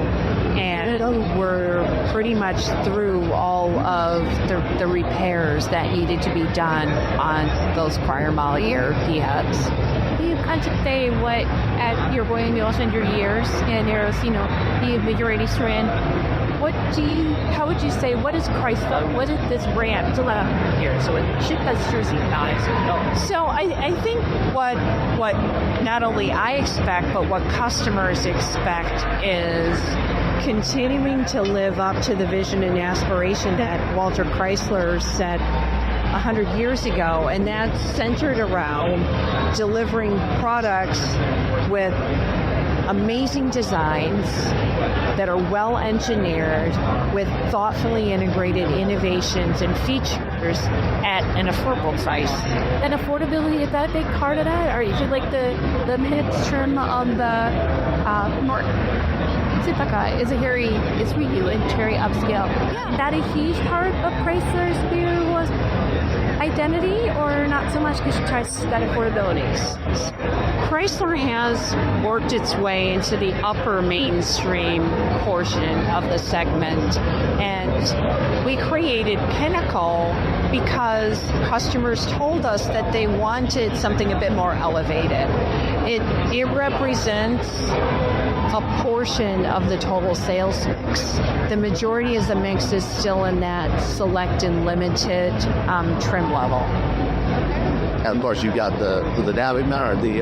[SPEAKER 8] and we're pretty much through all of the repairs that needed to be done on those prior model year PHEVs.
[SPEAKER 6] You can't say what you're going to also in your years and there's the invigorating strand. How would you say, what is Chrysler? What is this brand? So it should that's Jersey guys.
[SPEAKER 8] So I think what not only I expect, but what customers expect is continuing to live up to the vision and aspiration that Walter Chrysler set 100 years ago, and that's centered around delivering products with amazing designs that are well engineered with thoughtfully integrated innovations and features at an affordable price.
[SPEAKER 6] And affordability, is that a big part of that? Or is it like the mid-trim on the more it's very upscale. Yeah. That a huge part of Chrysler's view was identity, or not so much because she tries that affordability?
[SPEAKER 8] Chrysler has worked its way into the upper mainstream portion of the segment, and we created Pinnacle because customers told us that they wanted something a bit more elevated. It represents a portion of the total sales mix. The majority of the mix is still in that select and limited trim level.
[SPEAKER 4] And of course, you've got the Navigator, the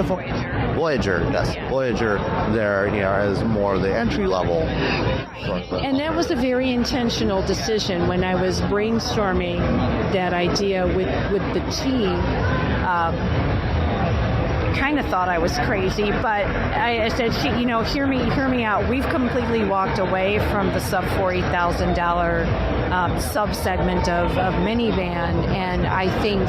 [SPEAKER 4] Voyager. Voyager. Yes, Voyager there, is more the entry level.
[SPEAKER 8] And that was a very intentional decision when I was brainstorming that idea with the team. Kind of thought I was crazy, but I said, hear me out. We've completely walked away from the sub $40,000 sub segment of minivan, and I think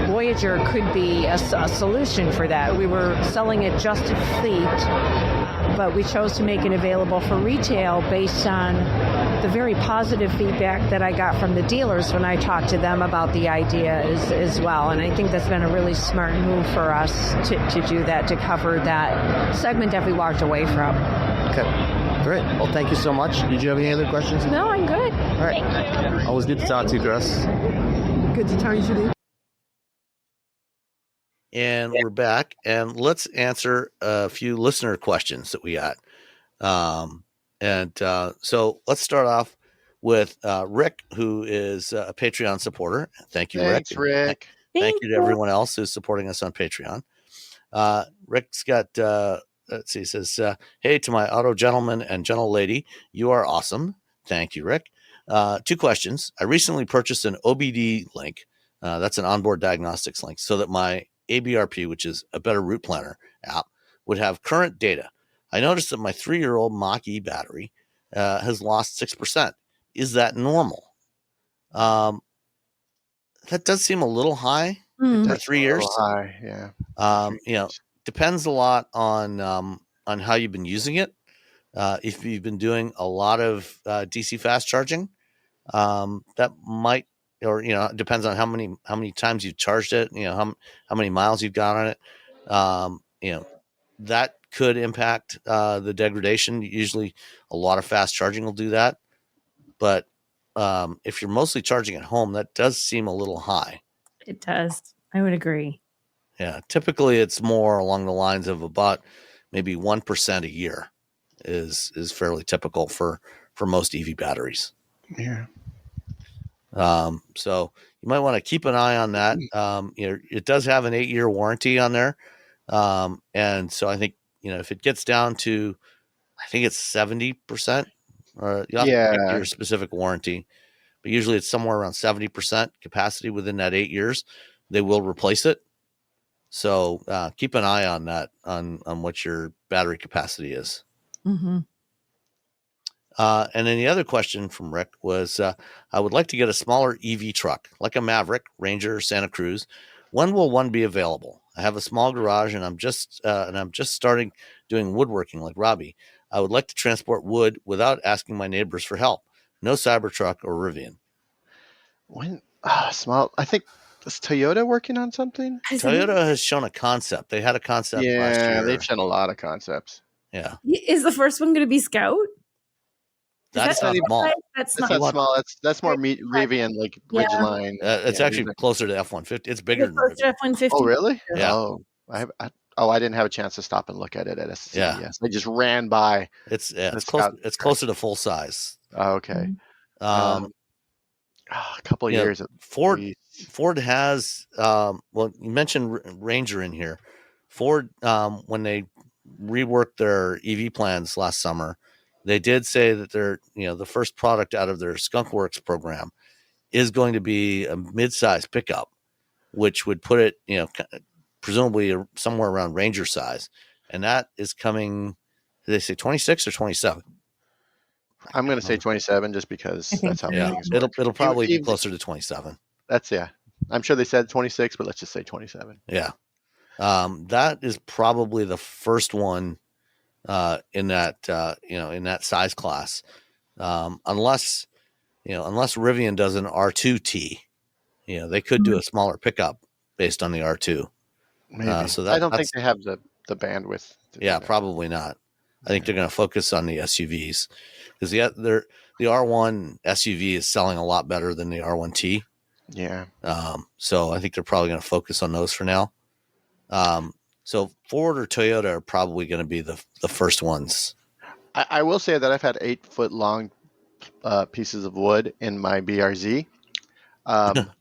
[SPEAKER 8] Voyager could be a solution for that. We were selling it just at fleet, but we chose to make it available for retail based on the very positive feedback that I got from the dealers when I talked to them about the idea as well. And I think that's been a really smart move for us to do that, to cover that segment that we walked away from.
[SPEAKER 4] Okay, great. Well, thank you so much. Did you have any other questions?
[SPEAKER 8] No, I'm good.
[SPEAKER 4] All right. Always good to talk to you, Chris.
[SPEAKER 10] Good to talk to you today.
[SPEAKER 1] And we're back, and let's answer a few listener questions that we got. So let's start off with Rick, who is a Patreon supporter. Thank you,
[SPEAKER 3] Thanks, Rick.
[SPEAKER 1] Thank you to everyone else who's supporting us on Patreon. Rick's got, let's see, he says, hey, to my auto gentleman and gentle lady, you are awesome. Thank you, Rick. 2 questions. I recently purchased an OBD link. That's an onboard diagnostics link, so that my ABRP, which is a better route planner app, would have current data. I noticed that my 3-year-old Mach-E battery has lost 6%. Is that normal? That does seem a little high for 3 years.
[SPEAKER 3] A little high, yeah.
[SPEAKER 1] Depends a lot on how you've been using it. If you've been doing a lot of DC fast charging, that might, or it depends on how many times you've charged it. How many miles you've got on it. That could impact the degradation. Usually, a lot of fast charging will do that. But if you're mostly charging at home, that does seem a little high.
[SPEAKER 2] It does. I would agree.
[SPEAKER 1] Yeah, typically it's more along the lines of about maybe 1% a year is fairly typical for most EV batteries.
[SPEAKER 3] Yeah.
[SPEAKER 1] So you might want to keep an eye on that. It does have an 8-year warranty on there. And so I think, if it gets down to, I think it's 70%, or you have to pick your specific warranty, but usually it's somewhere around 70% capacity within that 8 years, they will replace it. So keep an eye on that, on what your battery capacity is.
[SPEAKER 2] Mm-hmm.
[SPEAKER 1] And then the other question from Rick was, I would like to get a smaller EV truck, like a Maverick, Ranger, or Santa Cruz. When will one be available? I have a small garage, and I'm just starting doing woodworking like Robbie. I would like to transport wood without asking my neighbors for help. No Cybertruck or Rivian.
[SPEAKER 3] When small, I think, is Toyota working on something?
[SPEAKER 1] Toyota has shown a concept. They had a concept last year.
[SPEAKER 3] Yeah, they've shown a lot of concepts.
[SPEAKER 1] Yeah.
[SPEAKER 2] Is the first one going to be Scout?
[SPEAKER 1] That's not small.
[SPEAKER 2] That's
[SPEAKER 3] not small. That's more Rivian, like Ridgeline.
[SPEAKER 1] It's actually closer to F-150. It's bigger than Rivian.
[SPEAKER 2] F-150.
[SPEAKER 3] Oh, really?
[SPEAKER 1] Yeah.
[SPEAKER 3] Oh, I didn't have a chance to stop and look at it at CES.
[SPEAKER 1] Yeah.
[SPEAKER 3] I just ran by.
[SPEAKER 1] It's closer to full size.
[SPEAKER 3] Oh, okay.
[SPEAKER 1] A
[SPEAKER 3] couple of years.
[SPEAKER 1] Ford has, well, you mentioned Ranger in here. Ford, when they reworked their EV plans last summer, they did say that the first product out of their Skunk Works program is going to be a mid-size pickup, which would put it, presumably somewhere around Ranger size. And that is coming, did they say 26 or 27?
[SPEAKER 3] I'm going to say 27 just because that's how things work.
[SPEAKER 1] It'll probably be closer to 27.
[SPEAKER 3] I'm sure they said 26, but let's just say 27.
[SPEAKER 1] Yeah. That is probably the first one in that size class. Unless Rivian does an R2T, they could do a smaller pickup based on the R2.
[SPEAKER 3] Maybe. So I don't think they have the bandwidth.
[SPEAKER 1] Yeah, probably not. I think they're going to focus on the SUVs because the R1 SUV is selling a lot better than the R1T.
[SPEAKER 3] Yeah.
[SPEAKER 1] So I think they're probably going to focus on those for now. So Ford or Toyota are probably going to be the first ones.
[SPEAKER 3] I will say that I've had 8-foot long pieces of wood in my BRZ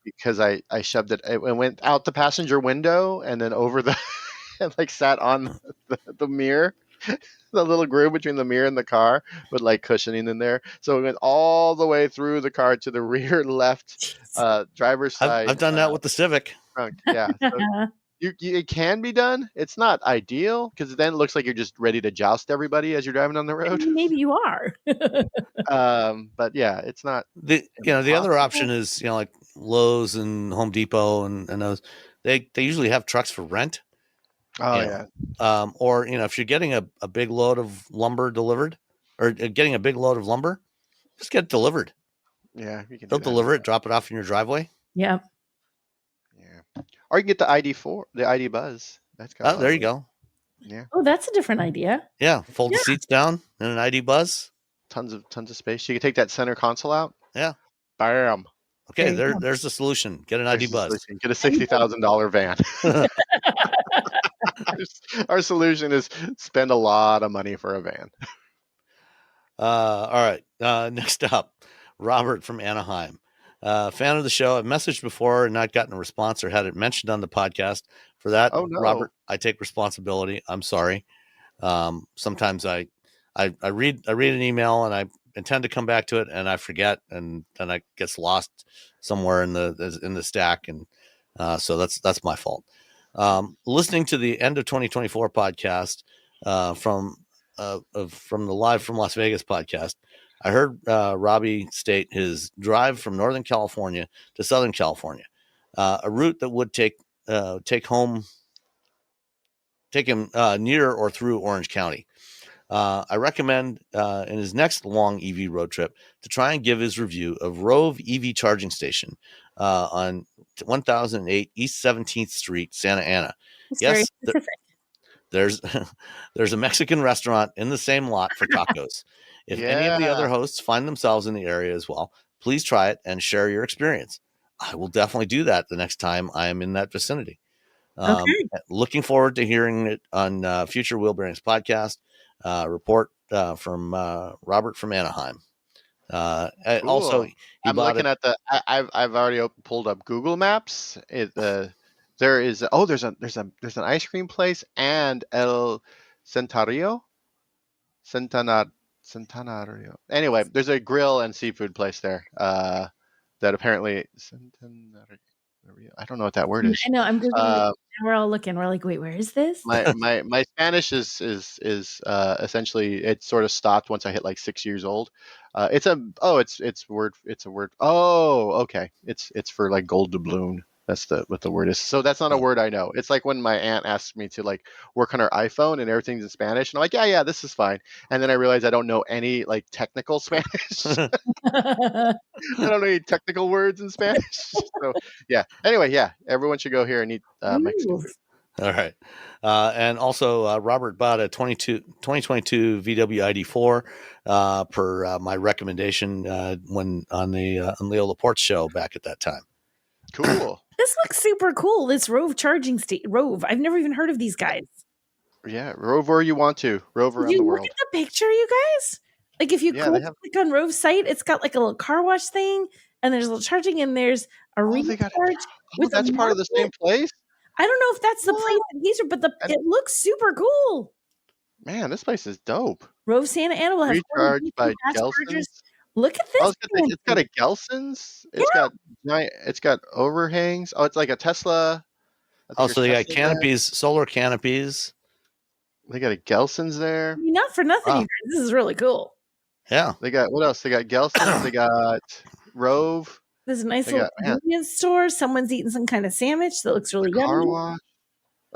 [SPEAKER 3] because I shoved it. It went out the passenger window and then over the and like sat on the mirror, the little groove between the mirror and the car with like cushioning in there. So we went all the way through the car to the rear left driver's side.
[SPEAKER 1] I've done that with the Civic.
[SPEAKER 3] Trunk. Yeah. So it can be done. It's not ideal because then it looks like you're just ready to joust everybody as you're driving on the road.
[SPEAKER 2] Maybe you are.
[SPEAKER 3] But yeah, it's not.
[SPEAKER 1] The other option is like Lowe's and Home Depot and those they usually have trucks for rent.
[SPEAKER 3] Oh
[SPEAKER 1] yeah. Or if you're getting a big load of lumber delivered or getting a big load of lumber, just get it delivered.
[SPEAKER 3] Yeah, you can.
[SPEAKER 1] They'll deliver it, drop it off in your driveway.
[SPEAKER 2] Yeah.
[SPEAKER 3] Yeah. Or you can get the the ID Buzz. That's got.
[SPEAKER 1] Oh, there you go.
[SPEAKER 3] Yeah.
[SPEAKER 2] Oh, that's a different idea.
[SPEAKER 1] Yeah, fold the seats down and an ID Buzz.
[SPEAKER 3] Tons of space. You can take that center console out.
[SPEAKER 1] Yeah.
[SPEAKER 3] Bam.
[SPEAKER 1] Okay, there's the solution. Get an ID Buzz.
[SPEAKER 3] Get a $60,000 van. Our solution is spend a lot of money for a van.
[SPEAKER 1] All right. Next up, Robert from Anaheim. Fan of the show. I've messaged before and not gotten a response or had it mentioned on the podcast. For that,
[SPEAKER 3] Oh, no.
[SPEAKER 1] Robert, I take responsibility. I'm sorry. Sometimes I read an email and I intend to come back to it and I forget and then it gets lost somewhere in the stack, and so that's my fault. Listening to the end of 2024 podcast from the Live from Las Vegas podcast, I heard Robbie state his drive from Northern California to Southern California, a route that would take him near or through Orange County. I recommend in his next long EV road trip to try and give his review of Rove EV charging station on 1008 East 17th Street, Santa Ana.
[SPEAKER 2] That's
[SPEAKER 1] yes, there's a Mexican restaurant in the same lot for tacos. If any of the other hosts find themselves in the area as well, please try it and share your experience. I will definitely do that the next time I am in that vicinity. Looking forward to hearing it on future Wheel Bearings podcast. Report from Robert from Anaheim.
[SPEAKER 3] Cool.
[SPEAKER 1] Also,
[SPEAKER 3] I'm looking at I've already pulled up Google Maps. There is there's an ice cream place and El Centenario. Anyway, there's a grill and seafood place there. That apparently I don't know what that word is.
[SPEAKER 2] I know. I'm Googling it. We're all looking. We're like, wait, where is this?
[SPEAKER 3] My Spanish is essentially it sort of stopped once I hit like 6 years old. It's a word. Oh, okay. It's for like gold doubloon. That's what the word is. So that's not a word I know. It's like when my aunt asks me to like work on her iPhone and everything's in Spanish, and I'm like, yeah, this is fine. And then I realize I don't know any like technical Spanish. I don't know any technical words in Spanish. So yeah. Anyway, yeah, everyone should go here and eat Mexican food.
[SPEAKER 1] All right. And also, Robert bought a 2022 VW ID4 per my recommendation when on the Leo Laporte show back at that time.
[SPEAKER 3] Cool.
[SPEAKER 2] This looks super cool. This Rove charging station. Rove. I've never even heard of these guys.
[SPEAKER 3] Yeah, Rove where you want to. Rove around the world.
[SPEAKER 2] Look at the picture, you guys. Like if you click on Rove's site, it's got like a little car wash thing, and there's a little charging, and there's a recharge.
[SPEAKER 3] That's part of the same place?
[SPEAKER 2] I don't know if that's the place that he's, but it looks super cool.
[SPEAKER 3] Man, this place is dope.
[SPEAKER 2] Rove Santa Ana will have
[SPEAKER 3] recharge by Gelson's.
[SPEAKER 2] Look at this.
[SPEAKER 3] It's got a Gelson's. It's got overhangs. Oh, it's like a Tesla.
[SPEAKER 1] Also, they got canopies, solar canopies.
[SPEAKER 3] They got a Gelson's there.
[SPEAKER 2] I mean, not for nothing, you guys. This is really cool.
[SPEAKER 1] Yeah.
[SPEAKER 3] They got what else? They got Gelson's. They got Rove.
[SPEAKER 2] There's a nice little convenience store. Someone's eating some kind of sandwich that looks really yummy.
[SPEAKER 3] Car wash.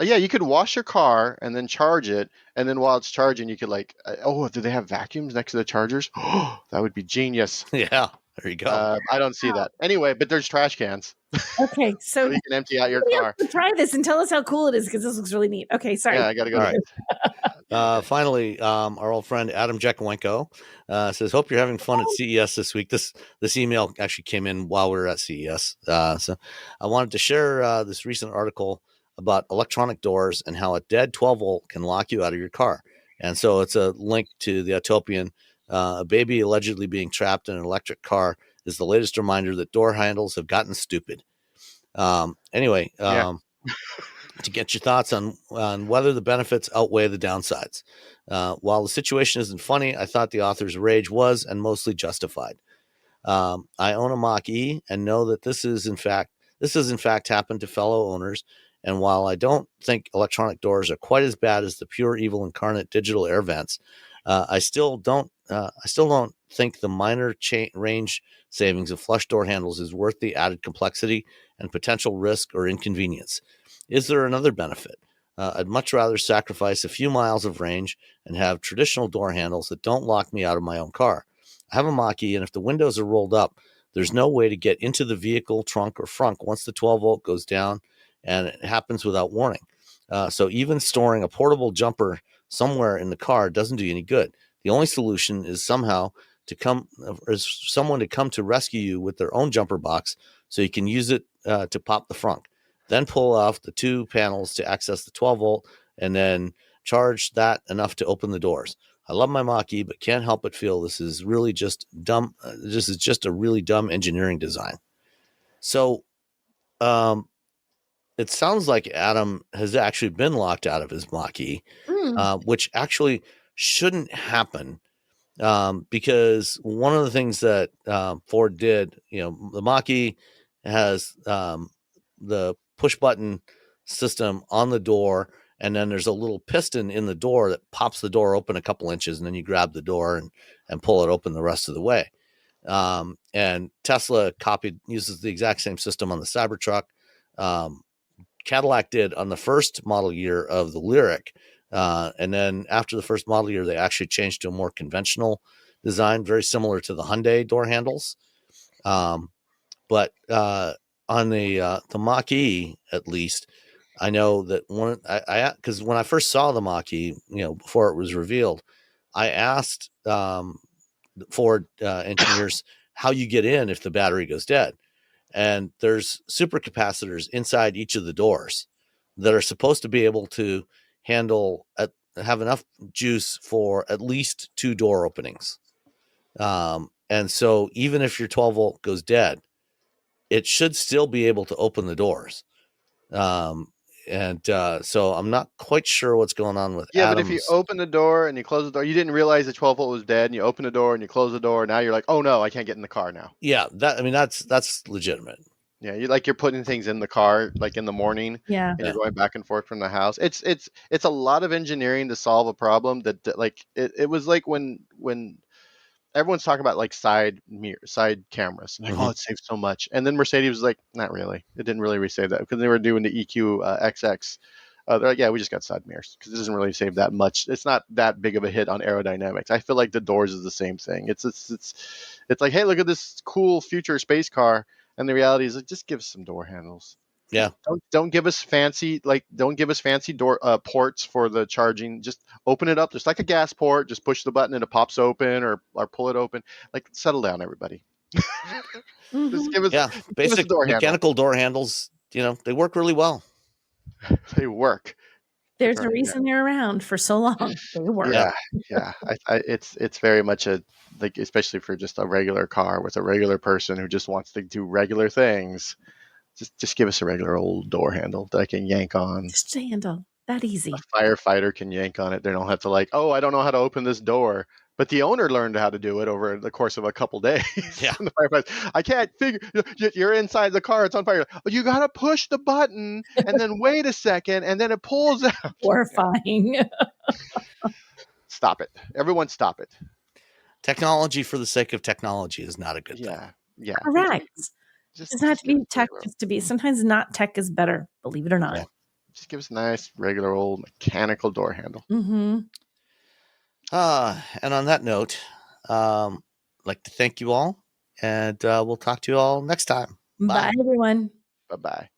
[SPEAKER 3] Yeah, you could wash your car and then charge it, and then while it's charging, you could do they have vacuums next to the chargers? Oh, that would be genius.
[SPEAKER 1] Yeah, there you go.
[SPEAKER 3] I don't see that anyway, but there's trash cans.
[SPEAKER 2] Okay, so
[SPEAKER 3] you can empty out your car.
[SPEAKER 2] Try this and tell us how cool it is because this looks really neat. Okay, sorry.
[SPEAKER 3] Yeah, I gotta go.
[SPEAKER 1] All right. Finally, our old friend Adam Jekowenko says, "Hope you're having fun at CES this week." This email actually came in while we were at CES, so I wanted to share this recent article about electronic doors and how a dead 12-volt can lock you out of your car. And so it's a link to the Utopian. A baby allegedly being trapped in an electric car is the latest reminder that door handles have gotten stupid. to get your thoughts on whether the benefits outweigh the downsides. While the situation isn't funny, I thought the author's rage was and mostly justified. I own a Mach-E and know that this has in fact happened to fellow owners. And while I don't think electronic doors are quite as bad as the pure evil incarnate digital air vents, I still don't think the minor range savings of flush door handles is worth the added complexity and potential risk or inconvenience. Is there another benefit? I'd much rather sacrifice a few miles of range and have traditional door handles that don't lock me out of my own car. I have a Mach-E, and if the windows are rolled up, there's no way to get into the vehicle trunk or frunk once the 12 volt goes down, and it happens without warning. So even storing a portable jumper somewhere in the car doesn't do you any good. The only solution is someone to come to rescue you with their own jumper box so you can use it to pop the frunk. Then pull off the 2 panels to access the 12 volt and then charge that enough to open the doors. I love my Mach-E, but can't help but feel this is really just dumb. This is just a really dumb engineering design. So it sounds like Adam has actually been locked out of his Mach-E, which actually shouldn't happen. Because one of the things that Ford did, the Mach-E has the push button system on the door, and then there's a little piston in the door that pops the door open a couple inches, and then you grab the door and pull it open the rest of the way. And Tesla uses the exact same system on the Cybertruck. Cadillac did on the first model year of the Lyriq. And then after the first model year, they actually changed to a more conventional design, very similar to the Hyundai door handles. But on the Mach-E, at least, I know that because when I first saw the Mach-E, before it was revealed, I asked Ford engineers how you get in if the battery goes dead. And there's supercapacitors inside each of the doors that are supposed to be able to have enough juice for at least 2 door openings. And so even if your 12 volt goes dead, it should still be able to open the doors. So I'm not quite sure what's going on with Adams.
[SPEAKER 3] But if you open the door and you close the door, you didn't realize the 12 volt was dead, and you open the door and you close the door. Now you're like, oh no, I can't get in the car now.
[SPEAKER 1] Yeah, that's legitimate.
[SPEAKER 3] Yeah, you're putting things in the car like in the morning.
[SPEAKER 2] Yeah,
[SPEAKER 3] and you're going back and forth from the house. It's a lot of engineering to solve a problem that like it was like when everyone's talking about like side cameras, like oh, it saves so much, and then Mercedes was like, not really, it didn't really save that, because they were doing the EQ XX. They're like, yeah, we just got side mirrors because it doesn't really save that much. It's not that big of a hit on aerodynamics. I feel like the doors is the same thing. It's like, hey, look at this cool future space car, and the reality is like, just give us some door handles.
[SPEAKER 1] Yeah.
[SPEAKER 3] Don't give us fancy door ports for the charging. Just open it up, just like a gas port. Just push the button and it pops open, or pull it open. Like, settle down, everybody. Just give us
[SPEAKER 1] basic mechanical door handles. They work really well.
[SPEAKER 3] They work.
[SPEAKER 2] There's a reason they're around for so long. They work.
[SPEAKER 3] Yeah. It's very much especially for just a regular car with a regular person who just wants to do regular things. Just give us a regular old door handle that I can yank on.
[SPEAKER 2] Just a handle. That easy.
[SPEAKER 3] A firefighter can yank on it. They don't have to I don't know how to open this door. But the owner learned how to do it over the course of a couple days.
[SPEAKER 1] Yeah.
[SPEAKER 3] I can't figure. You're inside the car. It's on fire. You got to push the button and then wait a second, and then it pulls out.
[SPEAKER 2] Horrifying.
[SPEAKER 3] Stop it. Everyone stop it.
[SPEAKER 1] Technology for the sake of technology is not a good thing.
[SPEAKER 3] Yeah.
[SPEAKER 2] Correct. It doesn't have to be tech just to be. Sometimes not tech is better, believe it or not.
[SPEAKER 3] Yeah. Just give us a nice, regular old mechanical door handle.
[SPEAKER 2] Mm-hmm.
[SPEAKER 1] And on that note, I'd like to thank you all, and we'll talk to you all next time.
[SPEAKER 2] Bye everyone.
[SPEAKER 3] Bye-bye.